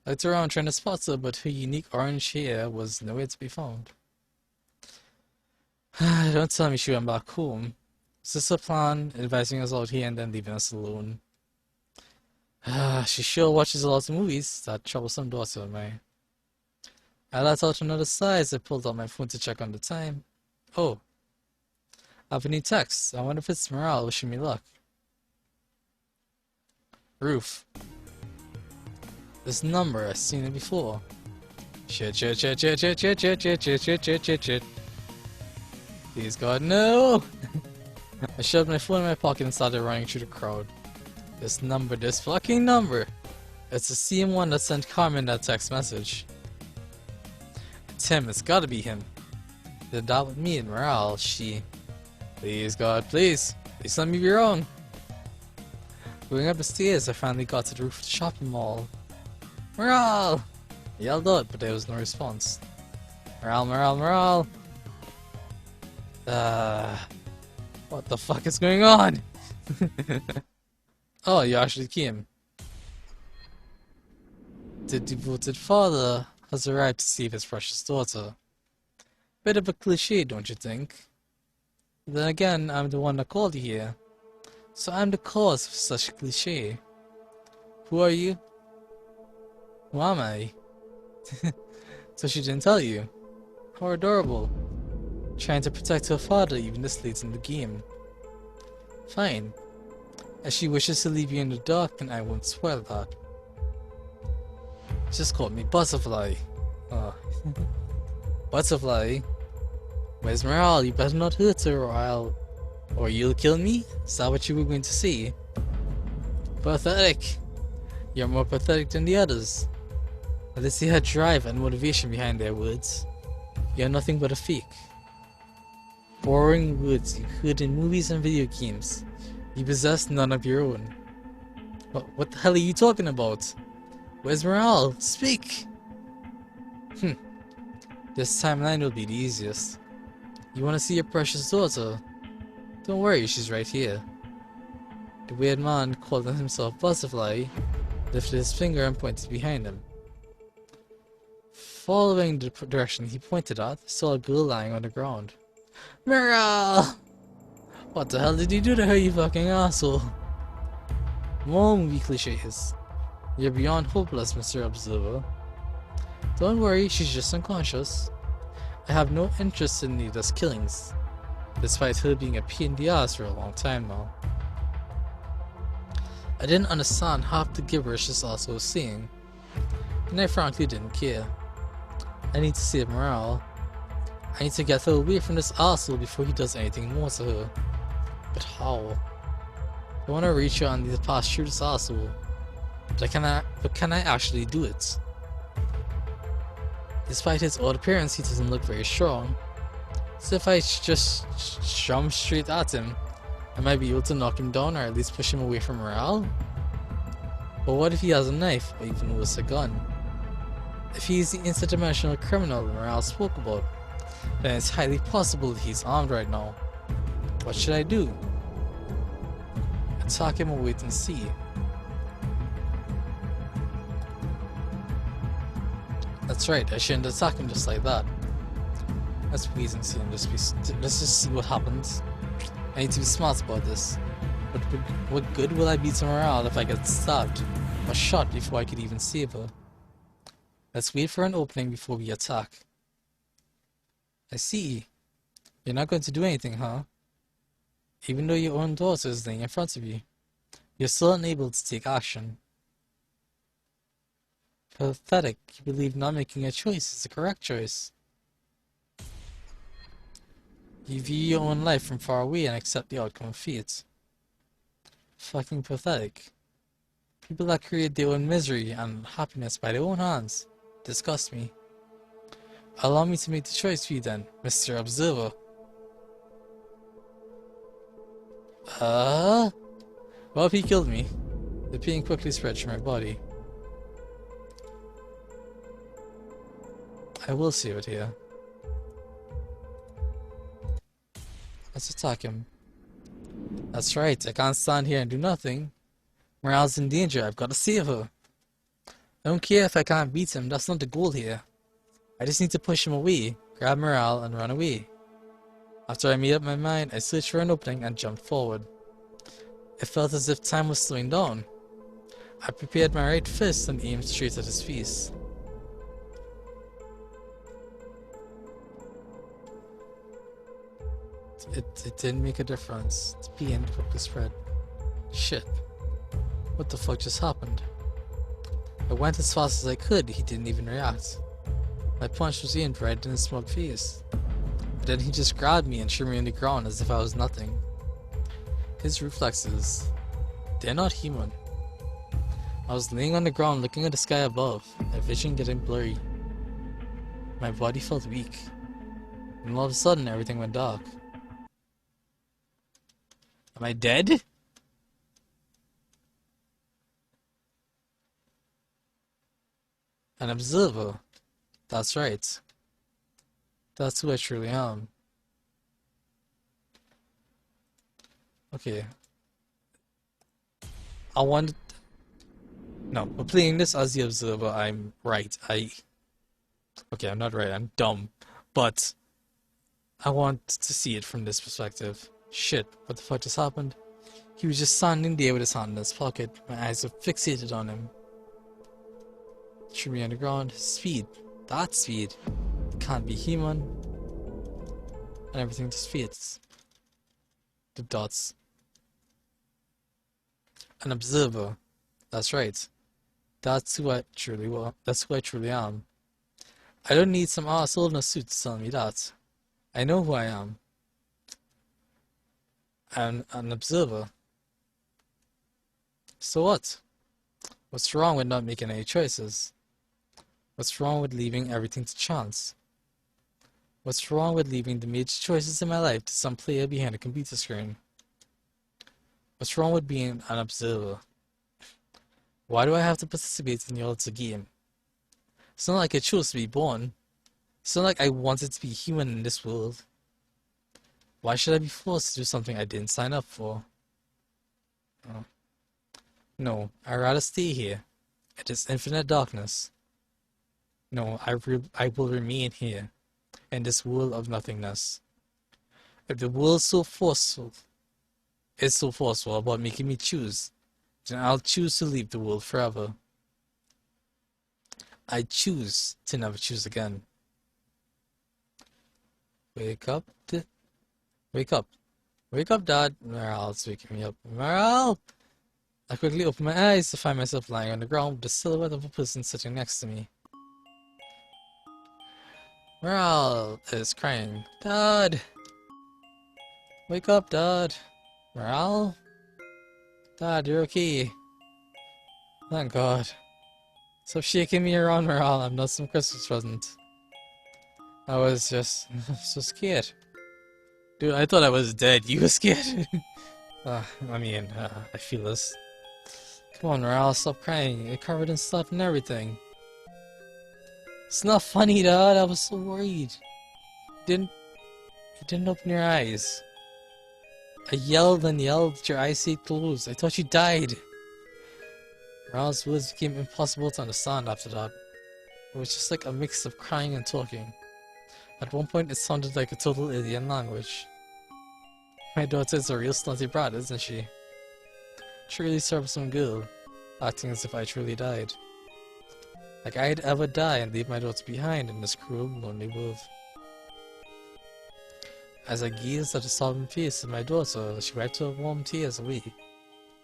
I looked around trying to spot her, but her unique orange hair was nowhere to be found. Don't tell me she went back home. Is this her plan, inviting us out here and then leaving us alone? She sure watches a lot of movies, that troublesome daughter of mine. I let out another sigh as I pulled out my phone to check on the time. Oh. I have a new text. I wonder if it's Morale wishing me luck. Roof. This number, I've seen it before. Shit. Please God, no! I shoved my phone in my pocket and started running through the crowd. This fucking number! It's the same one that sent Carmen that text message. It's him, it's gotta be him. Did that with me and Morale, Please God, please let me be wrong. Going up the stairs, I finally got to the roof of the shopping mall. Morale! I yelled out, but there was no response. Morale! What the fuck is going on? Oh, you actually came. The devoted father has arrived to save his precious daughter. Bit of a cliche, don't you think? Then again, I'm the one that called you here. So I'm the cause of such a cliche. Who are you? Who am I? So she didn't tell you. How adorable. Trying to protect her father even this late in the game. Fine. As she wishes to leave you in the dark, and I won't spoil that. Just called me Butterfly. Oh. Butterfly? Where's Morale? You better not hurt her or you'll kill me? Is that what you were going to say? Pathetic. You're more pathetic than the others. Let us see her drive and motivation behind their words. You're nothing but a fake. Boring words you heard in movies and video games. You possess none of your own. What the hell are you talking about? Where's Morale? Speak! This timeline will be the easiest. You want to see your precious daughter? Don't worry, she's right here. The weird man, calling himself Butterfly, lifted his finger and pointed behind him. Following the direction he pointed at, saw a girl lying on the ground. Morale! What the hell did you do to her, you fucking asshole? More movie cliches. You're beyond hopeless, Mr. Observer. Don't worry, she's just unconscious. I have no interest in needless killings, despite her being a pain in the ass for a long time now. I didn't understand half the gibberish this asshole was saying, and I frankly didn't care. I need to save Morale. I need to get her away from this asshole before he does anything more to her. But how? I want to reach her and need to pass through this asshole. But can I actually do it? Despite his odd appearance, he doesn't look very strong. So if I just jump straight at him, I might be able to knock him down or at least push him away from Morale? But what if he has a knife, or even worse, a gun? If he is the interdimensional criminal Morale spoke about, then it's highly possible that he's armed right now. What should I do? Attack him or wait and see? That's right, I shouldn't attack him just like that. Let's wait and see and let's just see what happens. I need to be smart about this. But what good will I be to Morale if I get stabbed or shot before I could even save her? Let's wait for an opening before we attack. I see. You're not going to do anything, huh? Even though your own daughter is laying in front of you, you're still unable to take action. Pathetic. You believe not making a choice is the correct choice. You view your own life from far away and accept the outcome of fate. Fucking pathetic. People that create their own misery and happiness by their own hands disgust me. Allow me to make the choice for you then, Mr. Observer. Well, he killed me. The pain quickly spread through my body. I will save it here. Let's attack him. That's right, I can't stand here and do nothing. Morale's in danger, I've got to save her. I don't care if I can't beat him, that's not the goal here. I just need to push him away, grab Morale, and run away. After I made up my mind, I searched for an opening and jumped forward. It felt as if time was slowing down. I prepared my right fist and aimed straight at his face. It didn't make a difference. The pain quickly spread. Shit. What the fuck just happened? I went as fast as I could, he didn't even react. My punch was aimed right in his smug face. But then he just grabbed me and threw me on the ground as if I was nothing. His reflexes, they're not human. I was laying on the ground looking at the sky above, my vision getting blurry. My body felt weak. And all of a sudden everything went dark. Am I dead? An observer. That's right. That's who I truly am. Okay. No, but playing this as the observer, I'm right. Okay, I'm not right, I'm dumb. But I want to see it from this perspective. Shit, what the fuck just happened? He was just standing there with his hand in his pocket. My eyes were fixated on him. Threw me on the ground. Speed. That speed. Can't be human. And everything just fades. The dots. An observer. That's right. That's who I truly want. That's who I truly am. I don't need some arsehole in a suit to tell me that. I know who I am. I'm an observer. So what? What's wrong with not making any choices? What's wrong with leaving everything to chance? What's wrong with leaving the major choices in my life to some player behind a computer screen? What's wrong with being an observer? Why do I have to participate in your little game? It's not like I chose to be born. It's not like I wanted to be human in this world. Why should I be forced to do something I didn't sign up for? Oh. No, I'd rather stay here. It is infinite darkness. No, I will remain here, in this world of nothingness. If the world is so forceful about making me choose, then I'll choose to leave the world forever. I choose to never choose again. Wake up, wake up. Wake up, Dad. Meryl's waking me up. Meryl! I quickly open my eyes to find myself lying on the ground with the silhouette of a person sitting next to me. Meryl is crying. Dad! Wake up, Dad. Meryl? Dad, you're okay. Thank God. Stop shaking me around, Meryl. I'm not some Christmas present. I was just so scared. Dude, I thought I was dead. You were scared? I feel this. Come on, Meryl, stop crying. You're covered in stuff and everything. It's not funny, Dad. I was so worried. You didn't open your eyes. I yelled and yelled, but your eyes stayed closed. I thought you died. Meryl's words became impossible to understand after that. It was just like a mix of crying and talking. At one point, it sounded like a total alien language. My daughter is a real slutty brat, isn't she? Truly troublesome girl, acting as if I truly died. Like I'd ever die and leave my daughter behind in this cruel, lonely world. As I gazed at the sobbing face of my daughter, she wiped her warm tears away.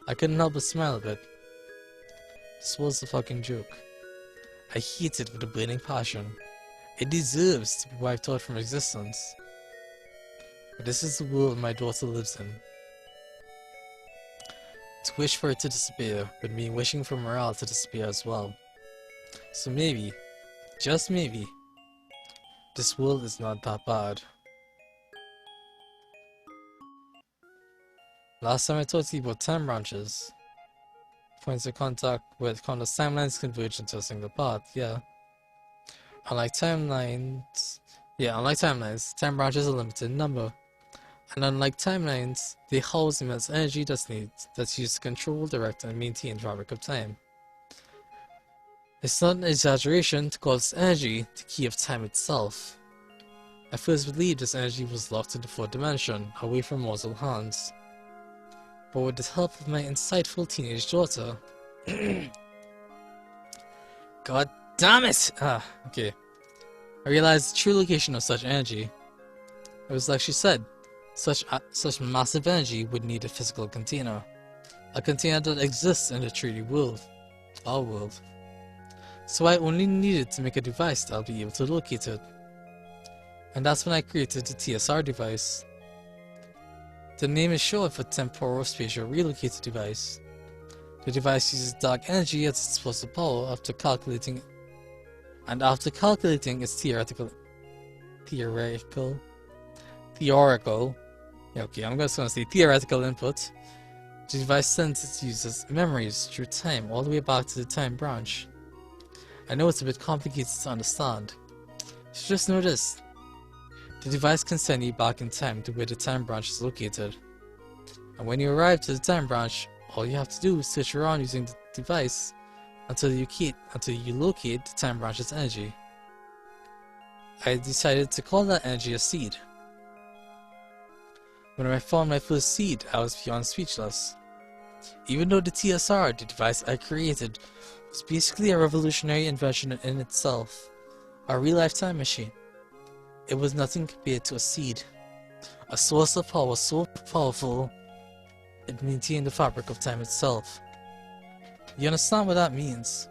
I couldn't help but smile a bit. This was a fucking joke. I hate it with a burning passion. It deserves to be wiped out from existence. But this is the world my daughter lives in. To wish for it to disappear would mean wishing for morale to disappear as well. So maybe, just maybe, this world is not that bad. Last time I talked to you about time branches. Points of contact with countless timelines converge into a single path, yeah. Unlike timelines, time branches are limited in number. And unlike timelines, they house immense energy that's used to control, direct, and maintain the fabric of time. It's not an exaggeration to call this energy the key of time itself. I first believed this energy was locked in the fourth dimension, away from mortal hands. But with the help of my insightful teenage daughter... God damn it! Okay. I realized the true location of such energy. It was like she said, such massive energy would need a physical container. A container that exists in the 3D world. Our world. So I only needed to make a device that I'll be able to locate it. And that's when I created the TSR device. The name is short for Temporal Spatial Relocator Device. The device uses dark energy as its source of power after calculating its theoretical, I'm just gonna say theoretical input. The device sends its users memories through time all the way back to the time branch. I know it's a bit complicated to understand. So just know this. The device can send you back in time to where the time branch is located. And when you arrive to the time branch, all you have to do is search around using the device until you locate the time branch's energy. I decided to call that energy a seed. When I found my first seed, I was beyond speechless. Even though the TSR, the device I created, was basically a revolutionary invention in itself, a real-life time machine, it was nothing compared to a seed, a source of power so powerful it maintained the fabric of time itself. You understand what that means?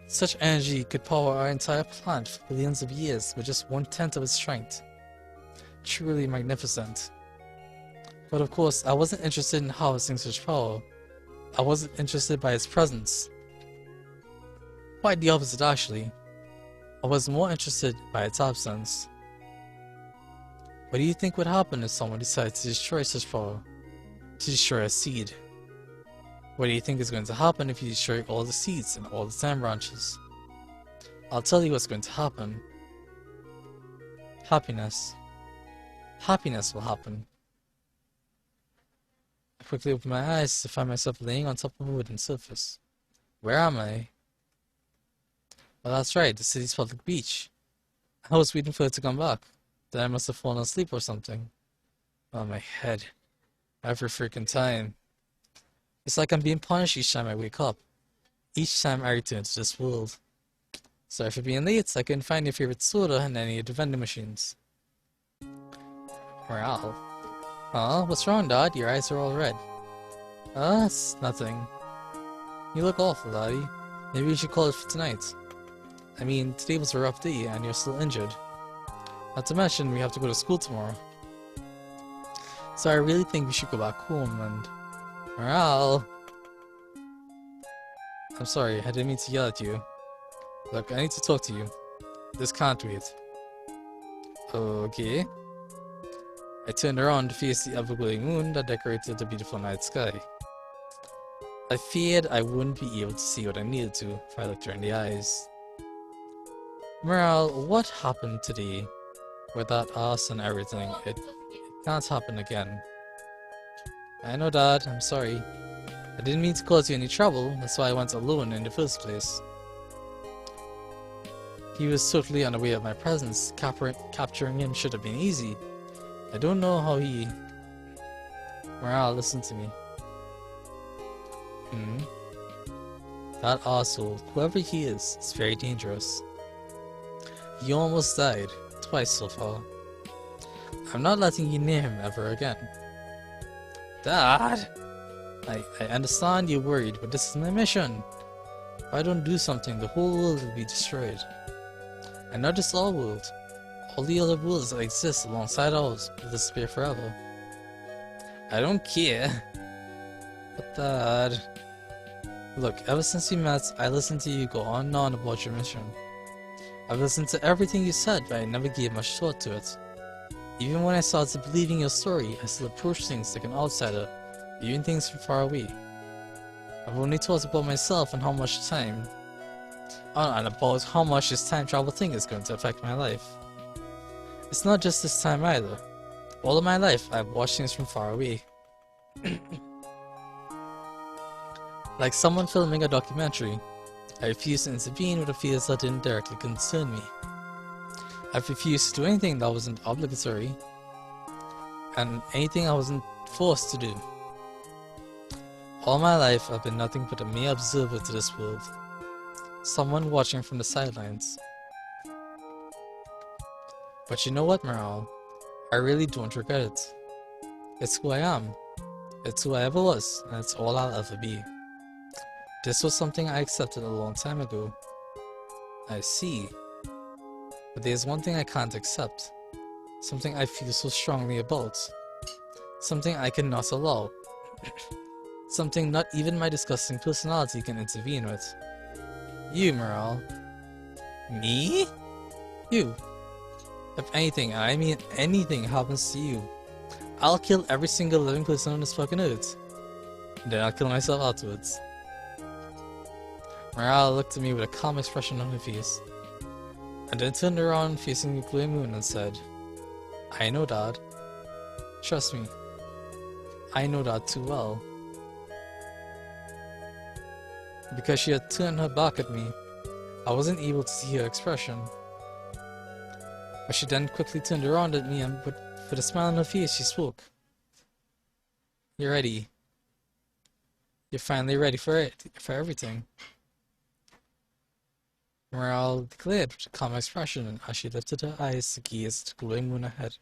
Such energy could power our entire planet for billions of years with just 1/10 of its strength. Truly magnificent. But of course, I wasn't interested in harvesting such power. I wasn't interested by its presence. Quite the opposite, actually. I was more interested by its absence. What do you think would happen if someone decided to destroy such power? To destroy a seed? What do you think is going to happen if you destroy all the seeds and all the time branches? I'll tell you what's going to happen. Happiness. Happiness will happen. I quickly opened my eyes to find myself laying on top of a wooden surface. Where am I? Well, that's right, the city's public beach. I was waiting for it to come back. Then I must have fallen asleep or something. Oh, my head. Every freaking time. It's like I'm being punished each time I wake up. Each time I return to this world. Sorry for being late, I couldn't find your favorite soda in any of the vending machines. Morale. Huh? What's wrong, Dad? Your eyes are all red. It's nothing. You look awful, Daddy. Maybe we should call it for tonight. I mean, today was a rough day and you're still injured. Not to mention, we have to go to school tomorrow. So I really think we should go back home and... Morale! I'm sorry, I didn't mean to yell at you. Look, I need to talk to you. This can't wait. Okay. I turned around to face the ever-glowing moon that decorated the beautiful night sky. I feared I wouldn't be able to see what I needed to if I looked her in the eyes. Morale, what happened today? With that ass and everything, it can't happen again. I know, Dad, I'm sorry. I didn't mean to cause you any trouble, that's why I went alone in the first place. He was totally unaware of my presence. Capturing him should have been easy. I don't know how he... Morale, listen to me. That asshole, whoever he is very dangerous. He almost died, twice so far. I'm not letting you near him ever again. Dad! I understand you're worried, but this is my mission. If I don't do something, the whole world will be destroyed. And not just our world. All the other worlds that exist alongside ours will disappear forever. I don't care. But Dad... Look, ever since we met, I listened to you go on and on about your mission. I've listened to everything you said, but I never gave much thought to it. Even when I started believing your story, I still approached things like an outsider, viewing things from far away. I've only thought about myself and how much time... and about how much this time travel thing is going to affect my life. It's not just this time either. All of my life, I've watched things from far away. Like someone filming a documentary, I refused to intervene with affairs that didn't directly concern me. I've refused to do anything that wasn't obligatory, and anything I wasn't forced to do. All my life, I've been nothing but a mere observer to this world. Someone watching from the sidelines. But you know what, Morale? I really don't regret it. It's who I am. It's who I ever was, and it's all I'll ever be. This was something I accepted a long time ago. I see. But there's one thing I can't accept. Something I feel so strongly about. Something I cannot allow. Something not even my disgusting personality can intervene with. You, Morale. Me? You. If anything, and I mean anything, happens to you, I'll kill every single living person on this fucking earth. Then I'll kill myself afterwards. Morale looked at me with a calm expression on her face, and then turned around facing the glowing moon and said, I know, Dad. Trust me. I know that too well. Because she had turned her back at me, I wasn't able to see her expression. But she then quickly turned around at me and with a smile on her face she spoke. You're ready. You're finally ready for it, for everything. Morale declared with a calm expression as she lifted her eyes to gaze at the glowing moon ahead.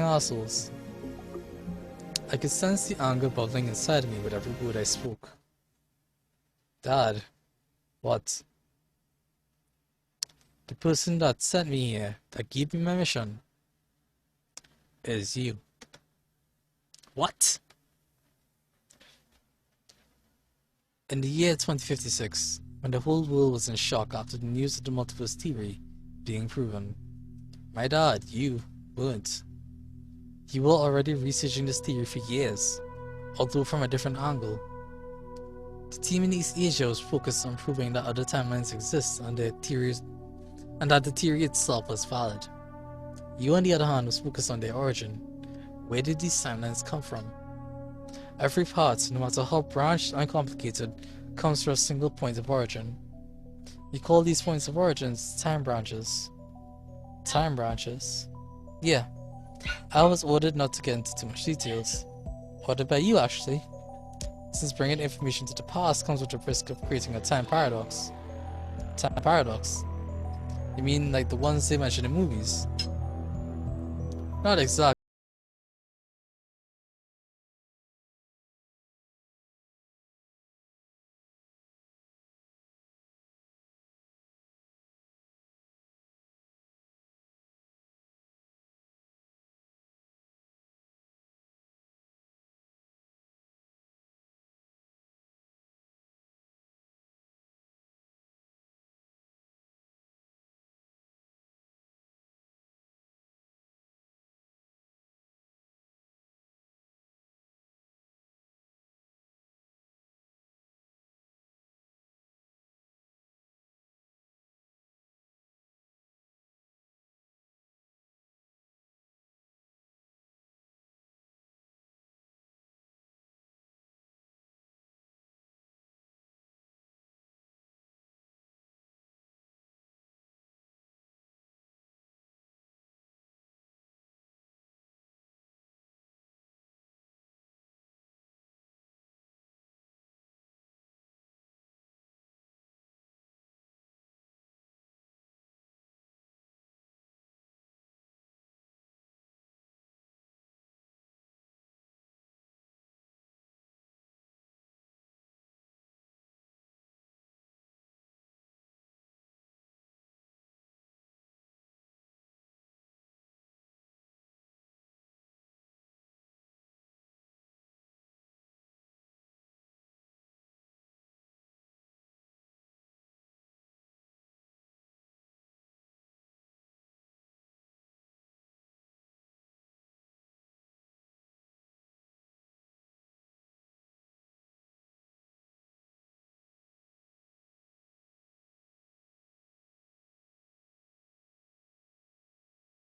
Assholes. I could sense the anger bubbling inside me with every word I spoke. Dad, what? The person that sent me here, that gave me my mission, is you. What? In the year 2056, when the whole world was in shock after the news of the multiverse theory being proven, my dad, you, weren't. You were already researching this theory for years, although from a different angle. The team in East Asia was focused on proving that other timelines exist and that the theory itself was valid. You, on the other hand, was focused on their origin. Where did these timelines come from? Every part, no matter how branched and complicated, comes from a single point of origin. We call these points of origins time branches. Time branches? Yeah, I was ordered not to get into too much details. Ordered by you, actually, since bringing information to the past comes with the risk of creating a time paradox. Time paradox? You mean like the ones they mention in movies? Not exactly.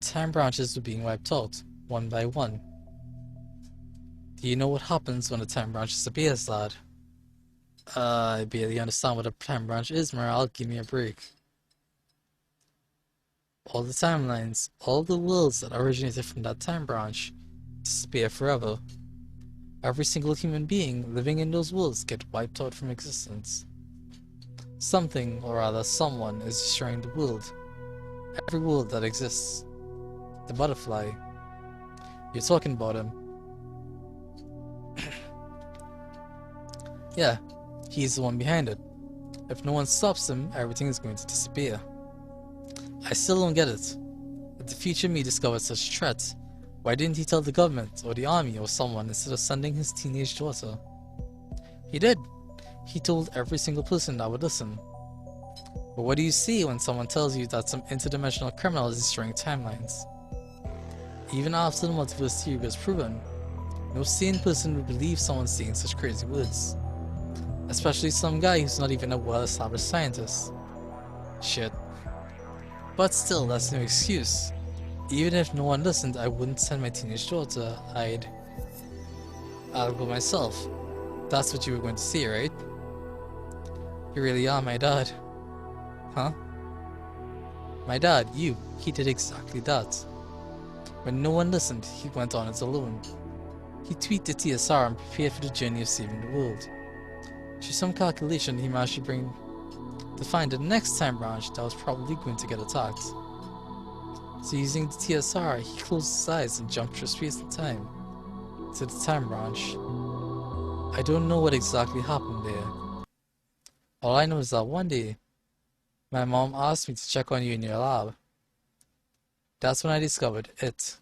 Time branches were being wiped out, one by one. Do you know what happens when a time branch disappears, lad? I barely understand what a time branch is, Morale. Give me a break. All the timelines, all the worlds that originated from that time branch, disappear forever. Every single human being living in those worlds get wiped out from existence. Something, or rather someone, is destroying the world. Every world that exists. The butterfly. You're talking about him. Yeah, he's the one behind it. If no one stops him, everything is going to disappear. I still don't get it. If the future me discovered such threats, why didn't he tell the government or the army or someone instead of sending his teenage daughter? He did. He told every single person that would listen. But what do you see when someone tells you that some interdimensional criminal is destroying timelines? Even after the multiverse theory was proven, no sane person would believe someone saying such crazy words. Especially some guy who's not even a well-established scientist. Shit. But still, that's no excuse. Even if no one listened, I wouldn't send my teenage daughter. I'll go myself. That's what you were going to say, right? You really are my dad. Huh? My dad, he did exactly that. When no one listened, he went on it alone. He tweaked the TSR and prepared for the journey of saving the world. Through some calculation, he managed to find the next time branch that was probably going to get attacked. So using the TSR, he closed his eyes and jumped through space and time to the time branch. I don't know what exactly happened there. All I know is that one day, my mom asked me to check on you in your lab. That's when I discovered it.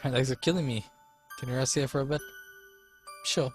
My legs are killing me. Can you rest here for a bit? Sure.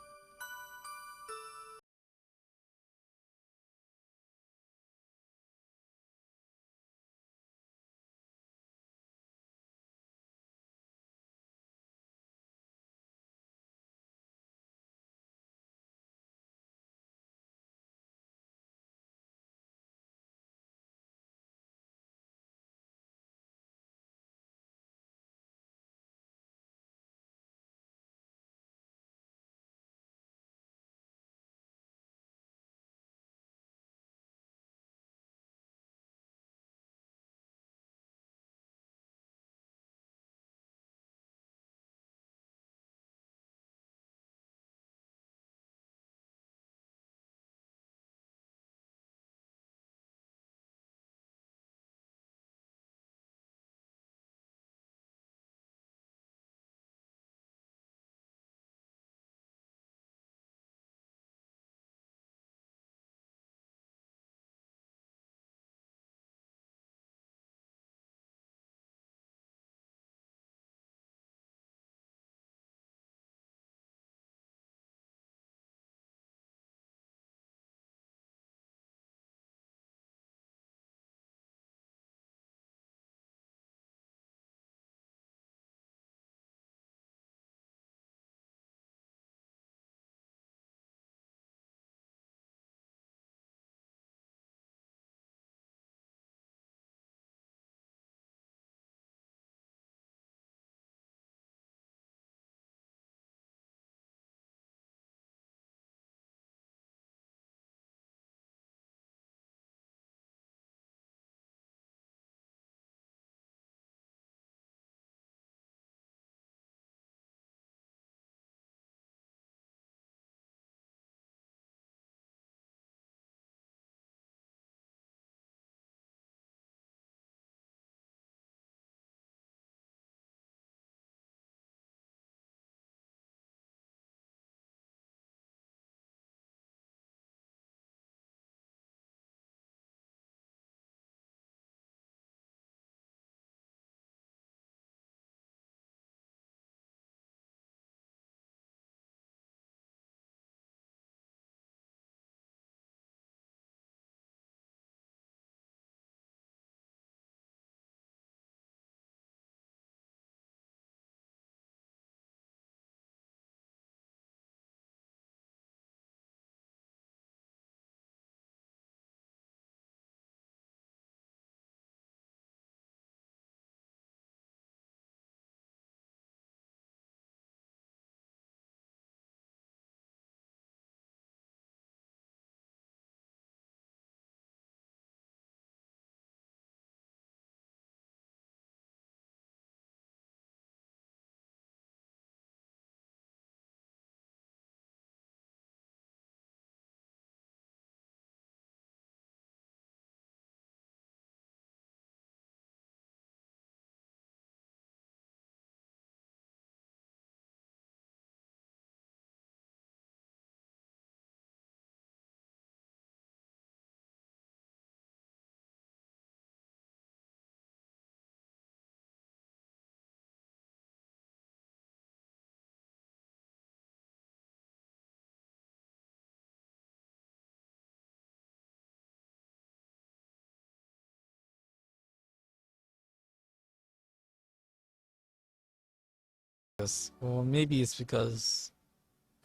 Well, maybe it's because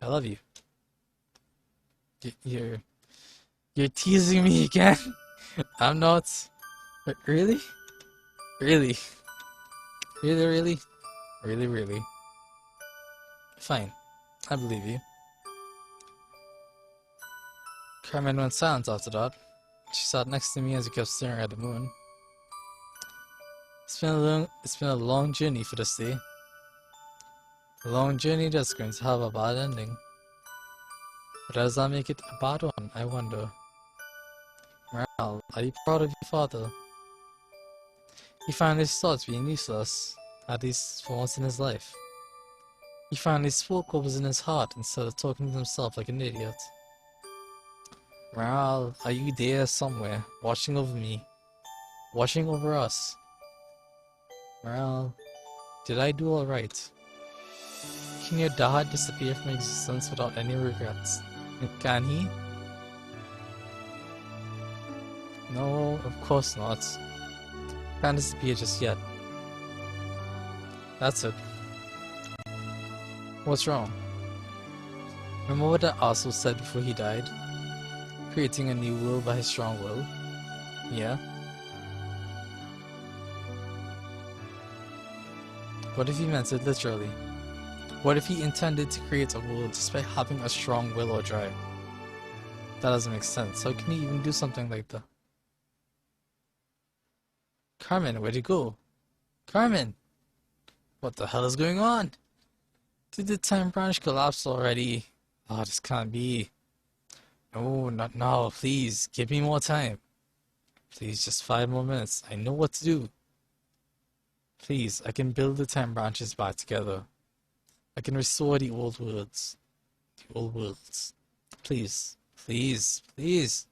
I love you. Y- You're you're teasing me again. I'm not. Really? Really? Really? Really? Really? Really? Fine. I believe you. Carmen went silent after that. She sat next to me as we kept staring at the moon. It's been a long journey for this day. A long journey that's going to have a bad ending. But does that make it a bad one? I wonder. Morale, are you proud of your father? He finally stopped being useless, at least for once in his life. He finally spoke what was in his heart instead of talking to himself like an idiot. Morale, are you there somewhere, watching over me, watching over us? Morale, Did I do alright? Can your dad disappear from existence without any regrets? Can he? No, of course not. Can't disappear just yet. That's it. What's wrong? Remember what I also said before he died? Creating a new world by his strong will? Yeah? What if he meant it literally? What if he intended to create a world just by having a strong will or drive? That doesn't make sense. How can he even do something like that? Carmen, where'd you go? Carmen! What the hell is going on? Did the time branch collapse already? Oh, this can't be. No, not now. Please, give me more time. Please, just 5 more minutes. I know what to do. Please, I can build the time branches back together. I can restore the old worlds. The old worlds. Please, please, please.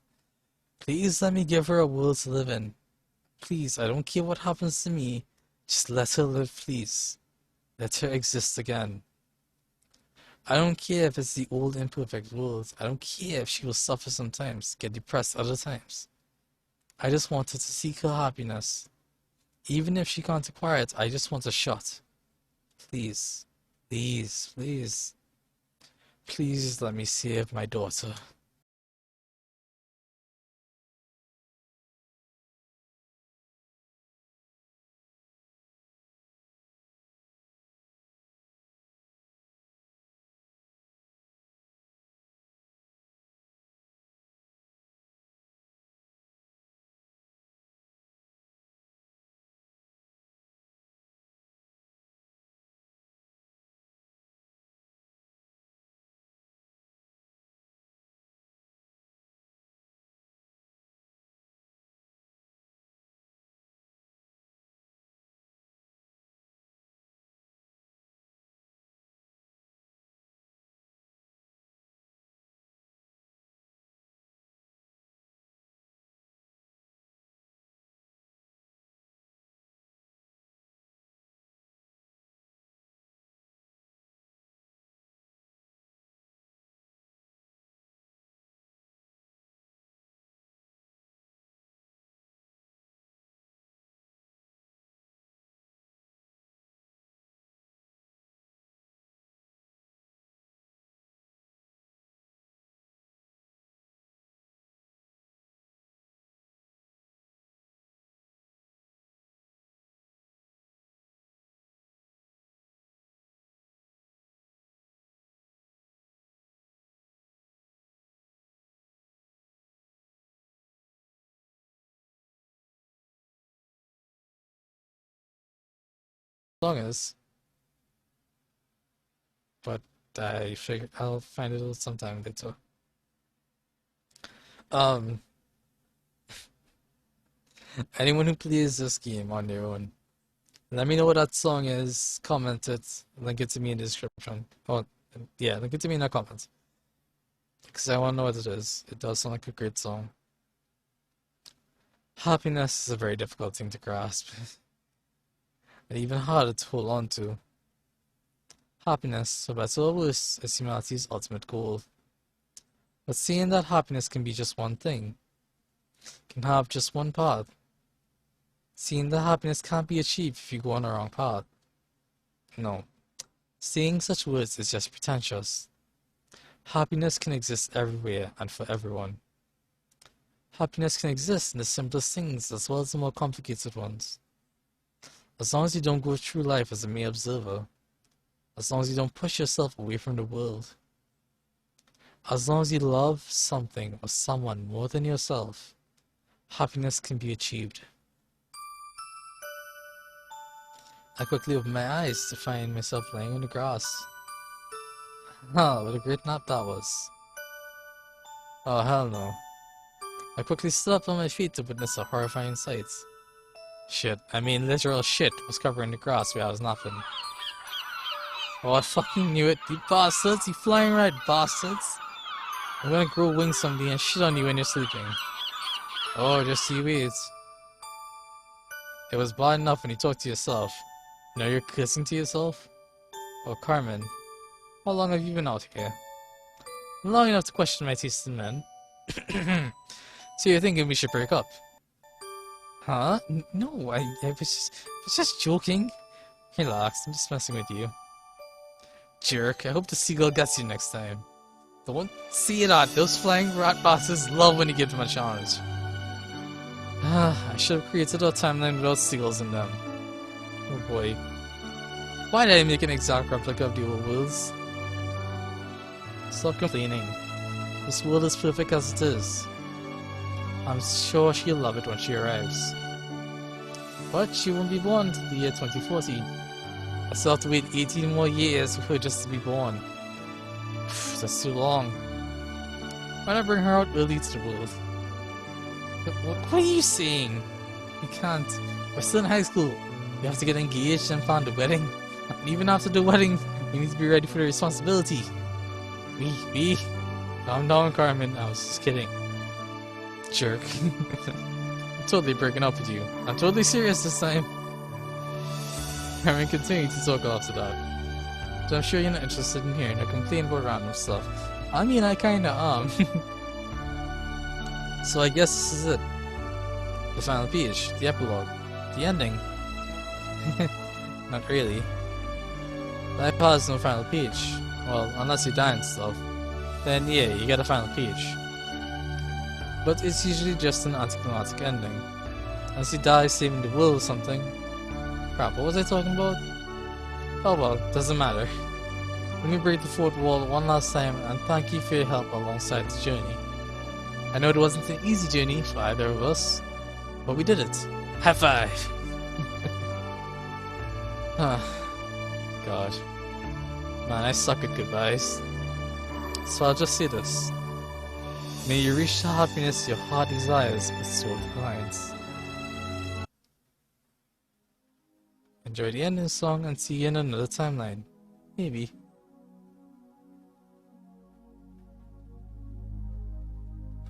Please let me give her a world to live in. Please, I don't care what happens to me. Just let her live, please. Let her exist again. I don't care if it's the old imperfect world. I don't care if she will suffer sometimes, get depressed other times. I just want her to seek her happiness. Even if she can't acquire it, I just want a shot. Please, please, please. Please let me save my daughter. As long as, but I figure I'll find it out sometime later. Um, anyone who plays this game on their own, let me know what that song is, comment it, link it to me in the description. Oh, yeah, link it to me in the comments. Because I want to know what it is. It does sound like a great song. Happiness is a very difficult thing to grasp. And even harder to hold on to. Happiness, for better or worse, is humanity's ultimate goal. But seeing that happiness can be just one thing, can have just one path, seeing that happiness can't be achieved if you go on the wrong path. No. Saying such words is just pretentious. Happiness can exist everywhere and for everyone. Happiness can exist in the simplest things as well as the more complicated ones. As long as you don't go through life as a mere observer. As long as you don't push yourself away from the world. As long as you love something or someone more than yourself, happiness can be achieved. I quickly opened my eyes to find myself laying on the grass. Oh, what a great nap that was. Oh, hell no. I quickly stood up on my feet to witness a horrifying sight. Shit, I mean literal shit was covering the grass where I was napping. Oh, I fucking knew it, you bastards, you flying red bastards. I'm gonna grow wings someday and shit on you when you're sleeping. Oh, just you wait. It was bad enough when you talked to yourself. Now you're kissing to yourself? Oh, Carmen, how long have you been out here? Long enough to question my taste in men. So you're thinking we should break up? Huh? No, I was just joking. Relax, I'm just messing with you. Jerk, I hope the seagull gets you next time. Don't see it out. Those flying rat bastards love when you give them a challenge. I should have created a timeline without seagulls in them. Oh boy. Why did I make an exact replica of the old worlds? Stop complaining. This world is perfect as it is. I'm sure she'll love it when she arrives. But she won't be born until the year 2040. I still have to wait 18 more years for her just to be born. That's too long. Why not bring her out early to the world? What are you saying? You can't. We're still in high school. You have to get engaged and plan the wedding. And even after the wedding, you need to be ready for the responsibility. Me. Calm down, Carmen. I was just kidding. Jerk. I'm totally breaking up with you. I'm totally serious this time. Carmen continued to talk after that. So I'm sure you're not interested in hearing her complain about random stuff. I mean, I kinda am. So I guess this is it. The final page, the epilogue, the ending. Not really. The iPod has no final page. Well, unless you die and stuff. Then yeah, you get a final page. But it's usually just an anticlimactic ending. Unless you die saving the world or something. Crap, what was I talking about? Oh well, doesn't matter. Let me break the fourth wall one last time and thank you for your help alongside the journey. I know it wasn't an easy journey for either of us, but we did it. High five! God. Man, I suck at goodbyes. So I'll just say this. May you reach the happiness your heart desires but soul declines. Enjoy the ending song and see you in another timeline. Maybe.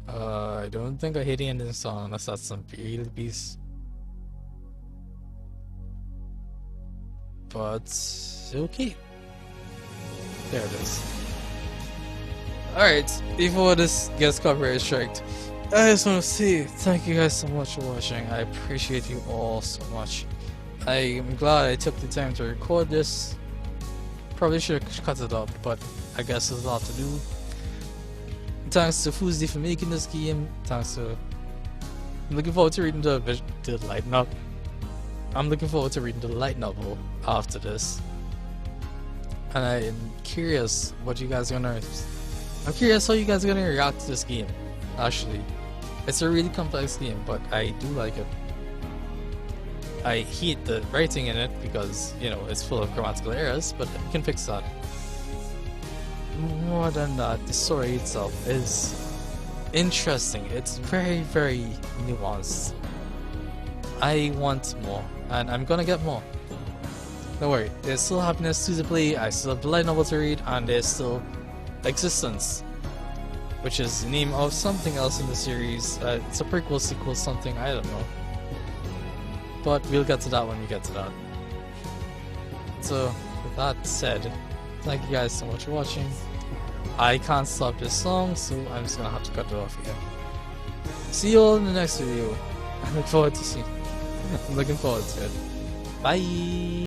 I don't think I hear the ending song unless that's some real beast. But okay. There it is. Alright, before this gets copyright striked, I just want to say thank you guys so much for watching. I appreciate you all so much. I am glad I took the time to record this. Probably should have cut it up, but I guess there's a lot to do. Thanks to Foosey for making this game. Thanks to... I'm looking forward to reading the light novel. I'm looking forward to reading the light novel after this. And I'm curious what you guys are gonna... I'm curious how you guys are gonna react to this game, actually. It's a really complex game, but I do like it. I hate the writing in it because, you know, it's full of grammatical errors, but you can fix that. More than that, the story itself is interesting. It's very, very nuanced. I want more, and I'm gonna get more. Don't worry, there's still happiness to play, I still have the light novel to read, and there's still Existence, which is the name of something else in the series. It's a prequel, sequel, something, I don't know. But we'll get to that when we get to that. So, with that said, thank you guys so much for watching. I can't stop this song, so I'm just gonna have to cut it off here. See you all in the next video. I look forward to seeing. I'm looking forward to it. Bye!